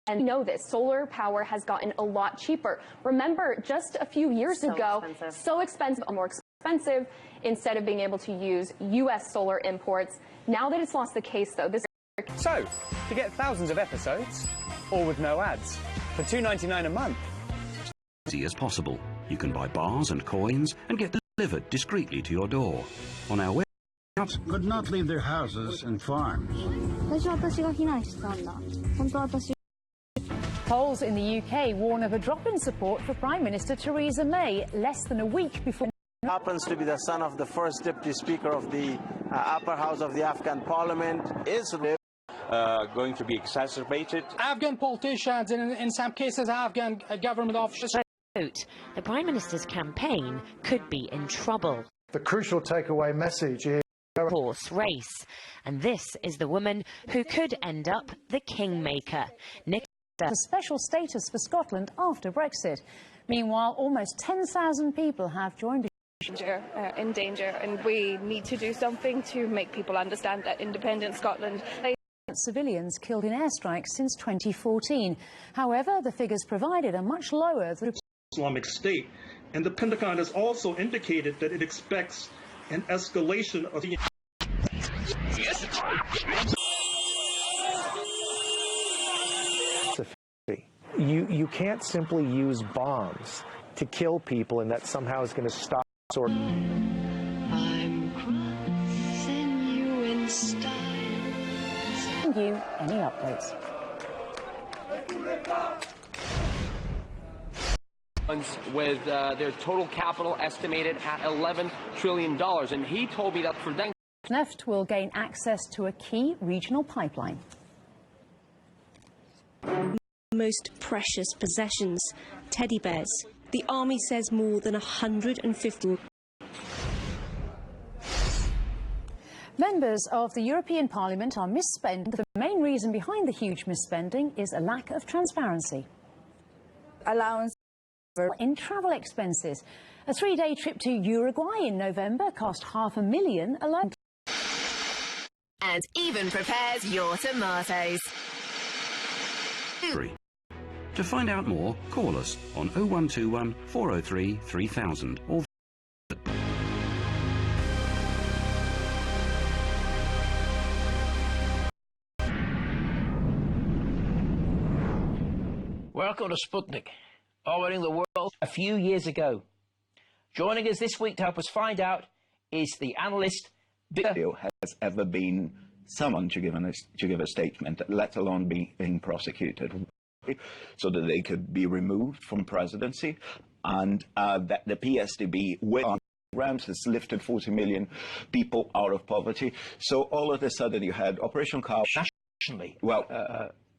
and we know this, solar power has gotten a lot cheaper. Remember, just a few years ago, so expensive, more expensive, instead of being able to use U.S. solar imports. Now that it's lost the case, though, this... So, to get thousands of episodes, all with no ads, for $2.99 a month. Easy as possible. You can buy bars and coins and get delivered discreetly to your door. On our website, could not leave their houses and farms. Polls in the UK warn of a drop in support for Prime Minister Theresa May less than a week before. Happens to be the son of the first Deputy Speaker of the upper house of the Afghan Parliament, is going to be exacerbated. Afghan politicians and in some cases Afghan government officials. The Prime Minister's campaign could be in trouble. The crucial takeaway message is horse race, and this is the woman who could end up the kingmaker. The special status for Scotland after Brexit. Meanwhile, almost 10,000 people have joined. In danger, and we need to do something to make people understand that independent Scotland. Civilians killed in airstrikes since 2014. However, the figures provided are much lower than Islamic State, and the Pentagon has also indicated that it expects an escalation of the You can't simply use bombs to kill people and that somehow is going to stop or I'm crossing you in style. You any updates? With their total capital estimated at $11 trillion. And he told me that for them, Neft will gain access to a key regional pipeline. Most precious possessions, teddy bears. The army says more than 150. Members of the European Parliament are misspending. The main reason behind the huge misspending is a lack of transparency. Allowance in travel expenses. A 3-day trip to Uruguay in November cost $500,000 alone. And even prepares your tomatoes. To find out more, call us on 0121 403 3000 or Welcome to Sputnik, orbiting the world a few years ago. Joining us this week to help us find out is the analyst. Has ever been summoned to give a statement, let alone being prosecuted, so that they could be removed from presidency, and that the PSDB with programs has lifted 40 million people out of poverty. So all of a sudden you had Operation Cow. Nationally, well,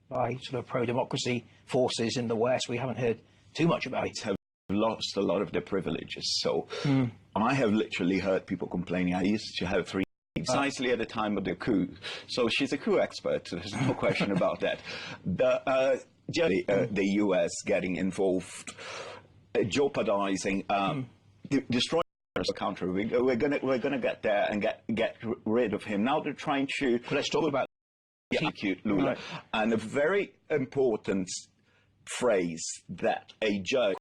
by sort of pro-democracy forces in the West, we haven't heard too much about it. Have lost a lot of their privileges. So I have literally heard people complaining. I used to have 3 precisely at the time of the coup. So she's a coup expert. There's no question about that. The U.S. getting involved, jeopardizing, destroying the country. We're gonna get there and get rid of him. Now they're trying to. Let's talk about execute Lula. And a very important phrase that a judge,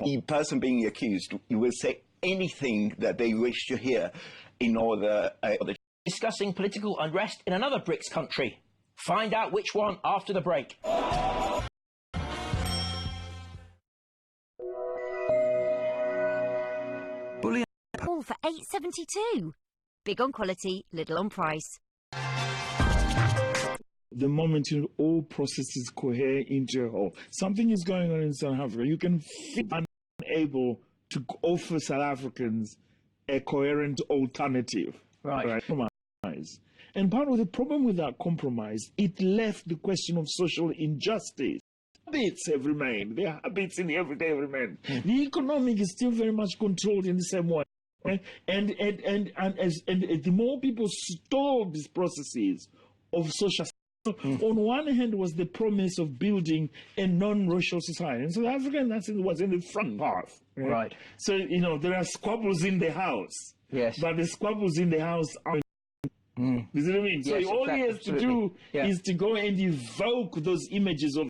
the person being accused, will say anything that they wish to hear in order. Discussing political unrest in another BRICS country. Find out which one after the break. Bullion. All for $8.72. Big on quality, little on price. The moment all processes cohere into a whole, something is going on in South Africa. You can feel unable to offer South Africans a coherent alternative. Right. Compromise. And part of the problem with that compromise, it left the question of social injustice. Habits have remained. Their habits in the everyday remain. The economic is still very much controlled in the same way. Right? And the more people stall these processes of social. On one hand was the promise of building a non-racial society. And South Africa was in the front path. Right? So, there are squabbles in the house. Yes. But the squabbles in the house are... You see what I mean? Yes, so all he has to do is to go and evoke those images of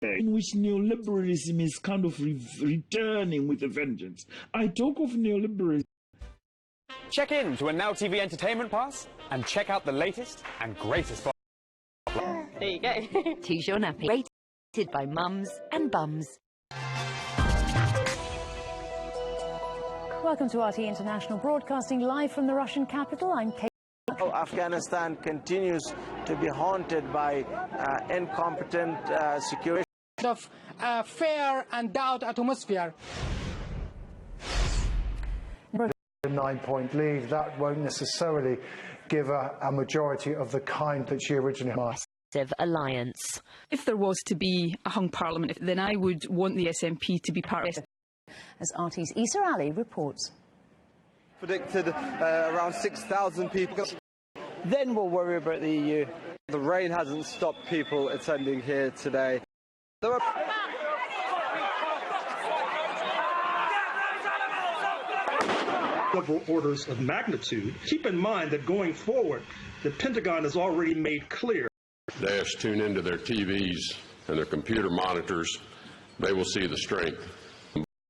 in which neoliberalism is kind of returning with a vengeance. I talk of neoliberalism. Check in to a Now TV Entertainment Pass and check out the latest and greatest. There you go. Choose your nappy. Rated by mums and bums. Welcome to RT International, broadcasting live from the Russian capital. I'm Kate. Afghanistan continues to be haunted by incompetent security. of fear and doubt atmosphere. 9-point lead, that won't necessarily give her a majority of the kind that she originally had. Alliance. If there was to be a hung parliament, then I would want the SNP to be part of it. As RT's Issa Ali reports. Predicted around 6,000 people. Then we'll worry about the EU. The rain hasn't stopped people attending here today. There are several orders of magnitude. Keep in mind that going forward, the Pentagon has already made clear. Daesh tune into their TVs and their computer monitors. They will see the strength.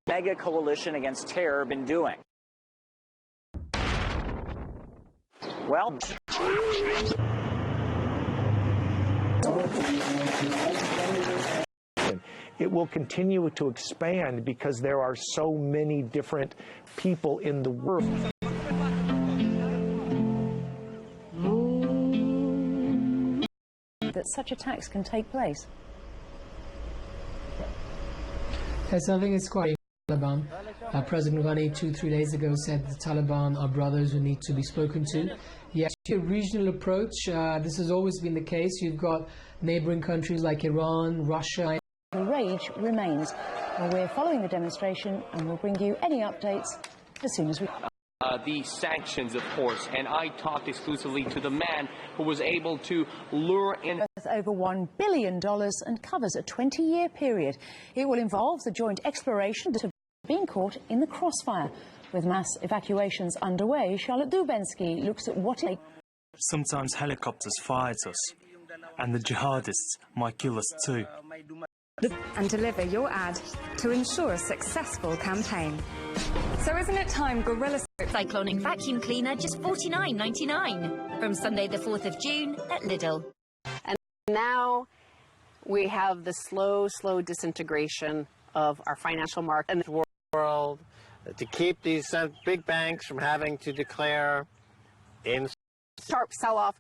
Mega coalition against terror been doing? Well, it will continue to expand because there are so many different people in the world. That such attacks can take place. Yes, I think it's quite Taliban. President Ghani 2-3 days ago said the Taliban are brothers who need to be spoken to. Yes, a regional approach. This has always been the case. You've got neighboring countries like Iran, Russia. The rage remains. Well, we're following the demonstration and we'll bring you any updates as soon as we... The sanctions, of course, and I talked exclusively to the man who was able to lure in... Worth over $1 billion and covers a 20-year period. It will involve the joint exploration of being caught in the crossfire. With mass evacuations underway, Charlotte Dubensky looks at what it... Sometimes helicopters fire at us, and the jihadists might kill us too. And deliver your ad to ensure a successful campaign. So isn't it time Gorilla... Cyclonic vacuum cleaner, just $49.99. From Sunday the 4th of June at Lidl. And now we have the slow disintegration of our financial market in the world to keep these big banks from having to declare in sharp sell-off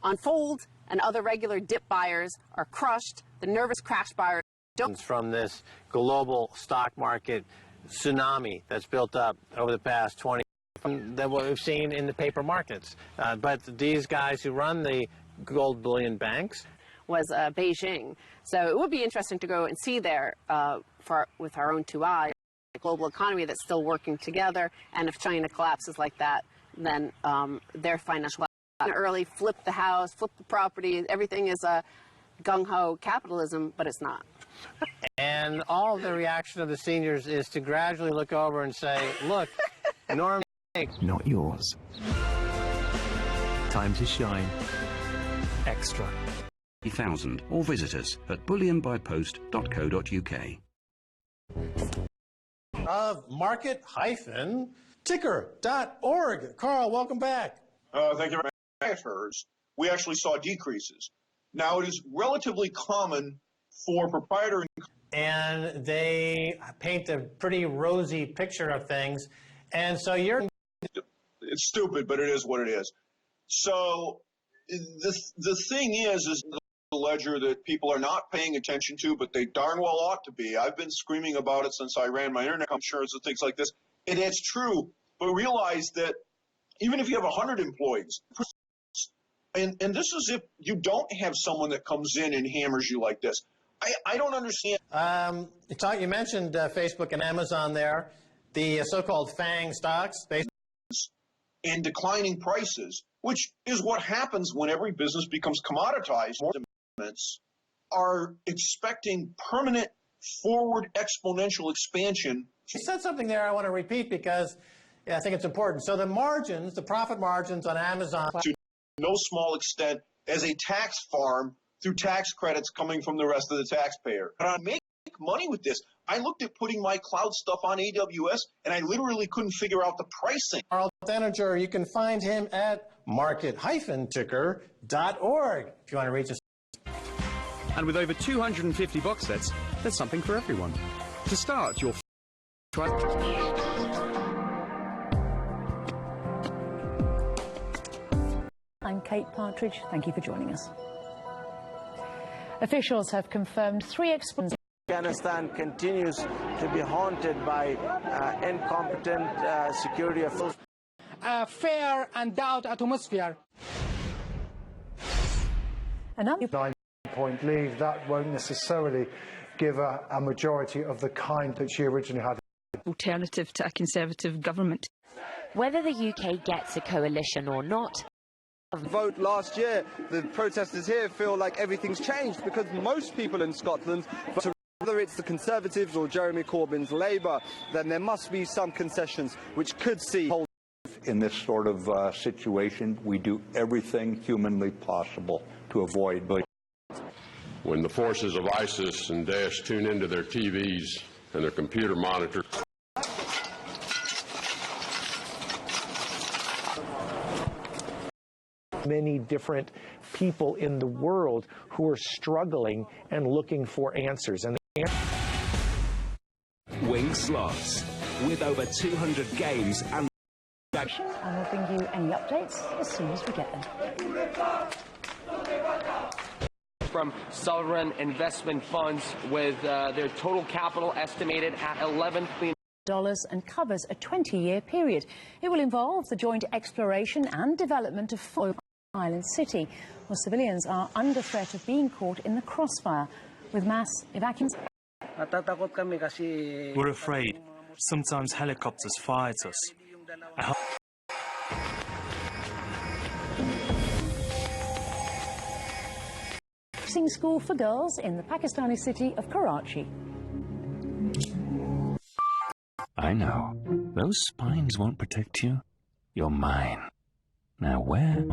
unfold, and other regular dip buyers are crushed. The nervous crash buyers don't. From this global stock market tsunami that's built up over the past 20 years, than what we've seen in the paper markets. But these guys who run the gold bullion banks was Beijing. So it would be interesting to go and see there with our own two eyes, a global economy that's still working together, and if China collapses like that, then their financial early flip the house, flip the property, everything is a gung-ho capitalism, but it's not. And all the reaction of the seniors is to gradually look over and say, look, Norm... Not yours. Time to shine. Extra. 1,000 or visit us at bullionbypost.co.uk. Of market-ticker.org. Carl, welcome back. Thank you very much. We actually saw decreases. Now, it is relatively common for proprietary... And they paint a pretty rosy picture of things. And so you're... It's stupid, but it is what it is. So the thing is the ledger that people are not paying attention to, but they darn well ought to be. I've been screaming about it since I ran my internet insurance and things like this. And it's true, but realize that even if you have 100 employees, and this is if you don't have someone that comes in and hammers you like this. I don't understand. You mentioned Facebook and Amazon there, the so-called FANG stocks. And declining prices, which is what happens when every business becomes commoditized. Governments are expecting permanent forward exponential expansion. You said something there I want to repeat because I think it's important. So the margins, the profit margins on Amazon... To no small extent as a tax farm through tax credits coming from the rest of the taxpayer. And I make money with this. I looked at putting my cloud stuff on AWS, and I literally couldn't figure out the pricing. Carl Denninger, you can find him at market-ticker.org if you want to reach us. And with over 250 box sets, there's something for everyone. To start your... I'm Kate Partridge. Thank you for joining us. Officials have confirmed 3 explosions Afghanistan continues to be haunted by incompetent security officials. A fair and doubt atmosphere. Another 9-point lead, that won't necessarily give a majority of the kind that she originally had. Alternative to a Conservative government. Whether the UK gets a coalition or not, vote last year, the protesters here feel like everything's changed because most people in Scotland, whether it's the Conservatives or Jeremy Corbyn's Labour, then there must be some concessions which could see. In this sort of situation, we do everything humanly possible to avoid bleeding. When the forces of ISIS and Daesh tune into their TVs and their computer monitors, Many different people in the world who are struggling and looking for answers. And Wing Slots, with over 200 games and we'll bring you any updates as soon as we get them. From sovereign investment funds with their total capital estimated at $11 billion. And covers a 20-year period. It will involve the joint exploration and development of Island City, where civilians are under threat of being caught in the crossfire with mass evacuations. We're afraid. Sometimes helicopters fire at us. School for girls in the Pakistani city of Karachi. I know. Those spines won't protect you. You're mine. Now where?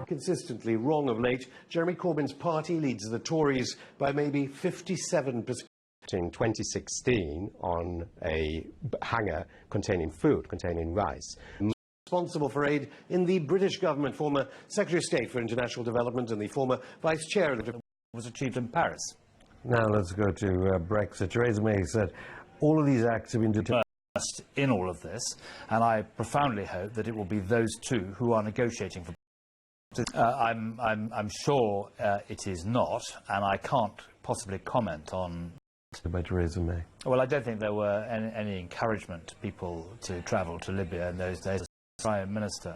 Consistently wrong of late, Jeremy Corbyn's party leads the Tories by maybe 57%. In 2016 on a hanger containing food, containing rice. Responsible for aid in the British government, former Secretary of State for International Development and the former Vice Chair of the was achieved in Paris. Now let's go to Brexit. Theresa May said all of these acts have been determined in all of this, and I profoundly hope that it will be those two who are negotiating for. I'm sure it is not, and I can't possibly comment on. By Theresa May. Well, I don't think there were any encouragement to people to travel to Libya in those days. The Prime Minister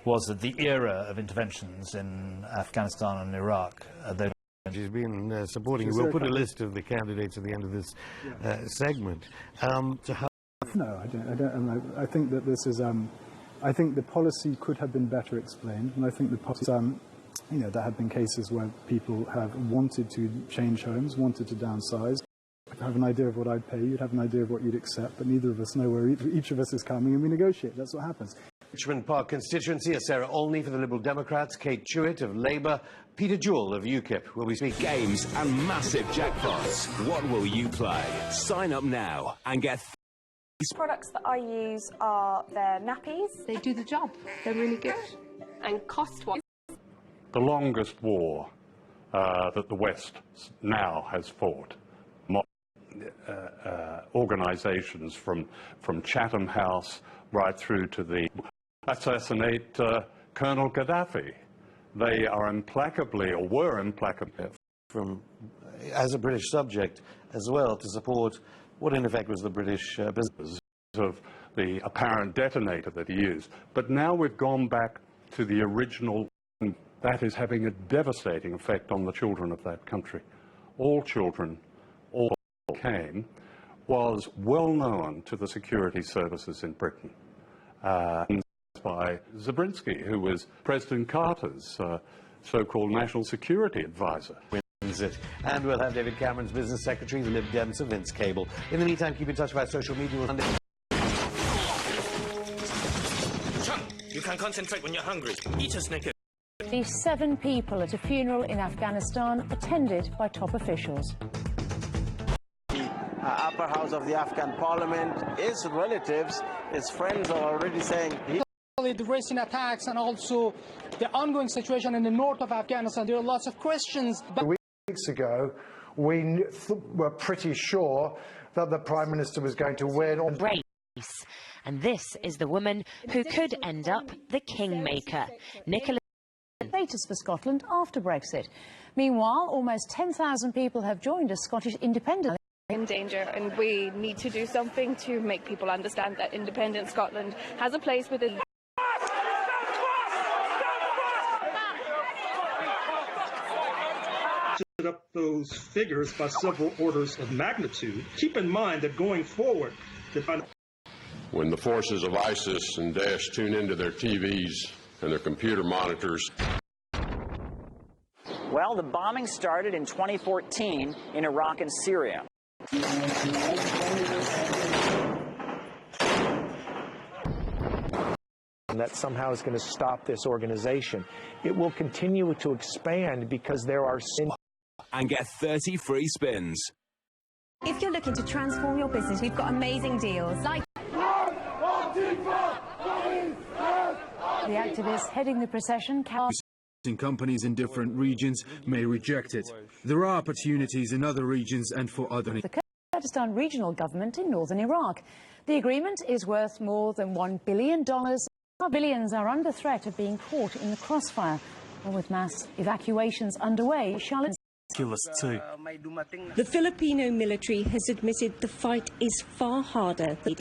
was that the era of interventions in Afghanistan and Iraq. She's been supporting. We'll put a list of the candidates at the end of this segment. No, I don't. I think that this is. I think the policy could have been better explained, and I think the policy. You know, there have been cases where people have wanted to change homes, wanted to downsize. I'd have an idea of what I'd pay, you'd have an idea of what you'd accept, but neither of us know where each of us is coming, and we negotiate. That's what happens. Richmond Park constituency, Sarah Olney for the Liberal Democrats, Kate Chewett of Labour, Peter Jewell of UKIP. Will we speak games and massive jackpots? What will you play? Sign up now and get. These products that I use are their nappies. They do the job. They're really good. And cost-wise. The longest war that the West now has fought. Organisations from Chatham House right through to the assassinate Colonel Gaddafi. They are implacably, or were implacably. As a British subject as well, to support what in effect was the British business. Of the apparent detonator that he used. But now we've gone back to the original. That is having a devastating effect on the children of that country. All children, all came, was well known to the security services in Britain. By Zabriskie, who was President Carter's so-called national security advisor. And we'll have David Cameron's business secretary, the Lib Dem, Sir Vince Cable. In the meantime, keep in touch via social media. You can concentrate when you're hungry. Eat a Snickers. The 7 people at a funeral in Afghanistan attended by top officials. The upper house of the Afghan parliament, his relatives, his friends are already saying... The recent attacks and also the ongoing situation in the north of Afghanistan, there are lots of questions. Weeks ago, we were pretty sure that the Prime Minister was going to win on race. And this is the woman who could end up the kingmaker. Nicola status for Scotland after Brexit. Meanwhile, almost 10,000 people have joined a Scottish independent in danger, and we need to do something to make people understand that independent Scotland has a place within. Up those figures by several orders of magnitude. Keep in mind that going forward, when the forces of ISIS and Daesh tune into their TVs and their computer monitors. Well, the bombing started in 2014 in Iraq and Syria. And that somehow is going to stop this organization. It will continue to expand because there are and get 30 free spins. If you're looking to transform your business, we've got amazing deals like the activists heading the procession. Companies in different regions may reject it. There are opportunities in other regions and for other. The Kurdistan regional government in northern Iraq. The agreement is worth more than $1 billion. Our billions are under threat of being caught in the crossfire. And with mass evacuations underway, Charlotte. Too. The Filipino military has admitted the fight is far harder than.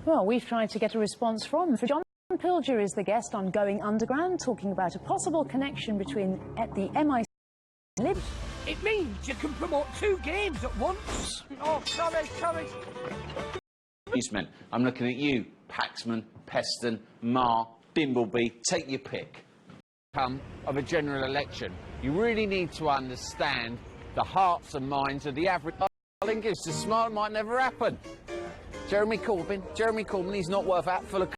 Well, we've tried to get a response from John Pilger is the guest on Going Underground, talking about a possible connection between the MI. It means you can promote 2 games at once. Oh, sorry. Newsmen, I'm looking at you, Paxman, Peston, Marr, Bimbleby, take your pick. Of a general election, you really need to understand the hearts and minds of the average. Darling gives the smile might never happen. Jeremy Corbyn, he's not worth that full of.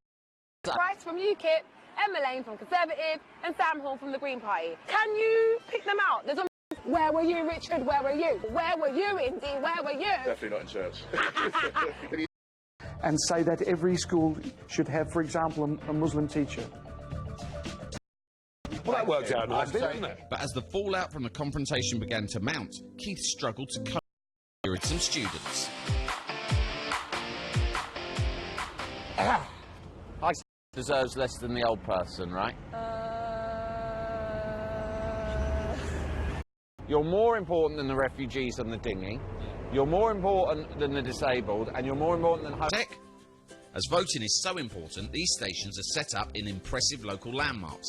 Price from UKIP, Emma Lane from Conservative, and Sam Hall from the Green Party. Can you pick them out? There's a. Where were you, Richard? Where were you? Where were you, Indy? Where were you? Definitely not in church. and say that every school should have, for example, a Muslim teacher. Well, that worked out nice, didn't it? But as the fallout from the confrontation began to mount, Keith struggled to cope with some students. I deserves less than the old person, right? You're more important than the refugees on the dinghy. You're more important than the disabled, and you're more important than... Tech. As voting is so important, these stations are set up in impressive local landmarks.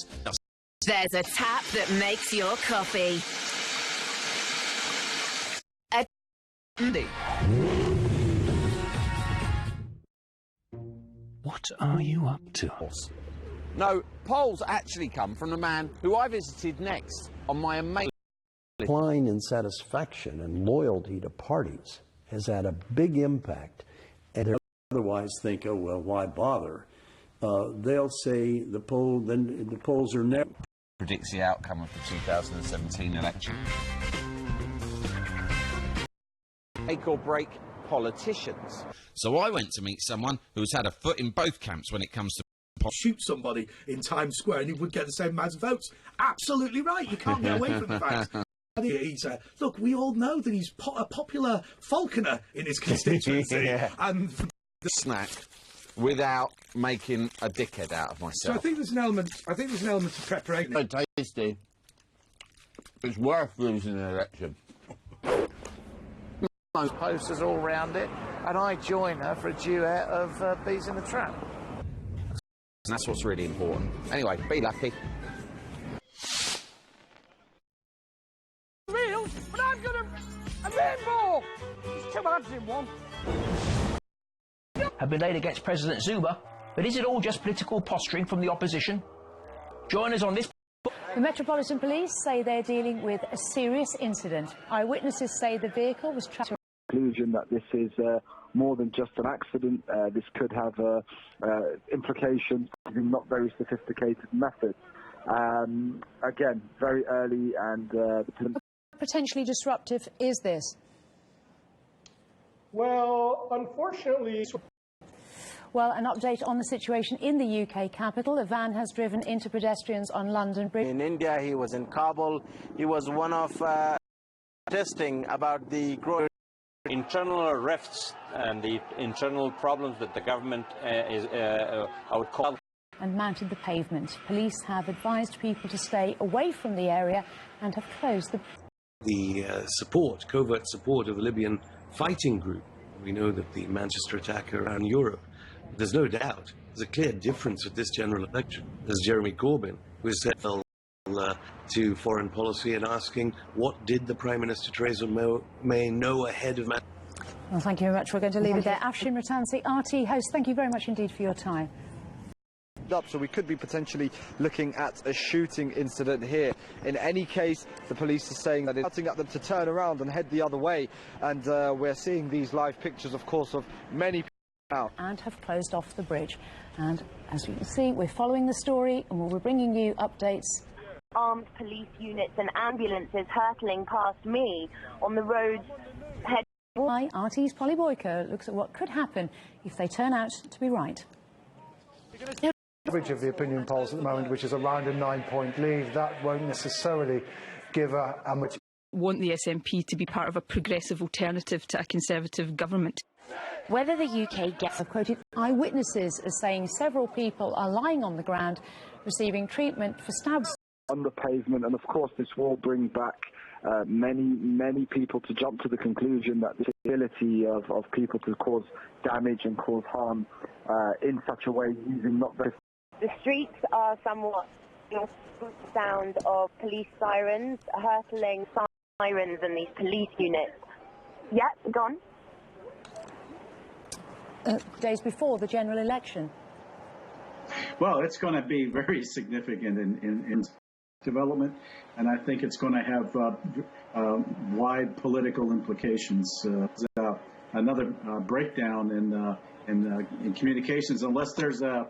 There's a tap that makes your coffee. What are you up to? No, polls actually come from the man who I visited next on my amazing... Decline in satisfaction and loyalty to parties has had a big impact. And they otherwise think, oh, well, why bother? They'll say the polls are never... Predicts the outcome of the 2017 election. Make or break politicians. So I went to meet someone who's had a foot in both camps when it comes to... Shoot somebody in Times Square and he would get the same amount of votes. Absolutely right. You can't get away from the fact. Look, we all know that he's a popular falconer in his constituency. Yeah. And the snack without making a dickhead out of myself. So I think there's an element. of preparation. So tasty. It's worth losing an election. Most posters all round it, and I join her for a duet of Bees in the Trap. And that's what's really important. Anyway, be lucky. Real, but I've got a rainbow. It's 2 halves in one. Have been laid against President Zuma, but is it all just political posturing from the opposition? Join us on this. The Metropolitan Police say they're dealing with a serious incident. Eyewitnesses say the vehicle was trapped. Conclusion that this is more than just an accident. This could have implications in not very sophisticated methods. Again, very early and... Potentially disruptive is this? Well, unfortunately... Well, an update on the situation in the UK capital. A van has driven into pedestrians on London Bridge. In India, he was in Kabul. He was one of testing about the growing internal rifts and the internal problems that the government is, I would call and mounted the pavement. Police have advised people to stay away from the area and have closed the covert support of the Libyan fighting group. We know that the Manchester attack around Europe, there's no doubt, there's a clear difference with this general election. There's Jeremy Corbyn, who said to foreign policy and asking, what did the Prime Minister Theresa May know ahead of... Well, thank you very much. We're going to leave it there. Afshin Rattansi, RT host, thank you very much indeed for your time. So we could be potentially looking at a shooting incident here. In any case, the police are saying that it's shouting at them to turn around and head the other way. And we're seeing these live pictures, of course, of many people now. And have closed off the bridge. And as you can see, we're following the story and we'll be bringing you updates. Armed police units and ambulances hurtling past me on the roads. Why RT's Polly Boyko looks at what could happen if they turn out to be right. Average of the opinion polls at the moment, which is around a 9-point lead, that won't necessarily give a much. Want the SNP to be part of a progressive alternative to a Conservative government. Whether the UK gets... I've quoted eyewitnesses as saying several people are lying on the ground receiving treatment for stabs. On the pavement, and of course this will bring back many people to jump to the conclusion that the ability of people to cause damage and cause harm in such a way using not very... The streets are somewhat sound of police sirens, hurtling sirens and these police units. Yep, gone. Days before the general election. Well, it's going to be very significant in development, and I think it's going to have wide political implications. Another breakdown in communications, unless there's a...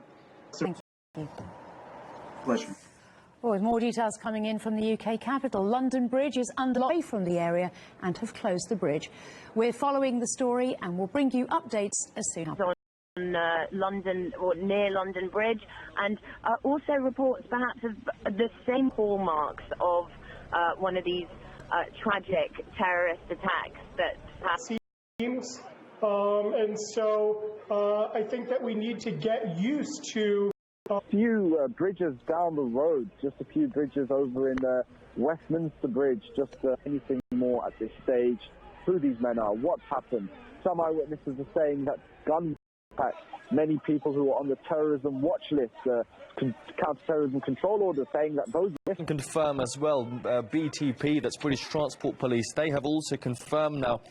Thank you. Pleasure. Well, with more details coming in from the UK capital, London Bridge is underway from the area and have closed the bridge. We're following the story and we'll bring you updates as soon as... On London, or near London Bridge, and also reports perhaps of the same hallmarks of one of these tragic terrorist attacks that happened. And so I think that we need to get used to... A few bridges down the road, just a few bridges over in Westminster Bridge, just anything more at this stage, who these men are, what's happened. Some eyewitnesses are saying that gun... Many people who are on the terrorism watch list, counter-terrorism control order, saying that those... can confirm as well, BTP, that's British Transport Police, they have also confirmed now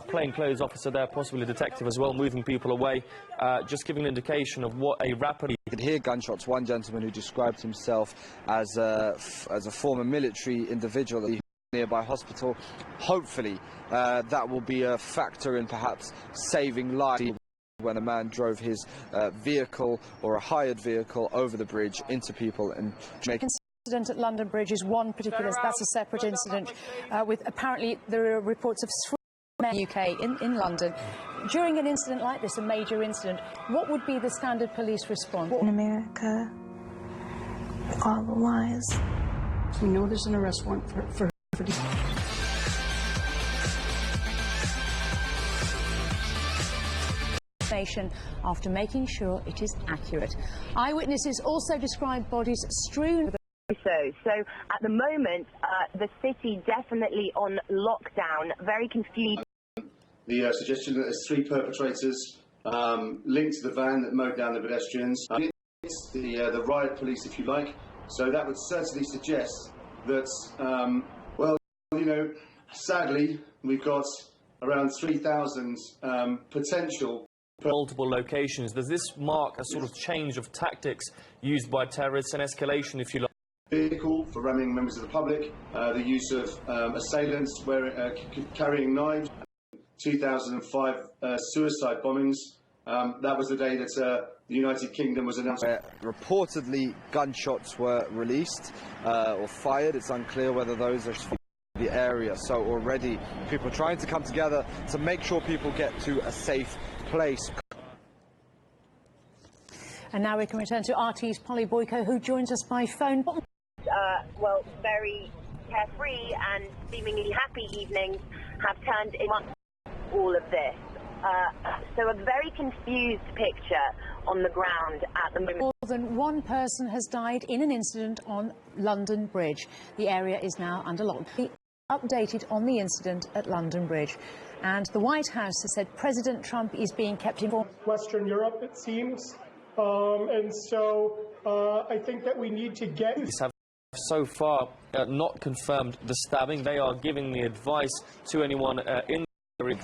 plainclothes officer there, possibly a detective as well, moving people away, just giving an indication of what a rapidly... You could hear gunshots. One gentleman who described himself as a former military individual at the nearby hospital. Hopefully that will be a factor in perhaps saving lives when a man drove his vehicle or a hired vehicle over the bridge into people and make... Incident at London Bridge is one particular, that's a separate incident with apparently there are reports of men in the UK in London. During an incident like this, a major incident, what would be the standard police response? In America, all the lies. We know there's an arrest warrant for after making sure it is accurate. Eyewitnesses also describe bodies strewn. So at the moment, the city definitely on lockdown, very confused. The suggestion that there's 3 perpetrators linked to the van that mowed down the pedestrians. It's the riot police, if you like. So that would certainly suggest that, well, you know, sadly, we've got around 3,000 potential... multiple locations. Does this mark a sort of change of tactics used by terrorists, an escalation, if you like? Vehicle for ramming members of the public, the use of assailants carrying knives, 2005 suicide bombings. That was the day that the United Kingdom was announced. Reportedly, gunshots were released or fired. It's unclear whether those are the area. So already people are trying to come together to make sure people get to a safe place. And now we can return to RT's Polly Boyko, who joins us by phone. Well, very carefree and seemingly happy evenings have turned into all of this. So a very confused picture on the ground at the moment. More than one person has died in an incident on London Bridge. The area is now under lockdown. Updated on the incident at London Bridge. And the White House has said President Trump is being kept informed. Western Europe, it seems. And so I think that we need to get... Have so far not confirmed the stabbing. They are giving the advice to anyone in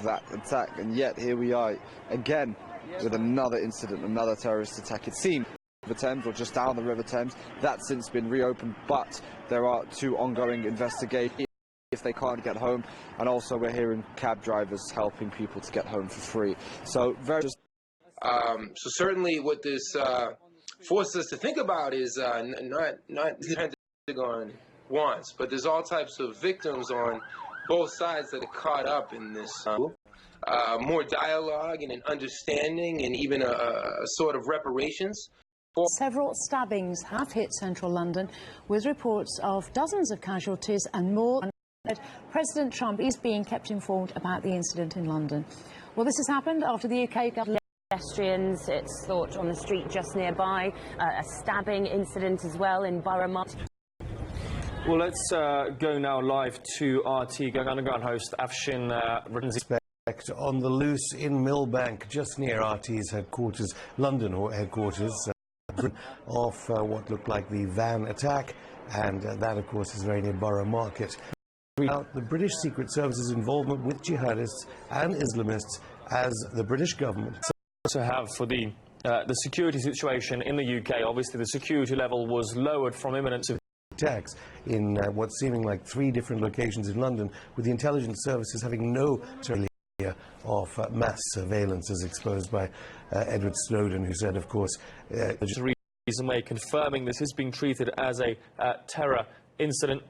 that attack, and yet here we are again with another incident, another terrorist attack. It seems the Thames, or just down the River Thames, that's since been reopened, but there are 2 ongoing investigations if they can't get home, and also we're hearing cab drivers helping people to get home for free. So very so certainly what this forces us to think about is not the Pentagon wants, but there's all types of victims on both sides that are caught up in this. More dialogue and an understanding and even a sort of reparations. Several stabbings have hit central London, with reports of dozens of casualties and more. President Trump is being kept informed about the incident in London. Well, this has happened after the UK government... Pedestrians, it's thought, on the street just nearby. A stabbing incident as well in Borough Market. Well, let's go now live to RT Going Underground host Afshin Rittenzi. On the loose in Millbank, just near RT's headquarters, London headquarters, of what looked like the van attack, and that, of course, is very near Borough Market. The British Secret Service's involvement with jihadists and Islamists as the British government. To have for the security situation in the UK, obviously the security level was lowered from imminent attacks in what's seeming like 3 different locations in London, with the intelligence services having no of mass surveillance, as exposed by Edward Snowden, who said, of course... Theresa May confirming this is being treated as a terror incident.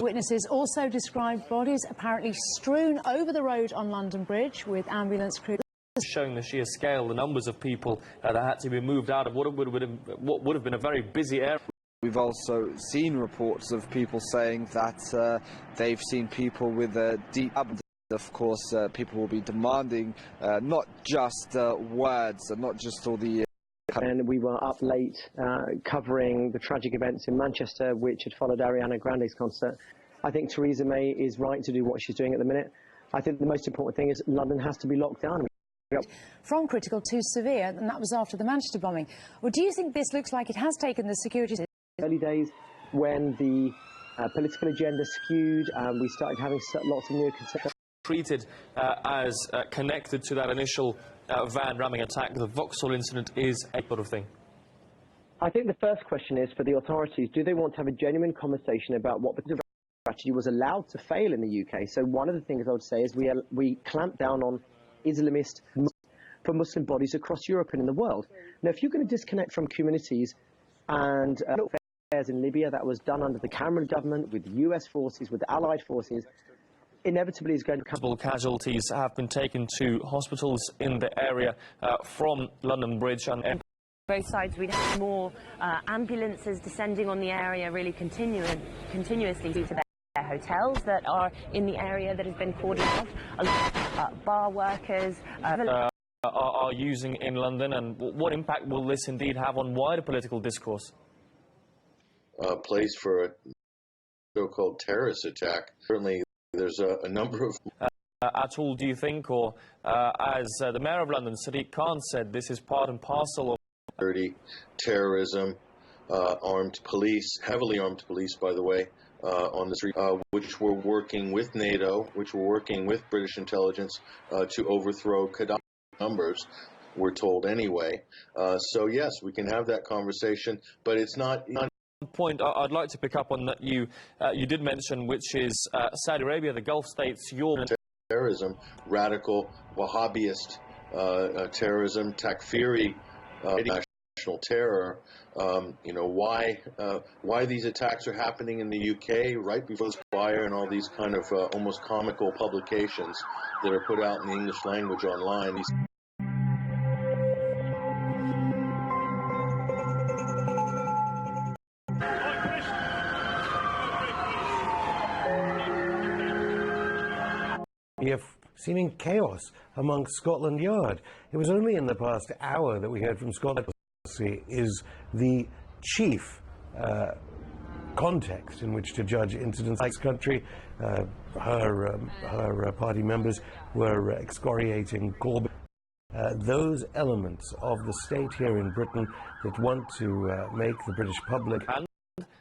Witnesses also described bodies apparently strewn over the road on London Bridge, with ambulance crews... Showing the sheer scale, the numbers of people that had to be moved out of what would have been a very busy area. We've also seen reports of people saying that they've seen people with deep... Of course, people will be demanding not just words and not just all the... And we were up late covering the tragic events in Manchester, which had followed Ariana Grande's concert. I think Theresa May is right to do what she's doing at the minute. I think the most important thing is London has to be locked down. From critical to severe, and that was after the Manchester bombing. Well, do you think this looks like it has taken the security... Early days when the political agenda skewed, we started having lots of new concerns. Treated as connected to that initial van ramming attack, the Vauxhall incident is a sort of thing. I think the first question is for the authorities, do they want to have a genuine conversation about what the strategy was allowed to fail in the UK? So one of the things I would say is we clamp down on Islamist for Muslim bodies across Europe and in the world. Now, if you're going to disconnect from communities and affairs in Libya, that was done under the Cameron government with US forces, with Allied forces, inevitably is going to come... Casualties have been taken to hospitals in the area from London Bridge and... Both sides, we'd have more ambulances descending on the area really continuously due to their hotels that are in the area that has been cordoned off. A lot of bar workers... are using in London, and what impact will this indeed have on wider political discourse? Place for a so-called terrorist attack. Certainly there's a number of... At all, do you think, or as the Mayor of London, Sadiq Khan, said, this is part and parcel of... terrorism, armed police, heavily armed police, by the way, on the street, which were working with NATO, which were working with British intelligence to overthrow Gaddafi. Numbers, we're told anyway. So yes, we can have that conversation, but it's not... Point I'd like to pick up on that you did mention, which is Saudi Arabia, the Gulf states, terrorism, radical Wahhabist terrorism, Takfiri national terror. You know, why these attacks are happening in the UK right before this fire, and all these kind of almost comical publications that are put out in the English language online. If seeming chaos amongst Scotland Yard. It was only in the past hour that we heard from Scotland Yard is the chief context in which to judge incidents like this country. Her party members were excoriating Corbyn. Those elements of the state here in Britain that want to make the British public...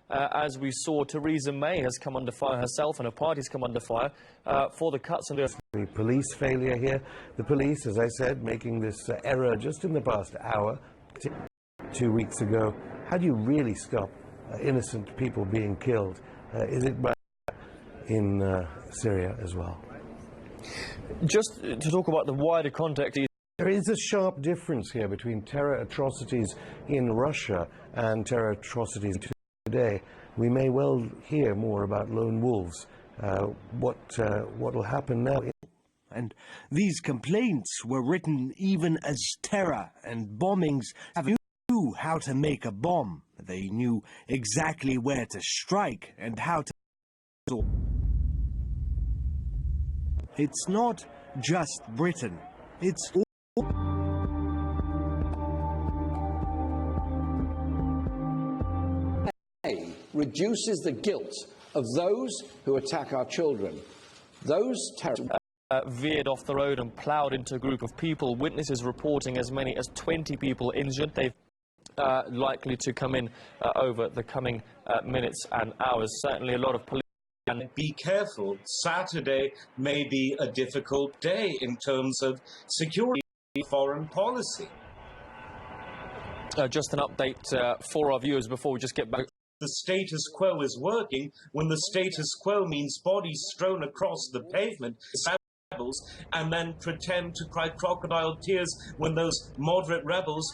as we saw, Theresa May has come under fire herself, and her party's come under fire for the cuts and the police failure here. The police, as I said, making this error just in the past hour, 2 weeks ago. How do you really stop innocent people being killed? Is it in Syria as well? Just to talk about the wider context... There is a sharp difference here between terror atrocities in Russia and terror atrocities today. We may well hear more about lone wolves. What will happen now? And these complaints were written even as terror and bombings knew how to make a bomb. They knew exactly where to strike and how to... It's not just Britain. It's all... reduces the guilt of those who attack our children. Those terrorists veered off the road and ploughed into a group of people. Witnesses reporting as many as 20 people injured. They've likely to come in over the coming minutes and hours. Certainly a lot of police. And be careful. Saturday may be a difficult day in terms of security foreign policy. Just an update for our viewers before we just get back. The status quo is working when the status quo means bodies strewn across the pavement, and then pretend to cry crocodile tears when those moderate rebels,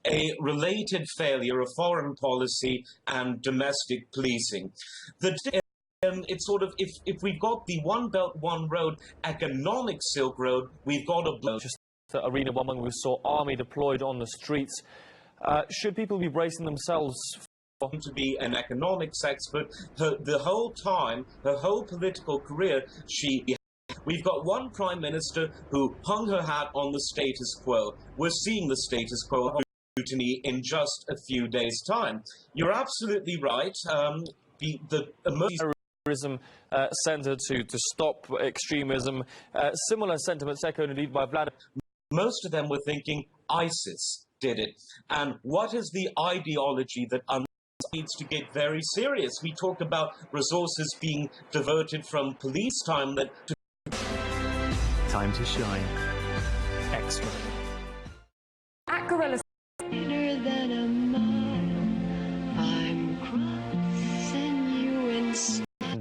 a related failure of foreign policy and domestic policing. It's sort of, if we've got the One Belt, One Road economic Silk Road, we've got a blow. Just the Arena one, when we saw army deployed on the streets. Should people be bracing themselves to be an economics expert? The whole time, her whole political career, we've got one prime minister who hung her hat on the status quo. We're seeing the status quo mutiny in just a few days' time. You're absolutely right. The terrorism centre to stop extremism. Similar sentiments echoed indeed by Vladimir. Most of them were thinking ISIS did it. And what is the ideology that needs to get very serious? We talk about resources being diverted from police time that... Time to shine. Extra. At Gorilla...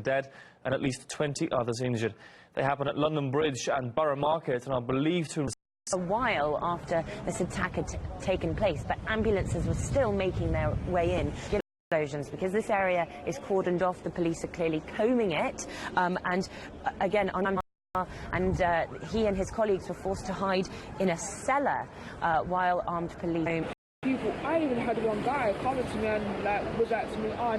Dead and at least 20 others injured. They happened at London Bridge and Borough Market and are believed to... A while after this attack had taken place, but ambulances were still making their way in. Explosions, because this area is cordoned off. The police are clearly combing it, and again, he and his colleagues were forced to hide in a cellar while armed police... People, I even had one guy comment to me and was like to me, "Oh, I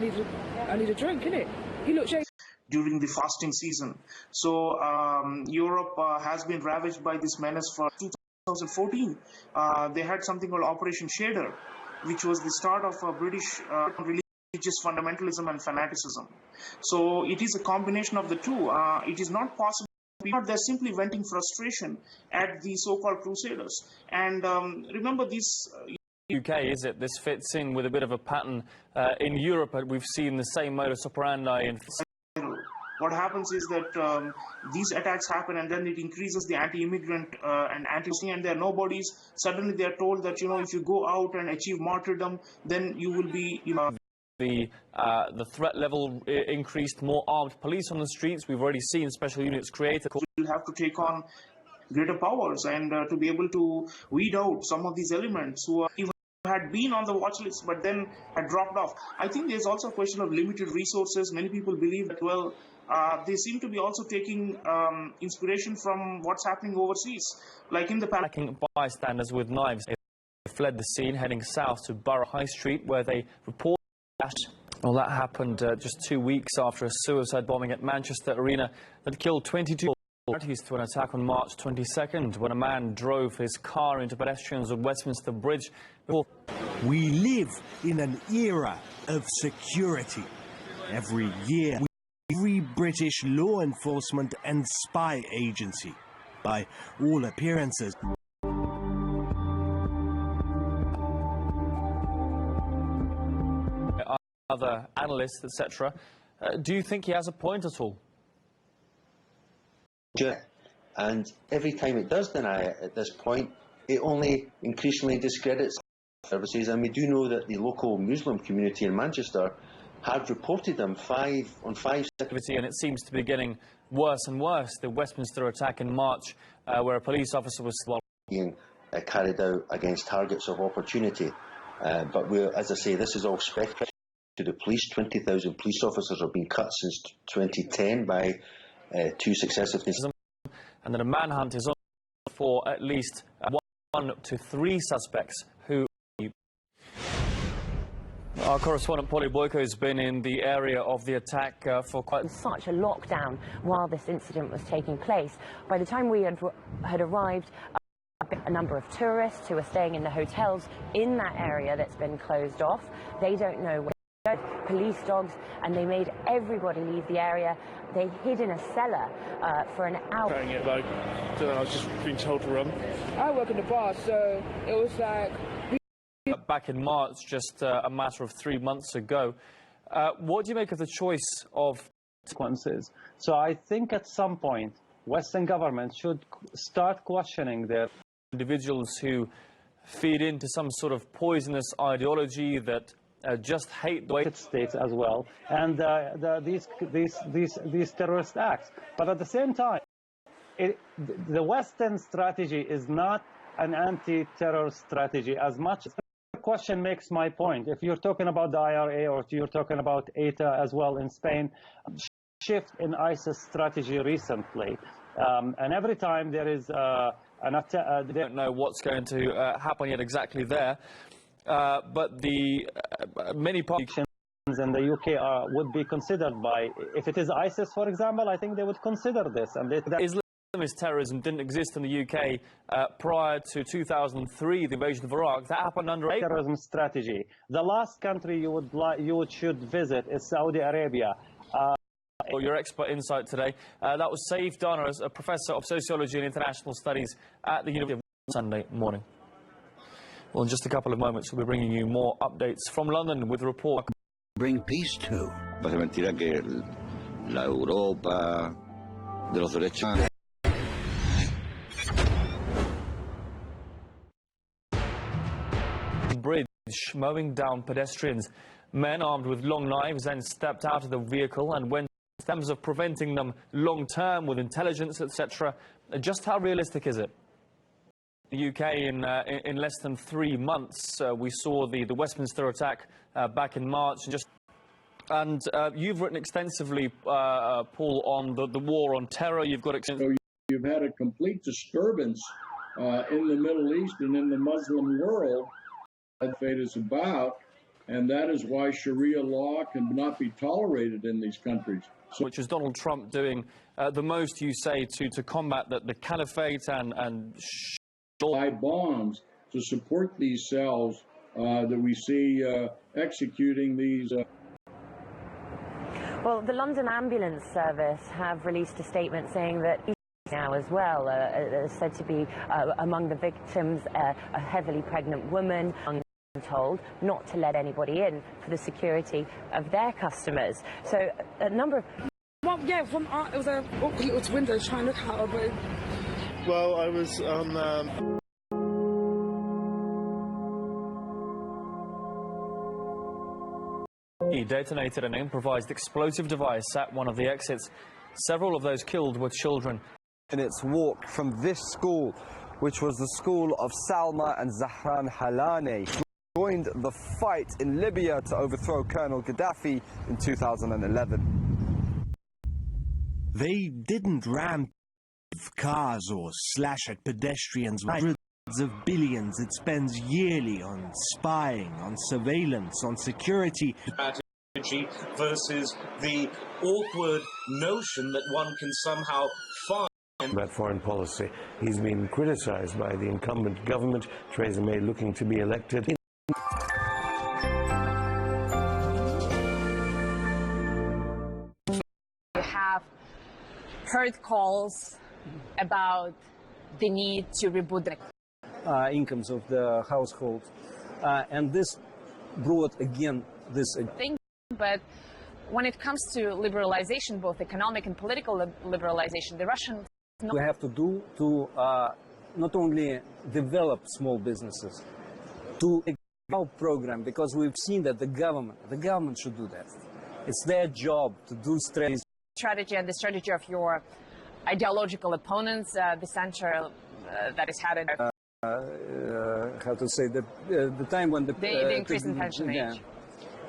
need a drink, innit?" He looked shaky. During the fasting season. So Europe has been ravaged by this menace for 2014. They had something called Operation Shader, which was the start of British religious fundamentalism and fanaticism. So it is a combination of the two. It is not possible. They're simply venting frustration at the so-called crusaders. And remember this... UK, is it? This fits in with a bit of a pattern in Europe. We've seen the same modus operandi in... What happens is that these attacks happen, and then it increases the anti-immigrant and and there are nobodies. Suddenly they are told that, if you go out and achieve martyrdom, then you will be, The threat level increased, more armed police on the streets. We've already seen special units created. We'll have to take on greater powers and to be able to weed out some of these elements who had been on the watch list but then had dropped off. I think there's also a question of limited resources. Many people believe that, they seem to be also taking inspiration from what's happening overseas, like in the attacking bystanders with knives. They fled the scene, heading south to Borough High Street, where they reported that. Well, that happened just 2 weeks after a suicide bombing at Manchester Arena that killed 22 people. to an attack on March 22nd when a man drove his car into pedestrians on Westminster Bridge. We live in an era of security. Every year, every British law enforcement and spy agency, by all appearances, other analysts, etc. Do you think he has a point at all? And every time it does deny it at this point, it only increasingly discredits services. And we do know that the local Muslim community in Manchester had reported them on five activity, and it seems to be getting worse and worse. The Westminster attack in March, where a police officer was being carried out against targets of opportunity. But as I say, this is all speculative. To the police, 20,000 police officers have been cut since 2010 by two successive incidents. And that a manhunt is on for at least 1 to 3 suspects who... Our correspondent Polly Boyko has been in the area of the attack for quite... Such a lockdown while this incident was taking place. By the time we had arrived, a number of tourists who are staying in the hotels in that area that's been closed off. They don't know where. Police dogs, and they made everybody leave the area. They hid in a cellar for an hour. I was just being told to run. I work in the bar, so it was like... Back in March, just a matter of 3 months ago. What do you make of the choice of consequences? So I think at some point, Western governments should start questioning their individuals who feed into some sort of poisonous ideology that just hate the United States as well, and these terrorist acts. But at the same time, the Western strategy is not an anti-terror strategy as much. The question makes my point. If you're talking about the IRA or you're talking about ETA as well in Spain, shift in ISIS strategy recently, and every time there is an attack. They don't know what's going to happen yet exactly there. But the many politicians in the UK would be considered by, if it is ISIS, for example, I think they would consider this. And Islamist terrorism didn't exist in the UK prior to 2003, the invasion of Iraq. That happened under a terrorism strategy. The last country you should visit is Saudi Arabia. Your expert insight today. That was Saif Dana, a professor of sociology and international studies at the University of Sunday morning. Well, in just a couple of moments, we'll be bringing you more updates from London with a report. Bring peace to. Parece mentira que la Europa de los derechos. Bridge mowing down pedestrians. Men armed with long knives then stepped out of the vehicle and went in terms of preventing them long-term with intelligence, etc. Just how realistic is it? The UK in less than 3 months. We saw the Westminster attack back in March. And you've written extensively, Paul, on the war on terror. You've got so you've had a complete disturbance in the Middle East and in the Muslim world that fate is about, and that is why Sharia law cannot be tolerated in these countries. Which is Donald Trump doing the most, you say, to combat the caliphate and buy bombs to support these cells that we see executing these. Well, the London Ambulance Service have released a statement saying that now as well is said to be among the victims a heavily pregnant woman. Told not to let anybody in for the security of their customers. So a number of... Well, yeah, it was a little window trying to look out of it. Well, I was on... He detonated an improvised explosive device at one of the exits. Several of those killed were children. In its walk from this school, which was the school of Salma and Zahran Halani, joined the fight in Libya to overthrow Colonel Gaddafi in 2011. They didn't ram cars or slash at pedestrians with hundreds of billions it spends yearly on spying, on surveillance, on security. Versus the awkward notion that one can somehow find about foreign policy. He's been criticized by the incumbent government, Theresa May, looking to be elected. You have heard calls about the need to reboot the incomes of the household, and this brought again this thing. But when it comes to liberalization, both economic and political liberalization, the Russians we have to do to not only develop small businesses, to our program, because we've seen that the government should do that. It's their job to do strategy and the strategy of your ideological opponents, the center that is headed. How to say the time when the increase in pension age.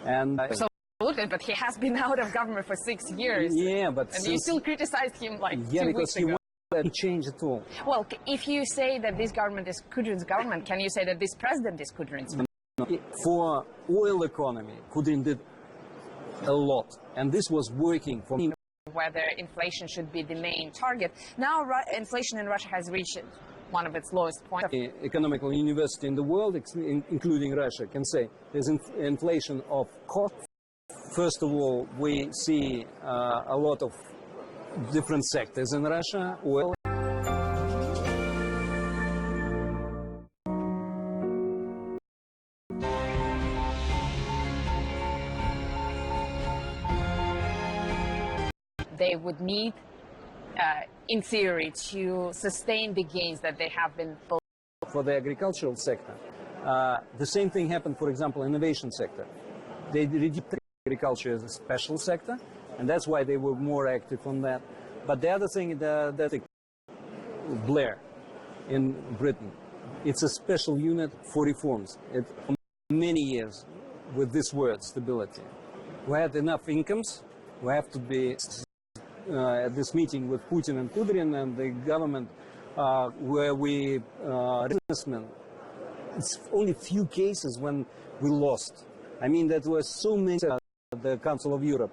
And absolutely, but he has been out of government for 6 years. Yeah, but and you still criticized him like 2 because weeks he ago. won't change at all. Well, if you say that this government is Kudrin's government, can you say that this president is Kudrin's? For oil economy, Kudrin did a lot, and this was working for me. Whether inflation should be the main target. Now, inflation in Russia has reached one of its lowest points. The economical university in the world, including Russia, can say there's inflation of cost. First of all, we see a lot of different sectors in Russia. Oil. They would need, in theory, to sustain the gains that they have been building. For the agricultural sector, the same thing happened, for example, innovation sector. They reduced agriculture as a special sector, and that's why they were more active on that. But the other thing, that Blair in Britain, it's a special unit for reforms. It many years with this word, stability. We had enough incomes. We have to be at this meeting with Putin and Kudrin and the government, where we businessmen. It's only few cases when we lost. I mean, that was so many. The Council of Europe.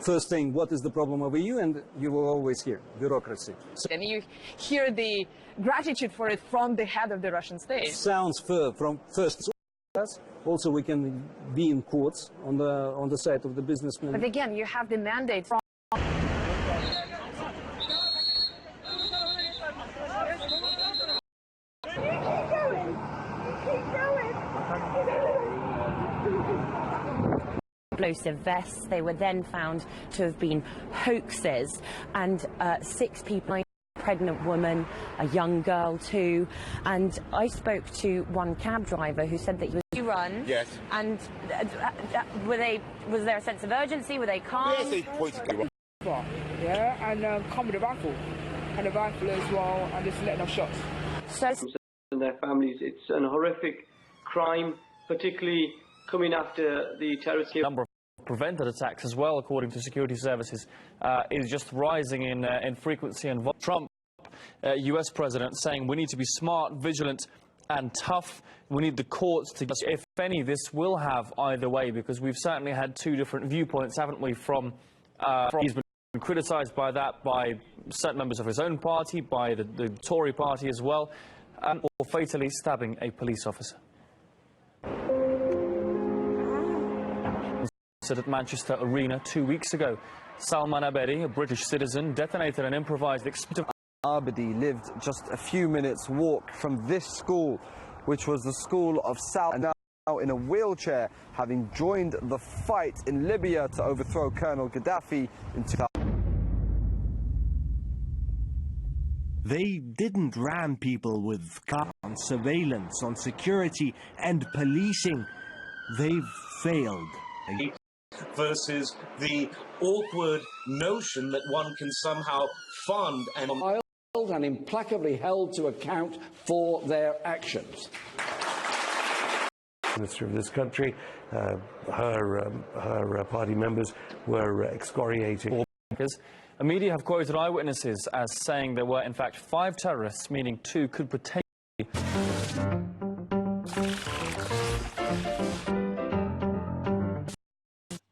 First thing, what is the problem of EU? And you will always hear bureaucracy. And you hear the gratitude for it from the head of the Russian state. Sounds fair from first. Also, we can be in courts on the side of the businessmen. But again, you have the mandate from. Explosive vests. They were then found to have been hoaxes, and 6 people, a pregnant woman, a young girl too. And I spoke to one cab driver who said that he was run. Yes. And was there a sense of urgency? Were they calm? Yes, they pointed to yeah, and come with a rifle, and a rifle as well, and just letting off shots. So and their families, it's an horrific crime, particularly coming after the terrorist. Number of prevented attacks as well, according to security services, is just rising in frequency. And Trump, US president, saying we need to be smart, vigilant and tough. We need the courts to, if any, this will have either way, because we've certainly had 2 different viewpoints, haven't we, from he's been criticised by that, by certain members of his own party, by the Tory party as well, or fatally stabbing a police officer. At Manchester Arena 2 weeks ago, Salman Abedi, a British citizen, detonated an improvised explosive. Abedi lived just a few minutes' walk from this school, which was the school of Sal, now in a wheelchair, having joined the fight in Libya to overthrow Colonel Gaddafi in 2000. They didn't ram people with cars on surveillance, on security and policing. They've failed. Versus the awkward notion that one can somehow fund and implacably held to account for their actions. Minister of this country, her party members were excoriating. The media have quoted eyewitnesses as saying there were in fact 5 terrorists, meaning 2 could potentially.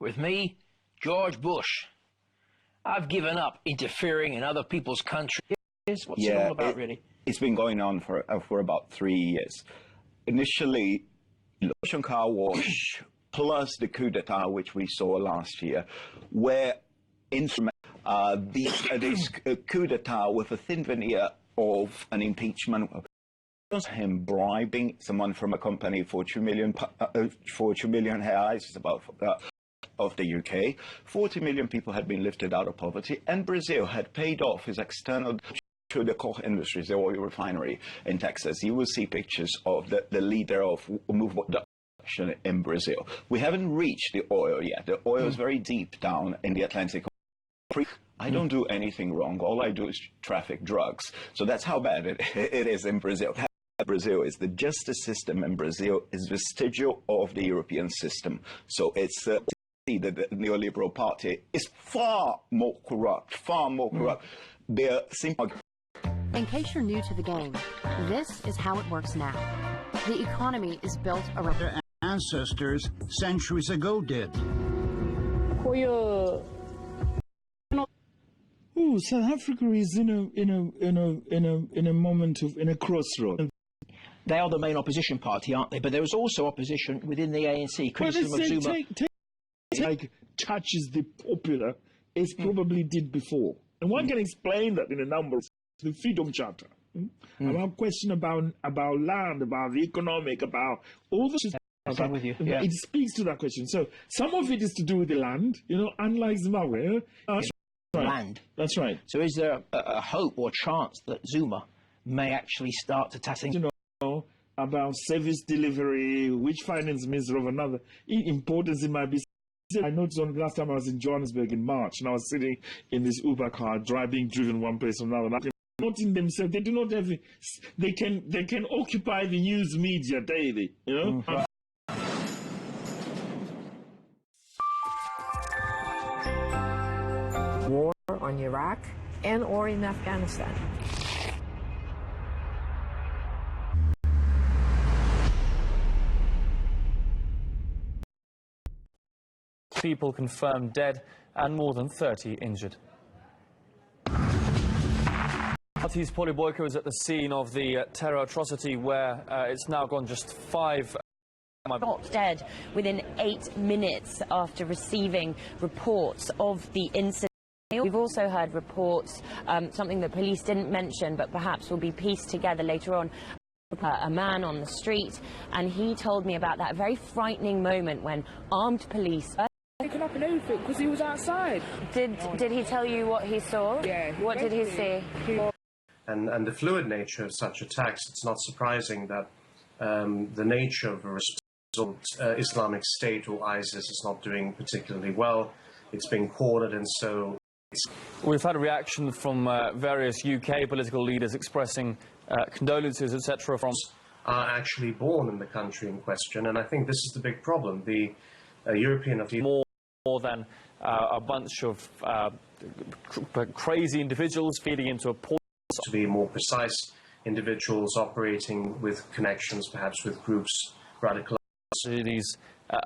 With me, George Bush. I've given up interfering in other people's countries. What's it all about, really? It's been going on for about 3 years. Initially, the election car wash plus the coup d'etat, which we saw last year, were instrumental. This coup d'etat with a thin veneer of an impeachment. Him bribing someone from a company for 2 million reais, about of the UK. 40 million people had been lifted out of poverty, and Brazil had paid off his external to the Koch Industries, the oil refinery in Texas. You will see pictures of the leader of production in Brazil. We haven't reached the oil yet. The oil is very deep down in the Atlantic. I don't do anything wrong. All I do is traffic drugs. So that's how bad it is in Brazil. Brazil is the justice system in Brazil is vestigial of the European system. So it's the neoliberal party is far more corrupt, They're simple. In case you're new to the game, this is how it works now. The economy is built around their ancestors centuries ago did. Oh, South Africa is in a moment of a crossroad. They are the main opposition party, aren't they? But there was also opposition within the ANC. Criticism of Zuma. Like touches the popular as probably did before, and one can explain that in a number of the Freedom Charter, about question about land, about the economic, about all the. I'm with you. Yeah. It speaks to that question. So some of it is to do with the land, unlike Zimbabwe. Land. That's right. So is there a hope or chance that Zuma may actually start to tackle? About service delivery, which finance minister of another importance it might be. I noticed last time I was in Johannesburg in March, and I was sitting in this Uber car, being driven one place or another. Not in themselves, they do not have. They can occupy the news media daily. War on Iraq and/or in Afghanistan. People confirmed dead and more than 30 injured. Martins Poliboyko is at the scene of the terror atrocity where it's now gone just 5. Shot dead within 8 minutes after receiving reports of the incident. We've also heard reports, something that police didn't mention but perhaps will be pieced together later on, a man on the street, and he told me about that very frightening moment when armed police taken up and everything because he was outside. Did he tell you what he saw? Yeah. What did he see? And the fluid nature of such attacks, it's not surprising that the nature of a Islamic State or ISIS is not doing particularly well. It's being cornered, and so... We've had a reaction from various UK political leaders expressing condolences, etc. from... are actually born in the country in question, and I think this is the big problem. The European... More than a bunch of crazy individuals feeding into a poor... To be more precise, individuals operating with connections, perhaps with groups, radical...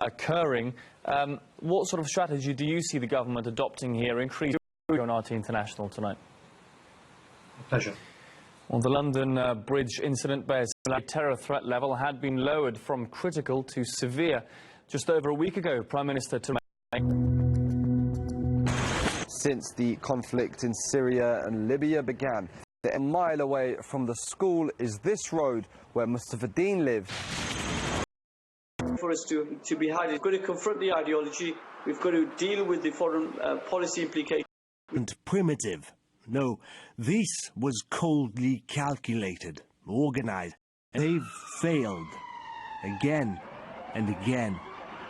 occurring. What sort of strategy do you see the government adopting here, increasing on RT International tonight? Pleasure. Well, the London Bridge incident bears a terror threat level had been lowered from critical to severe. Just over a week ago, Prime Minister Since the conflict in Syria and Libya began, a mile away from the school is this road where Mustafa Din lived. For us to be had, we've got to confront the ideology, we've got to deal with the foreign policy implications. And primitive. No, this was coldly calculated, organized. They've failed again and again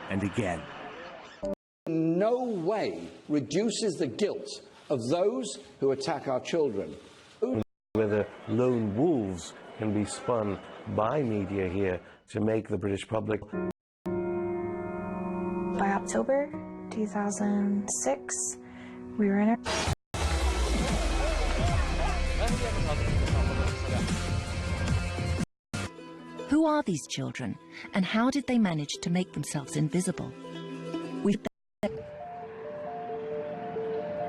and again. In no way reduces the guilt of those who attack our children. Whether lone wolves can be spun by media here to make the British public. By October 2006, we were in a... Who are these children, and how did they manage to make themselves invisible?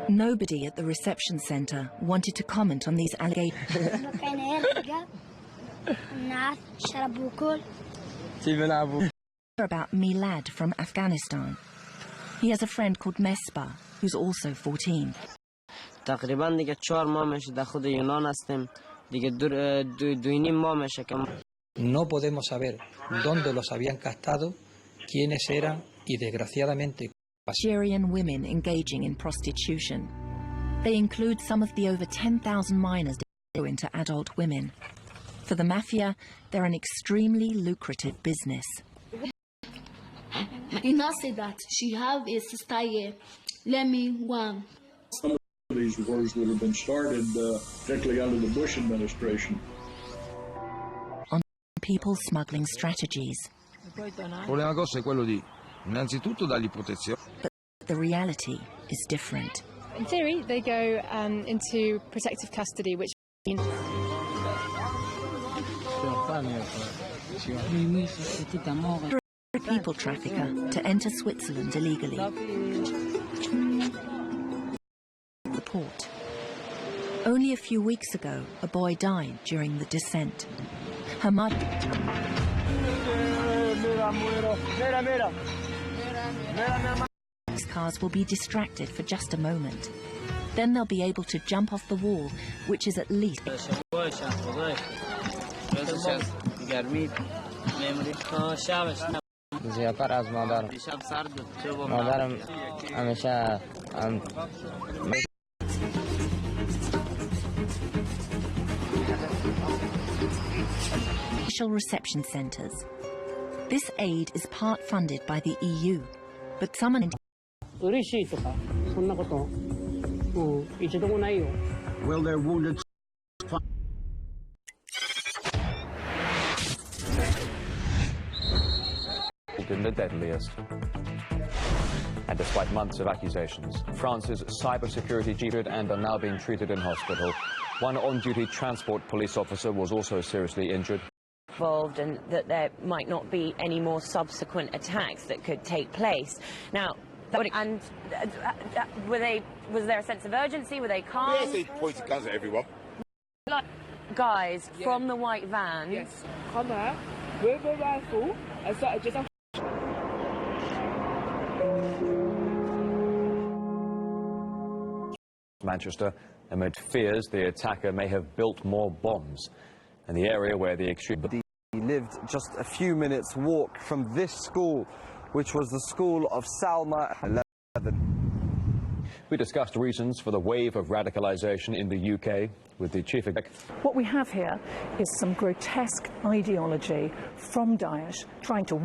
Nobody at the reception centre wanted to comment on these allegations. About Milad from Afghanistan. He has a friend called Mesbah, who's also 14. تقریبا دیگه 4 ماه میشه در خود یونان هستیم دیگه دو نیم ماه میشه که No podemos saber dónde los habían captado, quiénes eran y desgraciadamente Syrian women engaging in prostitution. They include some of the over 10,000 minors into adult women. For the mafia, they're an extremely lucrative business. that she have is stay let me one. Some of these wars that have been started, particularly under the Bush administration. On people smuggling strategies. Problema grosso è quello di innanzitutto dargli protezione. But the reality is different. In theory, they go into protective custody, which means a people trafficker to enter Switzerland illegally. The port. Only a few weeks ago, a boy died during the descent. Her mother. Cars will be distracted for just a moment. Then they'll be able to jump off the wall, which is at least. Special reception centres. This aid is part funded by the EU, but someone. Well, they're wounded. In the deadliest. And despite months of accusations, France's cybersecurity chief and are now being treated in hospital. One on-duty transport police officer was also seriously injured. Involved, and that there might not be any more subsequent attacks that could take place. Now, was there a sense of urgency? Were they calm? Yes, they pointed guns at everyone. Like guys from the white van. Yes. Come out with a rifle and started just. Manchester, amid fears the attacker may have built more bombs. And the area where the extreme... He lived just a few minutes walk from this school, which was the school of Salma 11. We discussed reasons for the wave of radicalisation in the UK with the chief executive. What we have here is some grotesque ideology from Daesh trying to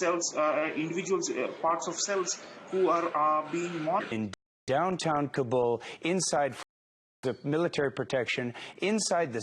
cells, individuals, parts of cells who are being monitored. In downtown Kabul, inside the military protection, inside the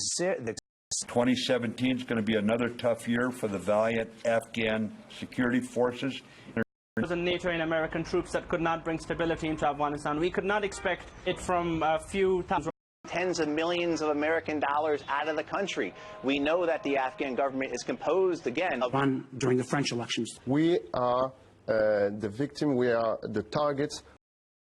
2017 is going to be another tough year for the valiant Afghan security forces. There was NATO and American troops that could not bring stability into Afghanistan. We could not expect it from a few thousand. Tens of millions of American dollars out of the country. We know that the Afghan government is composed, again, of... During the French elections. We are the victim, we are the targets.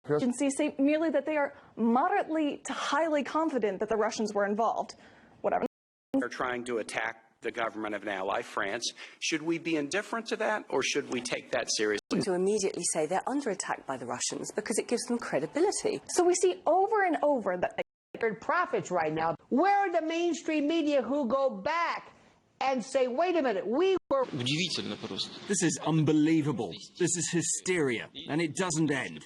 Agencies say merely that they are moderately to highly confident that the Russians were involved. Whatever. They're trying to attack the government of an ally, France. Should we be indifferent to that, or should we take that seriously? To immediately say they're under attack by the Russians because it gives them credibility. So we see over and over that profits right now. Where are the mainstream media who go back and say, wait a minute, we were... This is unbelievable. This is hysteria, and it doesn't end.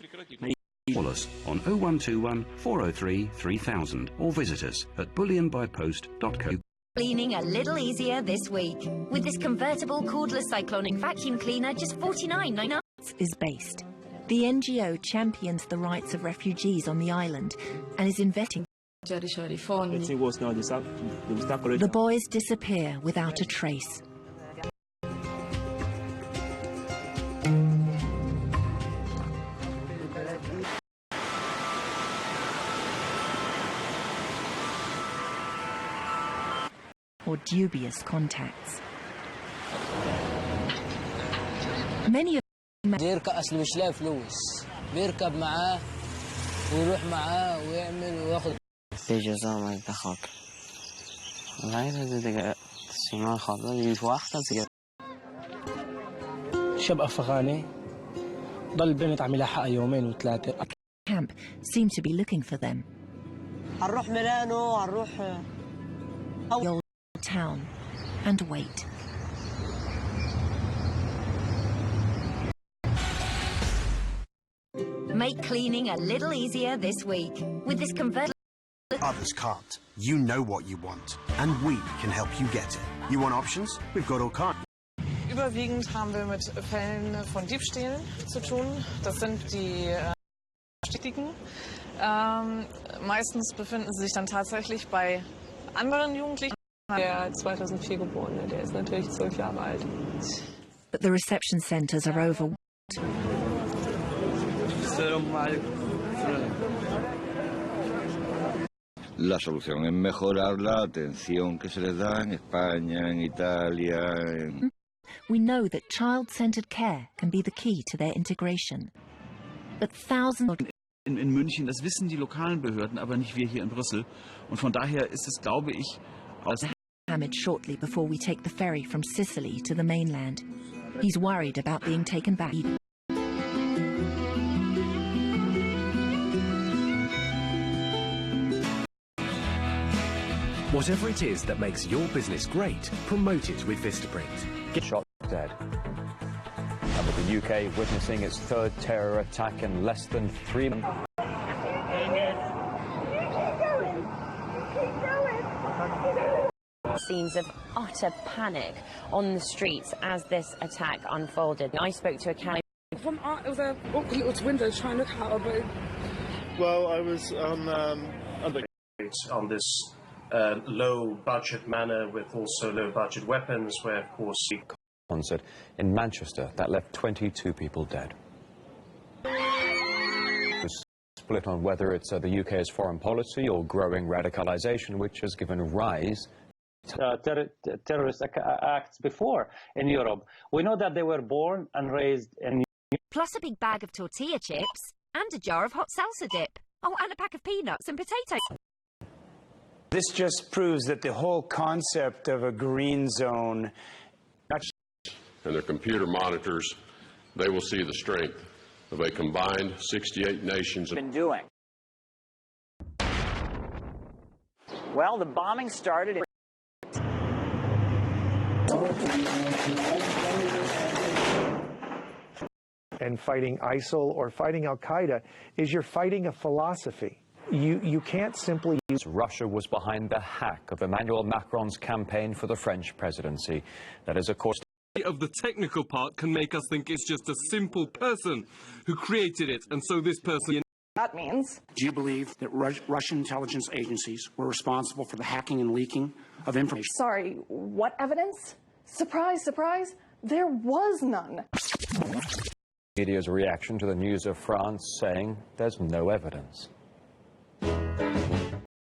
Call us on 0121 403 3000 or visit us at bullionbypost.co. Cleaning a little easier this week. With this convertible cordless cyclonic vacuum cleaner, just $49.99 is based. The NGO champions the rights of refugees on the island and is investing. The boys disappear without a trace. Or dubious contacts. Many of them بيركب معاه ويروح معاه ويعمل وياخد بجزا ما يتخاك غير ذلك السماء خاطر يتواخذ شاب أفغاني ضل البنت عم يلاحقها يومين وثلاثة. Camp seem to be looking for them. هنروح ميلانو هنروح The old town and wait. Make cleaning a little easier this week with this convertible. Others can't. You know what you want, and we can help you get it. You want options? We've got all kinds. Überwiegend haben wir mit Fällen von Diebstählen zu tun. Das sind die Verdächtigen. Meistens befinden sie sich dann tatsächlich bei anderen Jugendlichen. Der 2004 geborene, der ist natürlich 12 Jahre alt. But the reception centres are overwhelmed. La solución es mejorar la atención que se les da en España, en Italia. We know that child-centred care can be the key to their integration. But thousands in München, das wissen die lokalen Behörden, aber nicht wir hier in Brüssel. Und von daher ist es, glaube ich, aus Hamid shortly before we take the ferry from Sicily to the mainland. He's worried about being taken back. Whatever it is that makes your business great, promote it with Vistaprint. Get shot dead. And with the UK witnessing its third terror attack in less than 3 months. Scenes of utter panic on the streets as this attack unfolded. I spoke to a county. It was a little window trying to look out, but well, I was on this low-budget manner with also low-budget weapons, where, of course, concert in Manchester that left 22 people dead. Split on whether it's the UK's foreign policy or growing radicalisation, which has given rise terrorist acts before in Europe. We know that they were born and raised in. Plus a big bag of tortilla chips and a jar of hot salsa dip. Oh, and a pack of peanuts and potatoes. This just proves that the whole concept of a green zone. And their computer monitors, they will see the strength of a combined 68 nations. Been doing. Well, the bombing started. And fighting ISIL or fighting Al-Qaeda is you're fighting a philosophy. You can't simply use. Russia was behind the hack of Emmanuel Macron's campaign for the French presidency. That is, of course. Of the technical part can make us think it's just a simple person who created it, and so this person. That means. Do you believe that Russian intelligence agencies were responsible for the hacking and leaking of information? Sorry, what evidence? Surprise, surprise, there was none. Media's reaction to the news of France saying there's no evidence.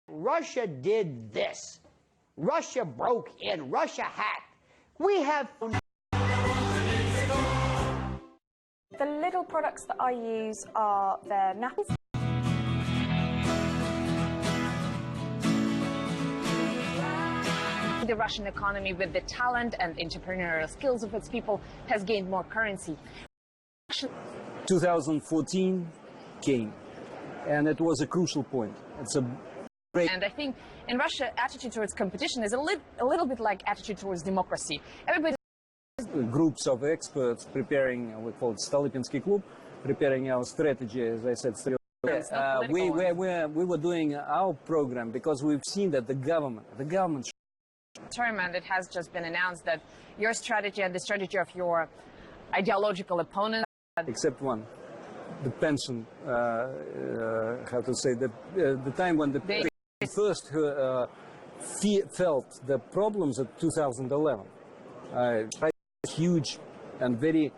Russia did this. Russia broke in. Russia hacked. We have. The little products that I use are their nappies. The Russian economy, with the talent and entrepreneurial skills of its people, has gained more currency. 2014 came, and it was a crucial point. It's a break. And I think in Russia, attitude towards competition is a little bit like attitude towards democracy. Everybody. Groups of experts preparing, we call it Stolypinsky Club, preparing our strategy, as I said. We were doing our program because we've seen that the government. Term, and it has just been announced that your strategy and the strategy of your ideological opponent. Except one, the pension. How to say the time when the first felt the problems of 2011. Huge and very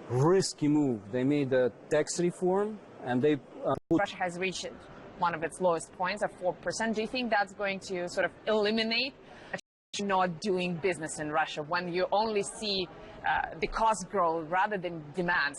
risky move. They made a tax reform, and they. Russia has reached one of its lowest points of 4%. Do you think that's going to sort of eliminate not doing business in Russia when you only see the cost grow rather than demands?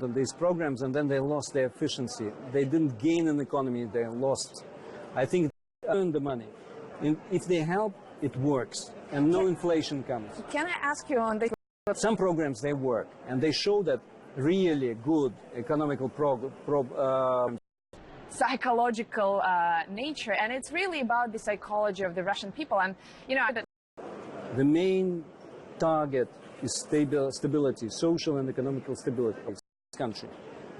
on these programs and then they lost their efficiency. They didn't gain an economy, they lost. I think they earned the money. If they help, it works, and no inflation comes. Can I ask you on this? Some programs, they work, and they show that really good economical Psychological nature, and it's really about the psychology of the Russian people. And you know, the main target is stability, social and economical stability of this country.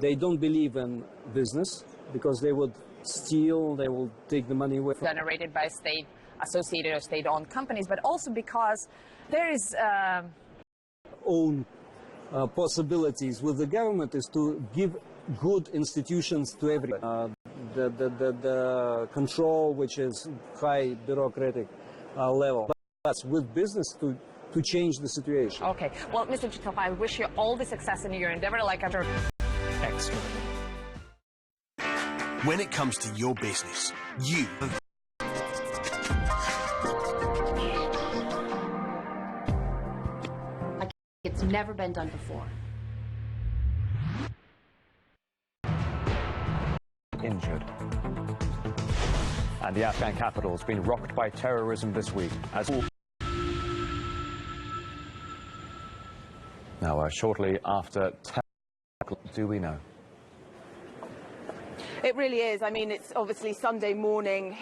They don't believe in business because they would steal, they will take the money away. Generated by state-associated or state-owned companies, but also because there is own possibilities with the government is to give good institutions to everyone. The control, which is high bureaucratic level, but with business to change the situation. Okay. Well, Mr. Chitov, I wish you all the success in your endeavor. Like I'm sure. Extra. When it comes to your business, you. It's never been done before. Injured. And the Afghan capital has been rocked by terrorism this week. Now, shortly after 10, do we know? It really is. I mean, it's obviously Sunday morning.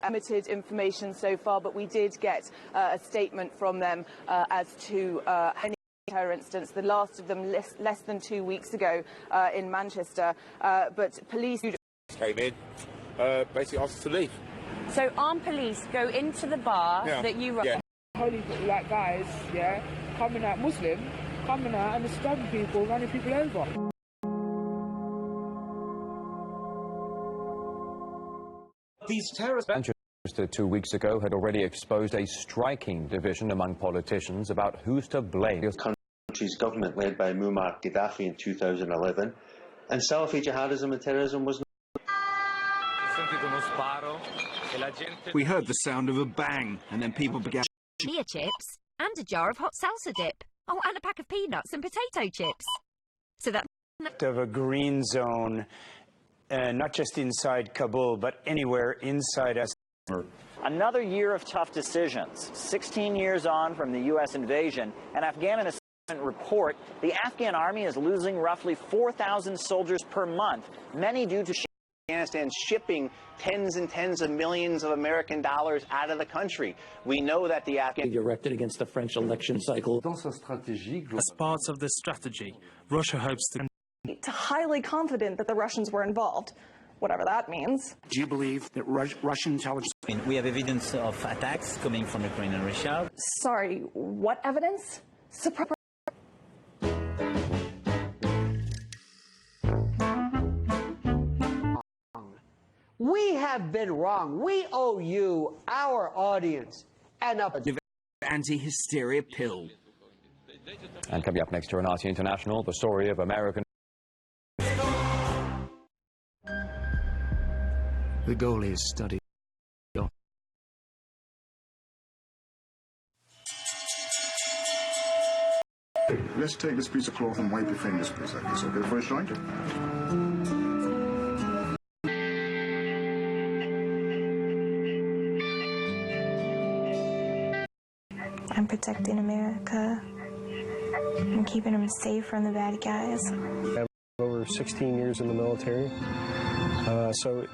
Limited information so far, but we did get a statement from them as to any terror incidents, the last of them less than 2 weeks ago in Manchester. But police came in, basically asked us to leave. So armed police go into the bar that you run. Yeah. Holy like guys, coming out Muslim, coming out and stabbing people, running people over. These terrorists. Manchester 2 weeks ago had already exposed a striking division among politicians about who's to blame. The country's government led by Muammar Gaddafi in 2011, and Salafi jihadism and terrorism was. We heard the sound of a bang, and then people began. Chia chips and a jar of hot salsa dip. Oh, and a pack of peanuts and potato chips. So that. Of a green zone, not just inside Kabul, but anywhere inside us. Another year of tough decisions. 16 years on from the U.S. invasion, an Afghan assessment report, the Afghan army is losing roughly 4,000 soldiers per month, many due to Afghanistan shipping tens and tens of millions of American dollars out of the country. We know that the Afghan directed against the French election cycle. As part of this strategy, Russia hopes to highly confident that the Russians were involved, whatever that means. Do you believe that Russian intelligence... We have evidence of attacks coming from Ukraine and Russia. Sorry, what evidence? We have been wrong. We owe you, our audience, an anti-hysteria pill. And coming up next to RT International, the story of American. The goal is study. Let's take this piece of cloth and wipe your fingers, please, like this, okay, first joint? I'm protecting America. I'm keeping them safe from the bad guys. I have over 16 years in the military. So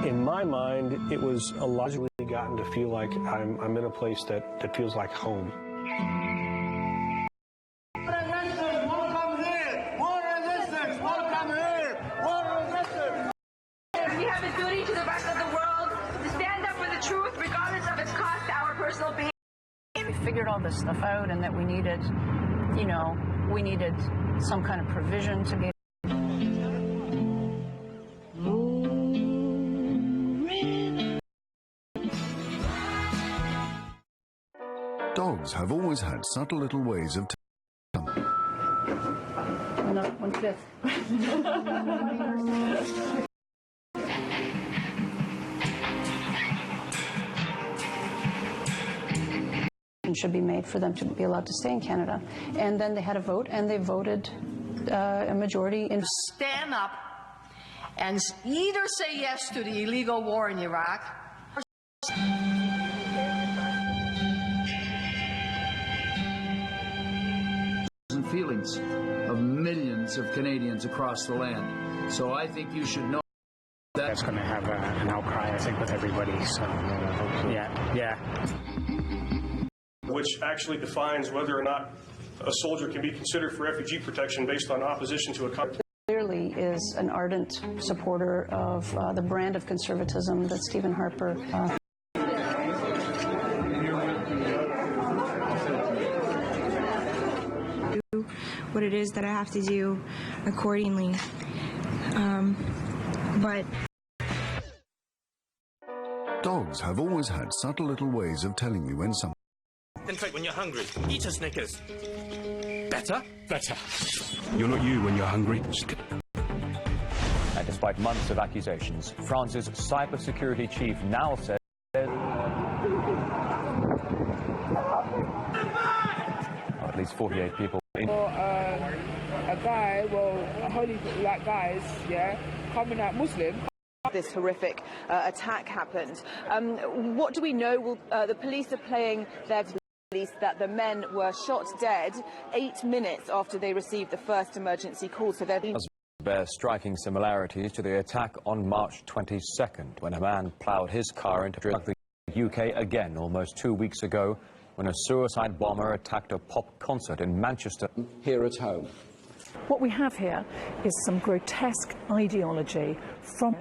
in my mind, it was a logically gotten to feel like I'm in a place that feels like home. We have a duty to the rest of the world to stand up for the truth, regardless of its cost to our personal being. We figured all this stuff out, and that we needed, we needed some kind of provision to be. Dogs have always had subtle little ways of. No, 1/5. Should be made for them to be allowed to stay in Canada. And then they had a vote, and they voted a majority in. Stand up and either say yes to the illegal war in Iraq. And feelings of millions of Canadians across the land. So I think you should know that's going to have an outcry, I think, with everybody. So, yeah. Which actually defines whether or not a soldier can be considered for refugee protection based on opposition to a country. Clearly is an ardent supporter of the brand of conservatism that Stephen Harper do what it is that I have to do accordingly. But Dogs have always had subtle little ways of telling you when something. Concentrate when you're hungry. Eat a Snickers. Better? Better. You're not you when you're hungry. And despite months of accusations, France's cybersecurity chief now says at least 48 people. A guy, holy black guys, coming out Muslim. This horrific attack happened. What do we know? Well, the police are playing their police that the men were shot dead 8 minutes after they received the first emergency call. So they're bear striking similarities to the attack on March 22nd, when a man ploughed his car into the UK again almost 2 weeks ago, when a suicide bomber attacked a pop concert in Manchester. Here at home. What we have here is some grotesque ideology from.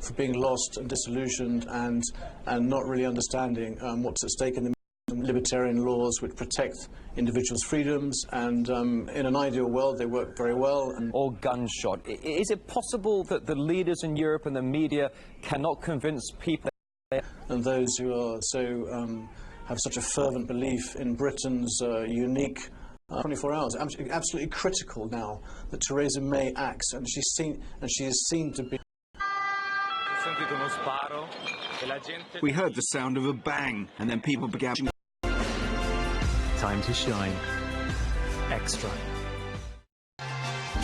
For being lost and disillusioned and not really understanding what's at stake in the libertarian laws which protect individuals' freedoms, and in an ideal world they work very well. Or gunshot. Is it possible that the leaders in Europe and the media cannot convince people? And those who are so have such a fervent belief in Britain's unique 24 hours, absolutely critical now that Theresa May acts, and she is seen to be. We heard the sound of a bang, and then people began. Time to shine. Extra.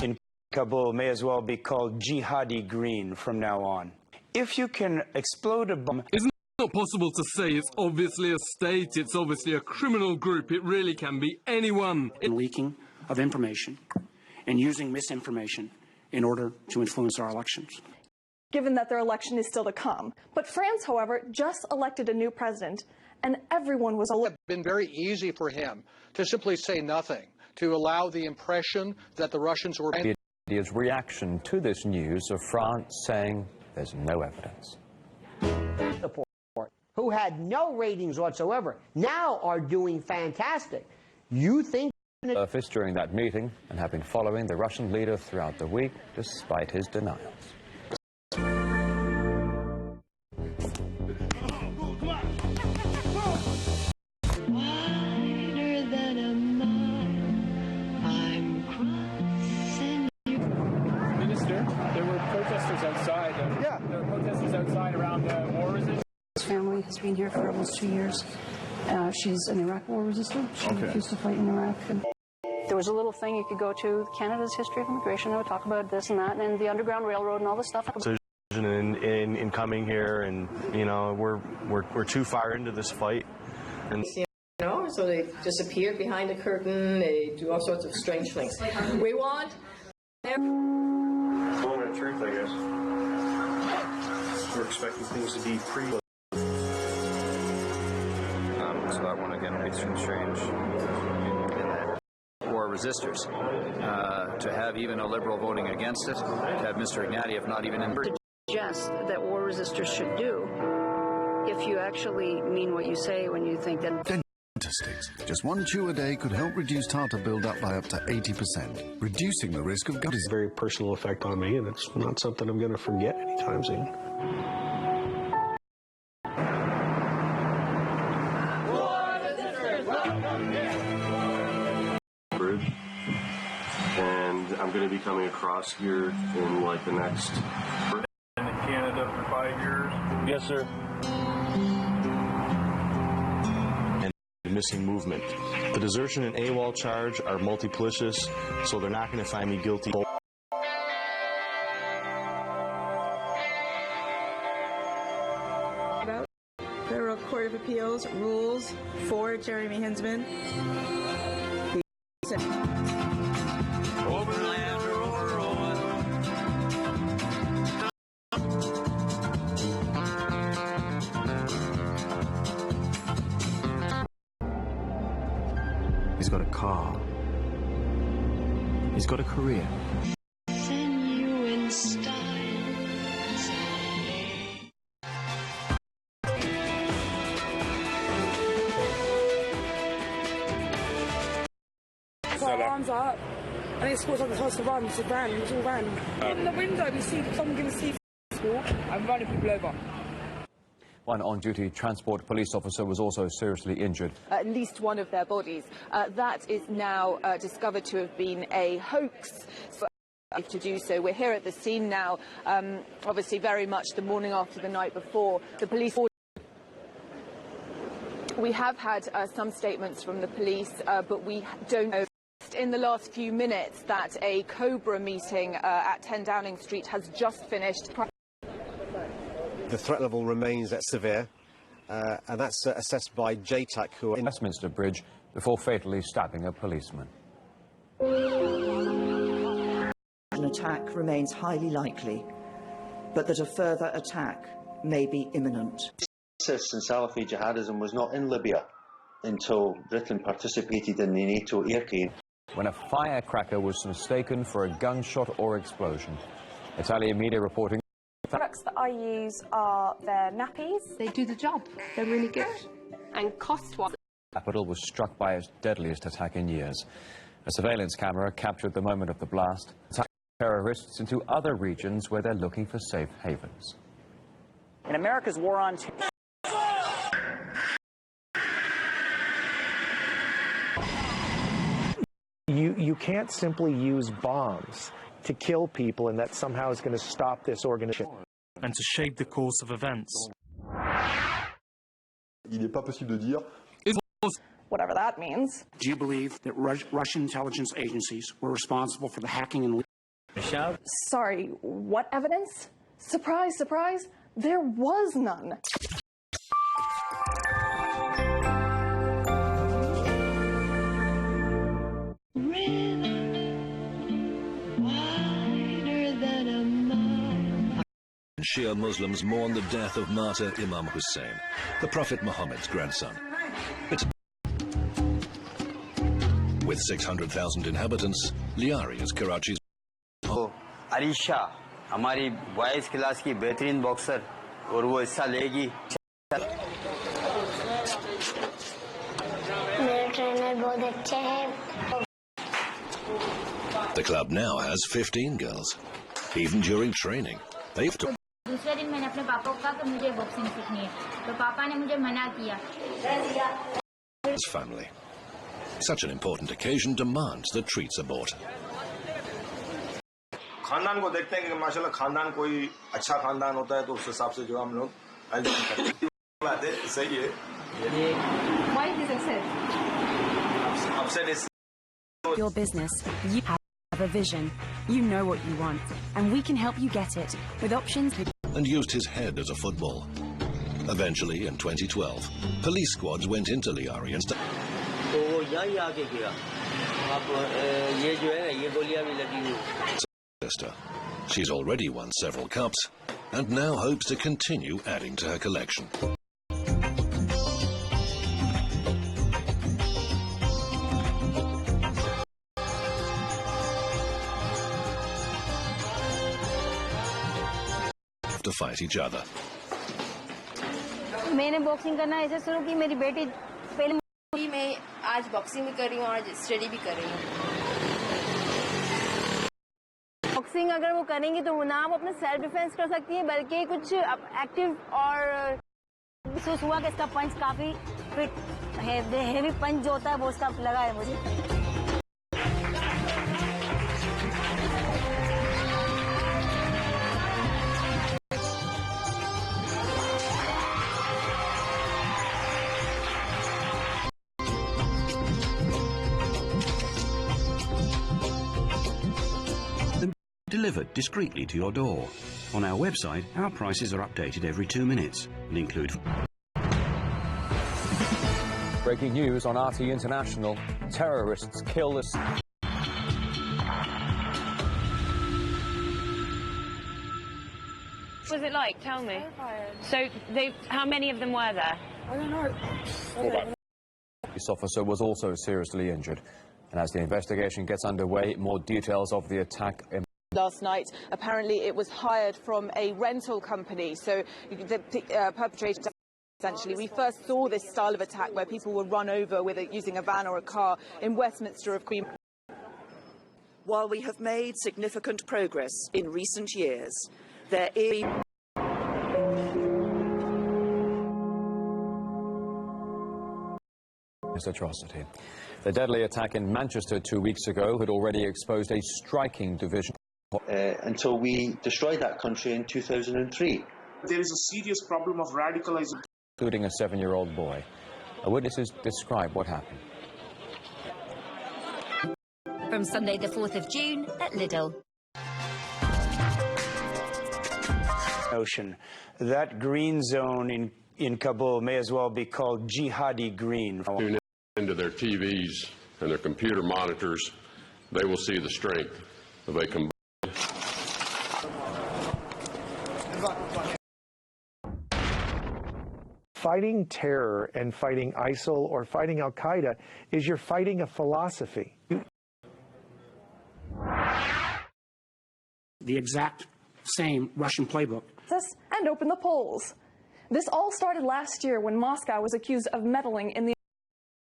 In Kabul may as well be called jihadi green from now on. If you can explode a bomb. Isn't it not possible to say it's obviously a state, it's obviously a criminal group, it really can be anyone. In leaking of information and using misinformation in order to influence our elections. Given that their election is still to come. But France, however, just elected a new president, and everyone was. It's been very easy for him to simply say nothing, to allow the impression that the Russians were. The media's reaction to this news of France saying there's no evidence. Who had no ratings whatsoever, now are doing fantastic. You think. Surfaced during that meeting and have been following the Russian leader throughout the week, despite his denials. Family has been here for almost 2 years. She's an Iraq war resistant. She refused to fight in Iraq. There was a little thing you could go to, Canada's history of immigration. I would talk about this and that, and the Underground Railroad and all this stuff. In coming here, and you know, we're too far into this fight. And so they disappear behind a curtain. They do all sorts of strange things. We want. Moment of truth, I guess. We're expecting things to be pre. So that one again makes it strange. War resistors. To have even a Liberal voting against it, to have Mr. Ignatieff not even in. Suggest that war resistors should do, if you actually mean what you say when you think that. Sticks. Just one chew a day could help reduce tartar buildup by up to 80%, reducing the risk of gut. It's a very personal effect on me, and it's not something I'm going to forget anytime soon. And I'm going to be coming across here in like the next. In Canada for 5 years. Yes, sir. And missing movement. The desertion and AWOL charge are multiplicious, so they're not going to find me guilty. Federal Court of Appeals rules for Jeremy Hinsman. He's got a car. He's got a career. Our arms are up, and it's supposed to run. It's a van. It's all ran. In the window, we see someone giving C and running people over. One on-duty transport police officer was also seriously injured. At least one of their bodies. That is now discovered to have been a hoax. To do so, we're here at the scene now. Obviously, very much the morning after the night before. The police. We have had some statements from the police, but we don't know. In the last few minutes, that a Cobra meeting at 10 Downing Street has just finished. The threat level remains severe, and that's assessed by JTAC, who are in Westminster Bridge before fatally stabbing a policeman. An attack remains highly likely, but that a further attack may be imminent. ISIS and Salafi jihadism was not in Libya until Britain participated in the NATO air campaign. When a firecracker was mistaken for a gunshot or explosion. Italian media reporting. The products that I use are their nappies. They do the job. They're really good. And cost-wise. The capital was struck by its deadliest attack in years. A surveillance camera captured the moment of the blast, attacking terrorists into other regions where they're looking for safe havens. In America's war on terror. You can't simply use bombs to kill people and that somehow is going to stop this organization. And to shape the course of events. Il n'est pas possible de dire. Whatever that means. Do you believe that Russian intelligence agencies were responsible for the hacking and leaking? Sorry, what evidence? Surprise, surprise, there was none. Shia Muslims mourn the death of martyr Imam Hussein, the Prophet Muhammad's grandson. With 600,000 inhabitants, Liari is Karachi's. Arisha, हमारी boys class की बेहतरीन boxer और वो हिस्सा लेगी. मेरे trainer बहुत अच्छे हैं. The club now has 15 girls. Even during training, they've to. दूसरे दिन मैंने अपने पापा को कहा कि मुझे बॉक्सिंग सीखनी है, तो पापा ने मुझे मना किया. His family. Such an important occasion demands that treats are bought. खानदान को देखते हैं कि माशाल्लाह खानदान कोई अच्छा खानदान होता है तो उस हिसाब से जो हम लोग बात है सही है. Why is this upset is your business. You have a vision. You know what you want, and we can help you get it with options. And used his head as a football. Eventually, in 2012, police squads went into Liari and sister. She's already won several cups and now hopes to continue adding to her collection. To fight each other. मैंने boxing करना ऐसे शुरू की, मेरी बेटी पहले मैं आज बॉक्सिंग भी कर रही हूँ और स्टडी भी कर रही हूँ. बॉक्सिंग अगर वो करेंगी तो ना वो अपना सेल्फ डिफेंस कर सकती है, बल्कि कुछ एक्टिव और महसूस हुआ कि इसका पंच काफी फिट है, हेवी पंच जो होता है वो उसका लगा है मुझे. delivered discreetly to your door. On our website, our prices are updated every 2 minutes and include... Breaking news on RT International. Terrorists kill the... What was it like? Tell me. So, how many of them were there? I don't know. This officer was also seriously injured. And as the investigation gets underway, more details of the attack... Last night, apparently it was hired from a rental company, so the perpetrator... Essentially, we first saw this style of attack where people were run over using a van or a car in Westminster of Queen. While we have made significant progress in recent years, there is... This atrocity. The deadly attack in Manchester 2 weeks ago had already exposed a striking division. Until we destroyed that country in 2003. There is a serious problem of radicalization. Including a 7-year-old boy. Witnesses describe what happened. From Sunday the 4th of June at Lidl. Ocean. That green zone in Kabul may as well be called jihadi green. Tune into their TVs and their computer monitors, they will see the strength of a combined. Fighting terror and fighting ISIL or fighting Al-Qaeda is you're fighting a philosophy. The exact same Russian playbook. And open the polls. This all started last year when Moscow was accused of meddling in the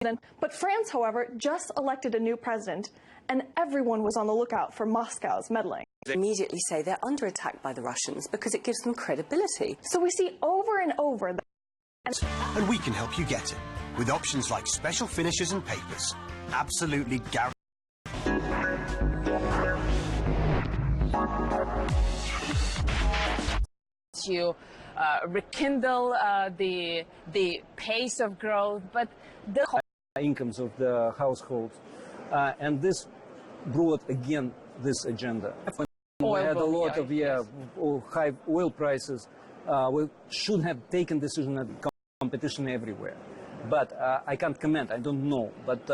election. But France, however, just elected a new president, and everyone was on the lookout for Moscow's meddling. They immediately say they're under attack by the Russians because it gives them credibility. So we see over and over that. And we can help you get it with options like special finishes and papers. Absolutely guaranteed. To rekindle the pace of growth, but the incomes of the household, and this brought again this agenda. We had a lot of high oil prices. We should have taken decision at competition everywhere, but I can't comment. I don't know. But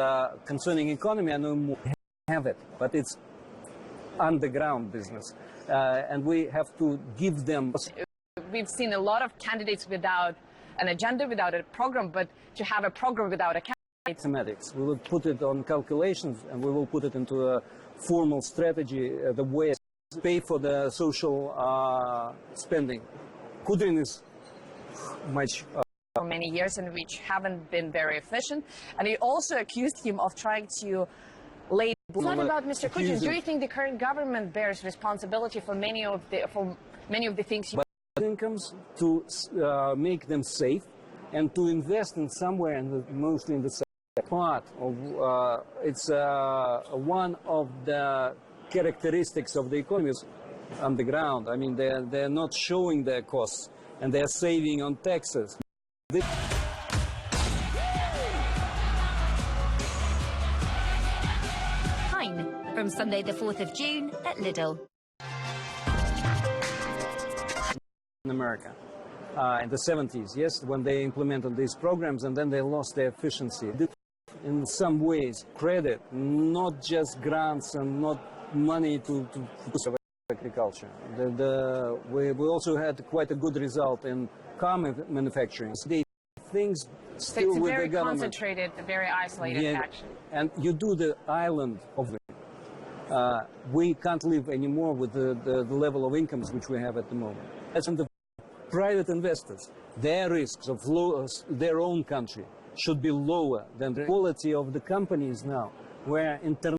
concerning economy, I know more. Have it, but it's underground business, and we have to give them. We've seen a lot of candidates without an agenda, without a program, but to have a program without a candidate. Mathematics. We will put it on calculations, and we will put it into a formal strategy. The way to pay for the social spending. Kudrin is much. For many years, and which haven't been very efficient, and he also accused him of trying to lay. It's not about Mr. Kudrin. Do you think the current government bears responsibility for many of the things? Incomes to make them safe and to invest in somewhere, mostly in the part of it's one of the characteristics of the economy is underground. I mean, they're not showing their costs and they're saving on taxes. Fine. From Sunday the 4th of June at Lidl. In America, in the 70s, yes, when they implemented these programs, and then they lost their efficiency. In some ways, credit, not just grants and not money to agriculture. We also had quite a good result in car manufacturing. Things still it's with very the government. Concentrated, very isolated action. And you do the island of it. We can't live anymore with the level of incomes which we have at the moment. As in the private investors, their risks of their own country should be lower than the quality of the companies now, where international